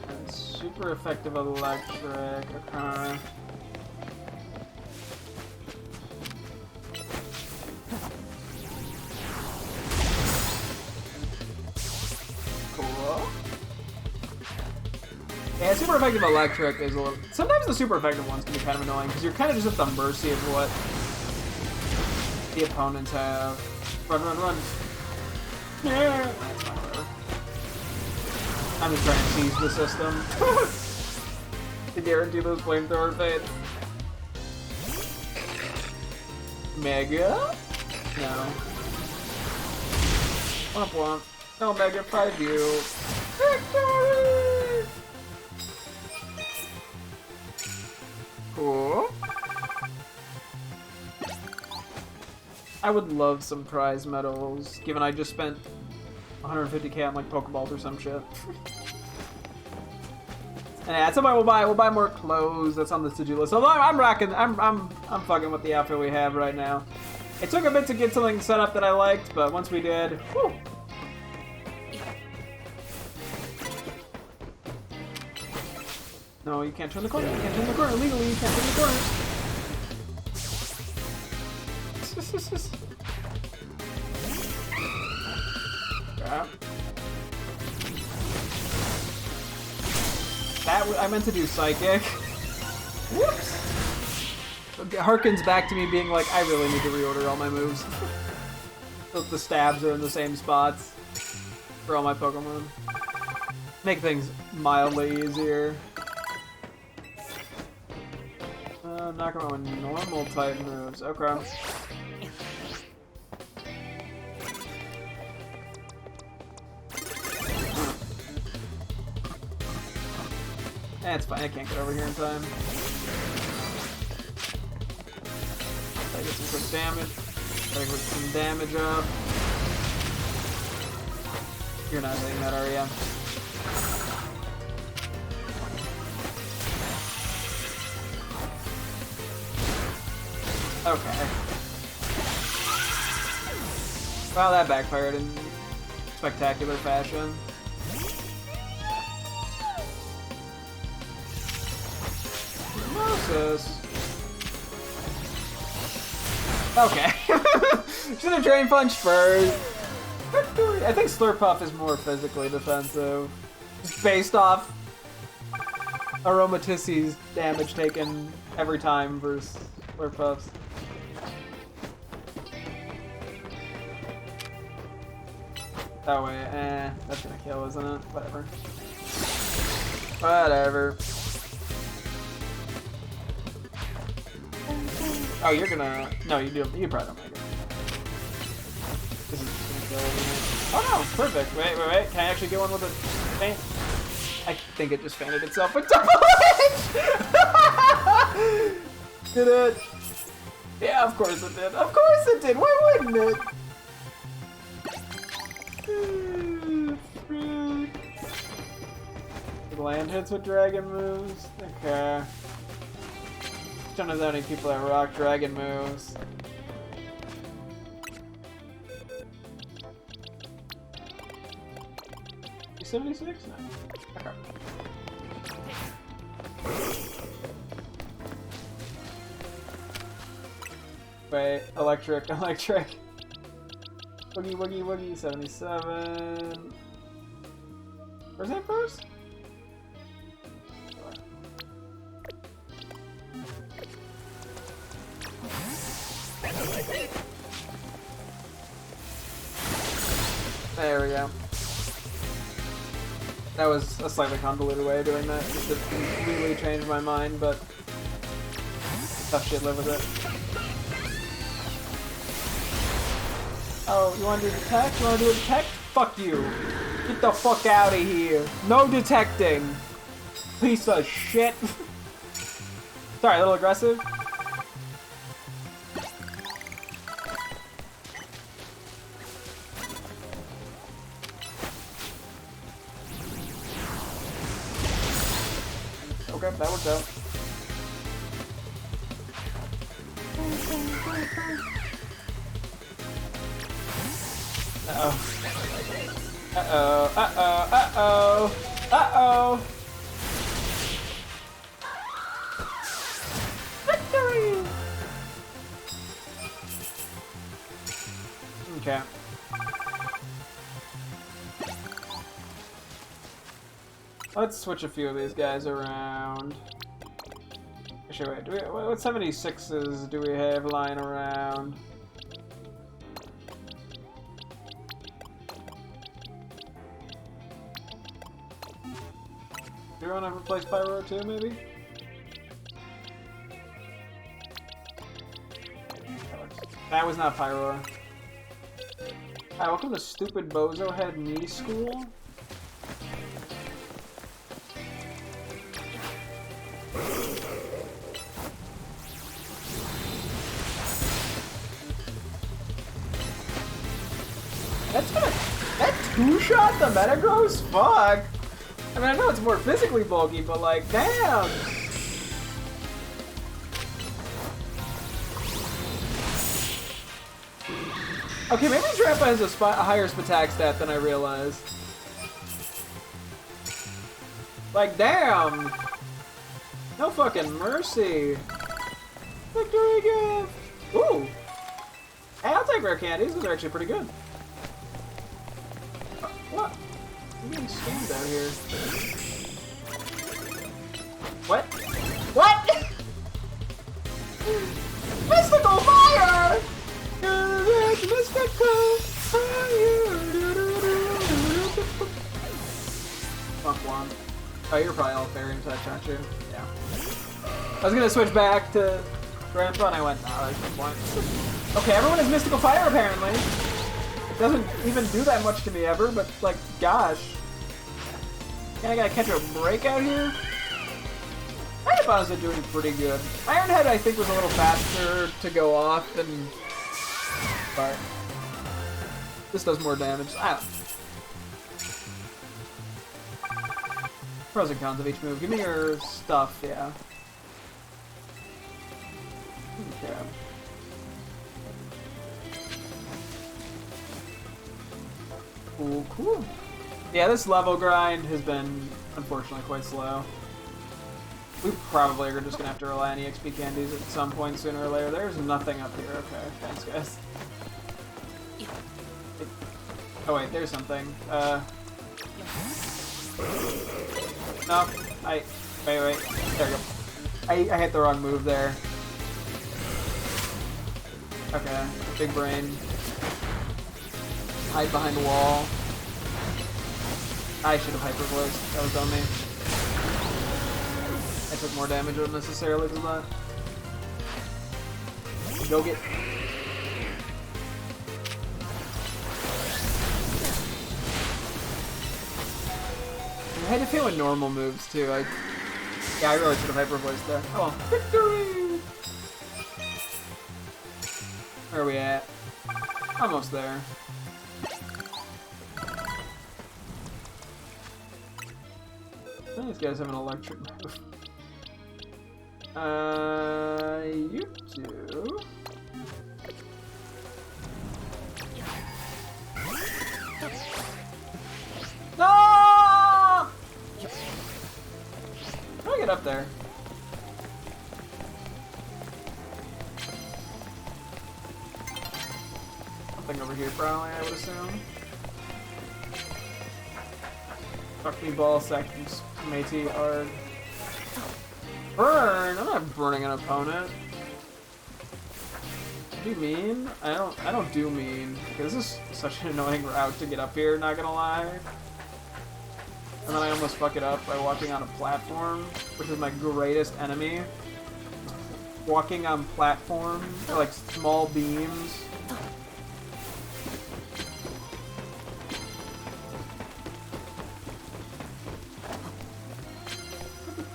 And super effective electric. Okay. Cool. Yeah, super effective electric is a little. Sometimes the super effective ones can be kind of annoying because you're kind of just at the mercy of what the opponents have. Run, run, run. Yeah. That's fine, whatever. I'm just trying to tease the system. To guarantee those flamethrower fades. Mega? No. Womp womp. No Mega 5U. Victory! Cool. I would love some prize medals, given I just spent 150k on like Pokeballs or some shit. And yeah, at some point we'll buy more clothes. That's on the to-do list. Although I'm fucking with the outfit we have right now. It took a bit to get something set up that I liked, but once we did, whew. No, you can't turn the corner. You can't turn the corner. Legally, you can't turn the corner. Yeah. That I meant to do Psychic. Whoops! It harkens back to me being like, I really need to reorder all my moves. So the stabs are in the same spots for all my Pokemon. Make things mildly easier. Knock him out with normal type moves. Okay. It's fine, I can't get over here in time. Gotta get some quick damage. Gotta get some damage up. You're not hitting that, are you? Okay. Well, that backfired in spectacular fashion. Okay. Should have Drain Punch first. I think Slurpuff is more physically defensive. Just based off Aromatisse's damage taken every time versus Slurpuff's. That way, that's gonna kill, isn't it? Whatever. Whatever. Oh, you're gonna... No, you do. You probably don't make it. This is just gonna kill everything. Oh no, perfect. Wait. Can I actually get one with a faint? I think it just fainted itself with double edge! Did it? Yeah, of course it did. Of course it did. Why wouldn't it? Land hits with dragon moves. Okay. Don't know that many people that rock dragon moves. You 76? No. Okay. Wait, electric. Woogie, woogie, woogie, 77. Where's that first? There we go. That was a slightly convoluted way of doing that. Just to completely change my mind, but tough shit, live with it. Oh, you want to do detect? You want to do a detect? Fuck you. Get the fuck out of here. No detecting. Piece of shit. Sorry, a little aggressive. Okay, that worked out. Uh-oh. Uh-oh. Uh-oh. Uh-oh. Uh-oh. Victory! Okay. Let's switch a few of these guys around. Actually, wait, what 76s do we have lying around? Do you want to replace Pyro too, maybe? That was not Pyro. Hi, welcome to Stupid Bozo Head Me School. That two-shot the Metagross? Fuck! I mean, I know it's more physically bulky, but like, damn! Okay, maybe Drampa has a higher attack stat than I realized. Like, damn! No fucking mercy! Victory gift! Ooh! Hey, I'll take rare candies, those are actually pretty good. What? I'm getting scammed out here. What? What? Mystical fire! Mystical fire! Fuck one. Oh, you're probably all fairy type, aren't you? Yeah. I was gonna switch back to Grandpa and I went, nah, there's no point. Okay, everyone has mystical fire apparently. It doesn't even do that much to me ever, but like, gosh. I gotta catch a break out here. Hyperspace are doing pretty good. Ironhead, I think, was a little faster to go off than. But this does more damage. I don't know. Pros and cons of each move. Give me your stuff, yeah. Okay. Cool, cool. Yeah, this level grind has been, unfortunately, quite slow. We probably are just gonna have to rely on EXP candies at some point sooner or later. There's nothing up here. Okay, thanks, guys. Oh wait, there's something. No, wait. There we go. I hit the wrong move there. Okay, big brain. Hide behind the wall. I should have hypervoiced. That was on me. I took more damage unnecessarily than that. Go get. I had to feel with normal moves too. Yeah, I really should have hypervoiced there. Oh, victory! Where are we at? Almost there. These guys have an electric move. You do. No! How do I get up there? Something over here, probably, I would assume. Fuck me, ball seconds. Matey, Arg. Burn! I'm not burning an opponent. Do you mean? I don't do mean. Because this is such an annoying route to get up here, not gonna lie. And then I almost fuck it up by walking on a platform, which is my greatest enemy. Walking on platforms, or like small beams.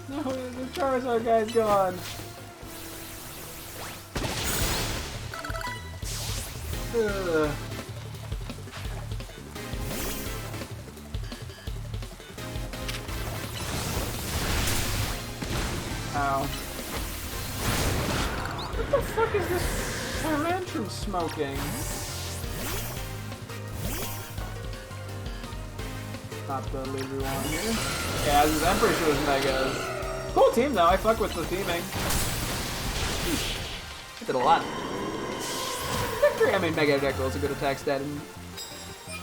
No, the Charizard guy's gone. Ugh. Ow. What the fuck is this Tyrantrum smoking? Not the lead we want here. Yeah, I'm pretty sure it was Megas. Cool team though, I fuck with the theming. I did a lot. Victory! I mean, Mega Electro is a good attack stat, and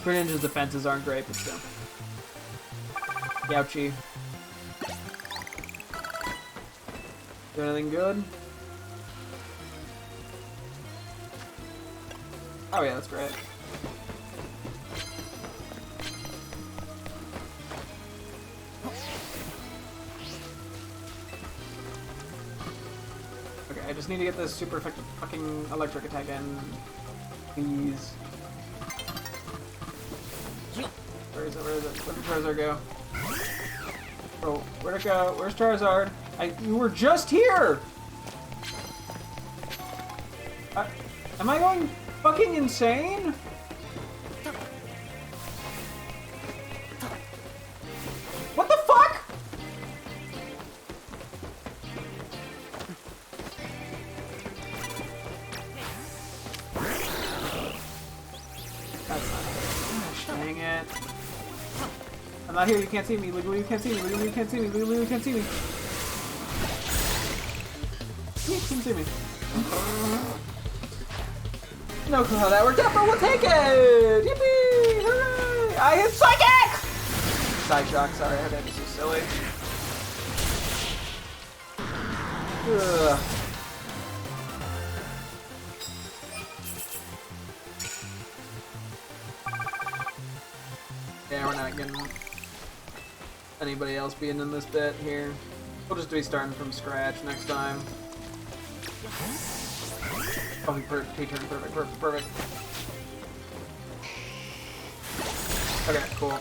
Greninja's defenses aren't great, but still. Yauchi. Do anything good? Oh yeah, that's great. Okay, I just need to get this super effective fucking electric attack in. Please. Where is it? Where is it? Where did Charizard go? Oh, where'd it go? Where's Charizard? You were just here! Am I going fucking insane? What the fuck? That's not it. Gosh, dang it. I'm not here, you can't see me. Legally, you can't see me. Legally, you can't see me. Legally, you can't see me. You can't see me. No clue how that worked out, but we'll take it! Yippee! Hooray! I hit Psychic! Side shock, sorry, I had to be so silly. Ugh. Yeah, we're not getting anybody else being in this bit here. We'll just be starting from scratch next time. Oh, he turned perfect. Okay, cool.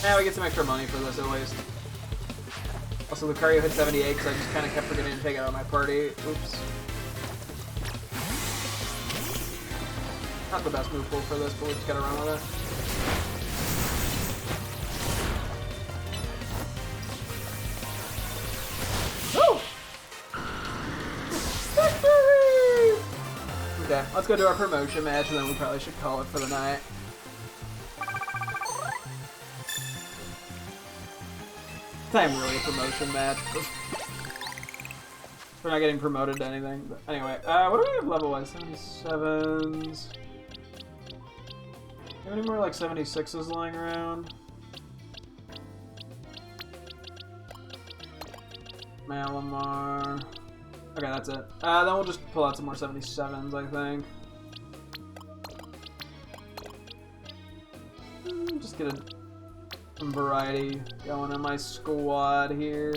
Now we get some extra money for this at least. Also, Lucario hit 78 because I just kind of kept forgetting to take it out of my party. Oops. Not the best move pool for this, but we just gotta run with it. Woo! Okay, let's go do our promotion match, and then we probably should call it for the night. It's not even really a promotion match. We're not getting promoted to anything. But anyway, what do we have level-wise? 77s. Do you have any more like 76s lying around? Malamar. Okay, that's it. Then we'll just pull out some more 77s, I think. Just get some variety going in my squad here.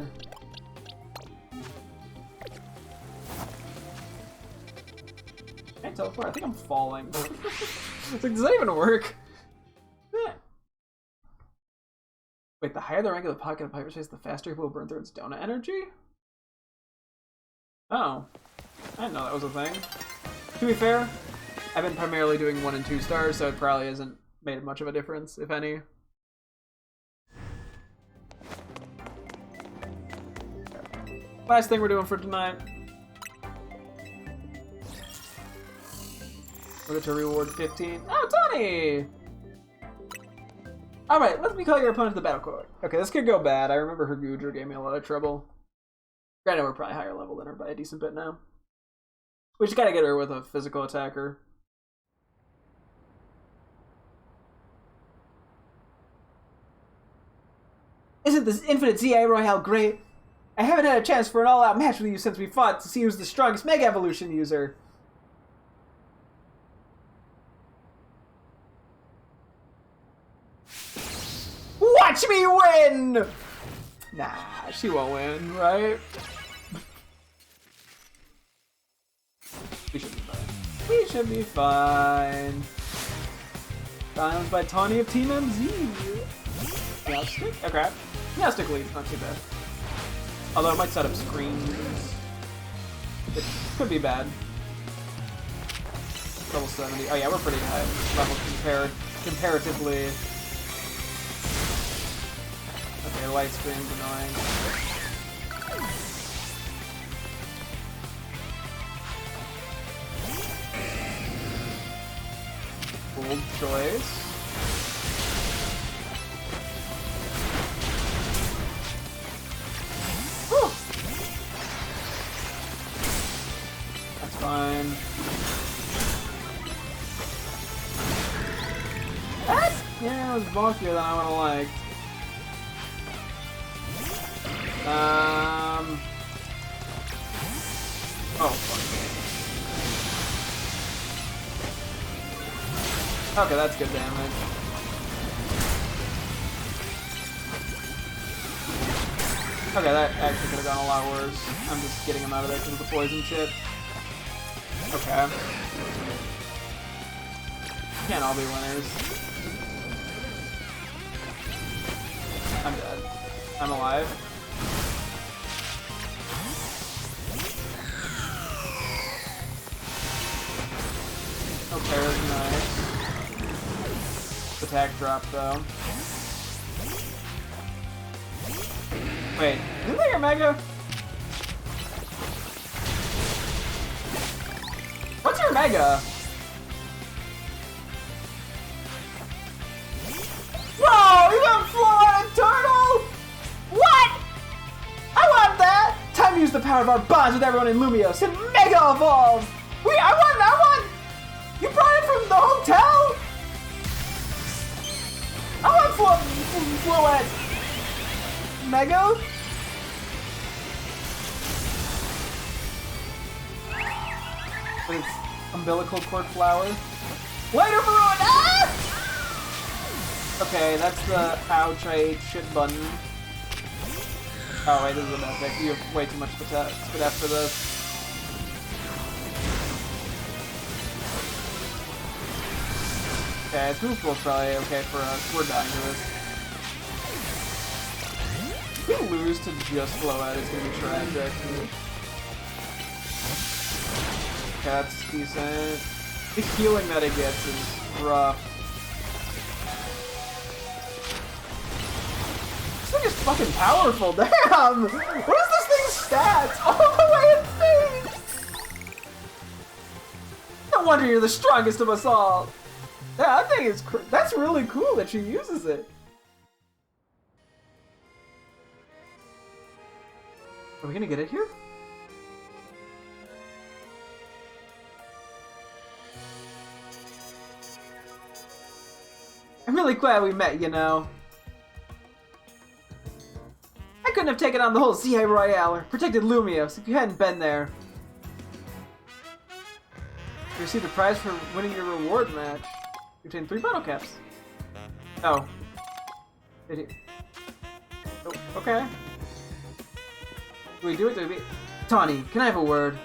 Can't teleport. I think I'm falling. It's like, does that even work? Wait, the higher the rank of the pocket of Hyperspace, the faster people will burn through its donut energy? Oh. I didn't know that was a thing. To be fair, I've been primarily doing 1 and 2 stars, so it probably hasn't made much of a difference, if any. Last thing we're doing for tonight. We'll get to reward 15. Oh, Tony! Alright, let me call your opponent to the battle court. Okay, this could go bad. I remember her Goodra gave me a lot of trouble. Granted, we're probably higher level than her by a decent bit now. We just gotta get her with a physical attacker. Isn't this Infinite ZI Royale great? I haven't had a chance for an all-out match with you since we fought to see who's the strongest Mega Evolution user. Watch me win! Nah, she won't win, right? We should be fine. We should be fine. Challenged by Tawny of Team MZ. Meowstic? Okay. Meowstic leads, not too bad. Although it might set up screens. It could be bad. Level 70. Oh yeah, we're pretty high level comparatively. Okay, light screen's annoying. Bold choice. Whew. That's fine. That's, yeah, it was bulkier than I would have liked. Oh, fuck. Okay, that's good damage. Okay, that actually could have gone a lot worse. I'm just getting him out of there because of the poison shit. Okay. Can't all be winners. I'm dead. I'm alive. Okay, that's nice. Attack drop though. Wait, isn't that your Mega? What's your Mega? Whoa, you got Florida Turtle? What? I want that! Time to use the power of our bonds with everyone in Lumios and Mega Evolve! I want! You brought it from the hotel? I want Floette! Mega? With its umbilical cord flower. Later, Maroon! Ah! Okay, that's the ouch, I ate shit button. Oh wait, this is an epic. You have way too much spit for this. Okay, its move pool's probably okay for us. We're dying to this. If we lose to just Floette, it's gonna be tragic. Okay, that's decent. The healing that it gets is rough. This thing is fucking powerful, damn! What is this thing's stats? All the way insane! No wonder you're the strongest of us all! Yeah, that thing is that's really cool that she uses it. Are we gonna get it here? I'm really glad we met, you know. I couldn't have taken on the whole ZI Royale or protected Lumios if you hadn't been there. You received a prize for winning your reward match. You obtained 3 bottle caps. Oh. Did he? Oh, okay. Do we do it? Do we... Tawny, can I have a word?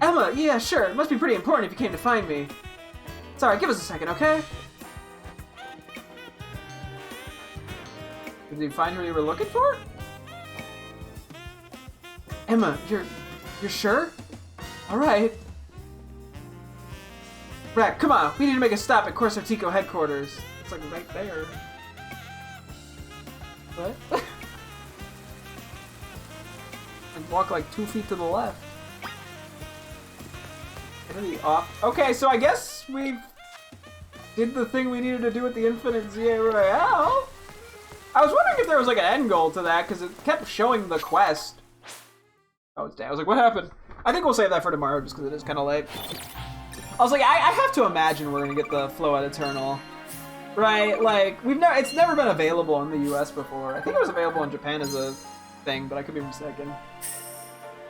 Emma, yeah, sure. It must be pretty important if you came to find me. Sorry, give us a second, okay? Did you find who you were looking for? Emma, you're sure? Alright. Right, come on. We need to make a stop at Corso Tico headquarters. It's like right there. What? And walk like 2 feet to the left. Really off. Okay, so I guess we did the thing we needed to do with the Infinite ZA Royale. I was wondering if there was like an end goal to that because it kept showing the quest. Oh, it's dead. I was like, what happened? I think we'll save that for tomorrow just because it is kind of late. I was like, I have to imagine we're gonna get the Flow at Eternal, right? Like it's never been available in the U.S. before. I think it was available in Japan as a thing, but I could be mistaken.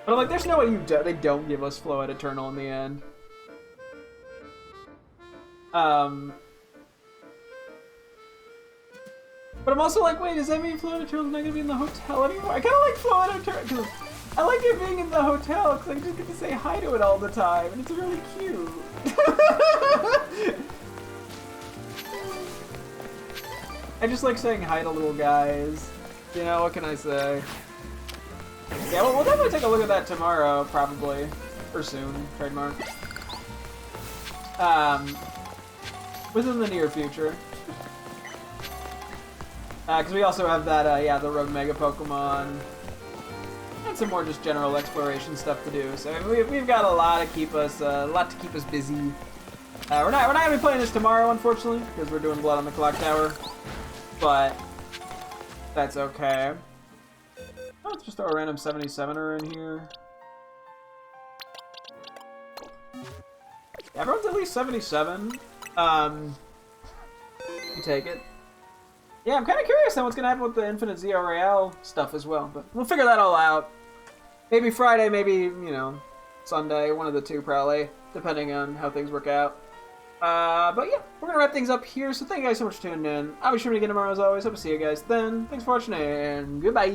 But I'm like, there's no way they don't give us Flow at Eternal in the end. But I'm also like, wait, does that mean Flow at Eternal's not gonna be in the hotel anymore? I kind of like Flow at Eternal because I like it being in the hotel because I just get to say hi to it all the time, and it's really cute. I just like saying hi to little guys. You know, what can I say? Yeah, we'll definitely take a look at that tomorrow, probably. Or soon, trademark. Within the near future. Because we also have that, yeah, the Rogue Mega Pokemon. And some more just general exploration stuff to do. So I mean, we've got a lot to keep us busy. We're not gonna be playing this tomorrow, unfortunately, because we're doing Blood on the Clock Tower. But that's okay. Oh, let's just throw a random 77er in here. Yeah, everyone's at least 77. You take it. Yeah, I'm kind of curious on what's going to happen with the Infinite ZR Royale stuff as well, but we'll figure that all out. Maybe Friday, maybe, you know, Sunday, one of the two probably, depending on how things work out. But yeah, we're going to wrap things up here, so thank you guys so much for tuning in. I'll be sure to get tomorrow as always. Hope to see you guys then. Thanks for watching, and goodbye!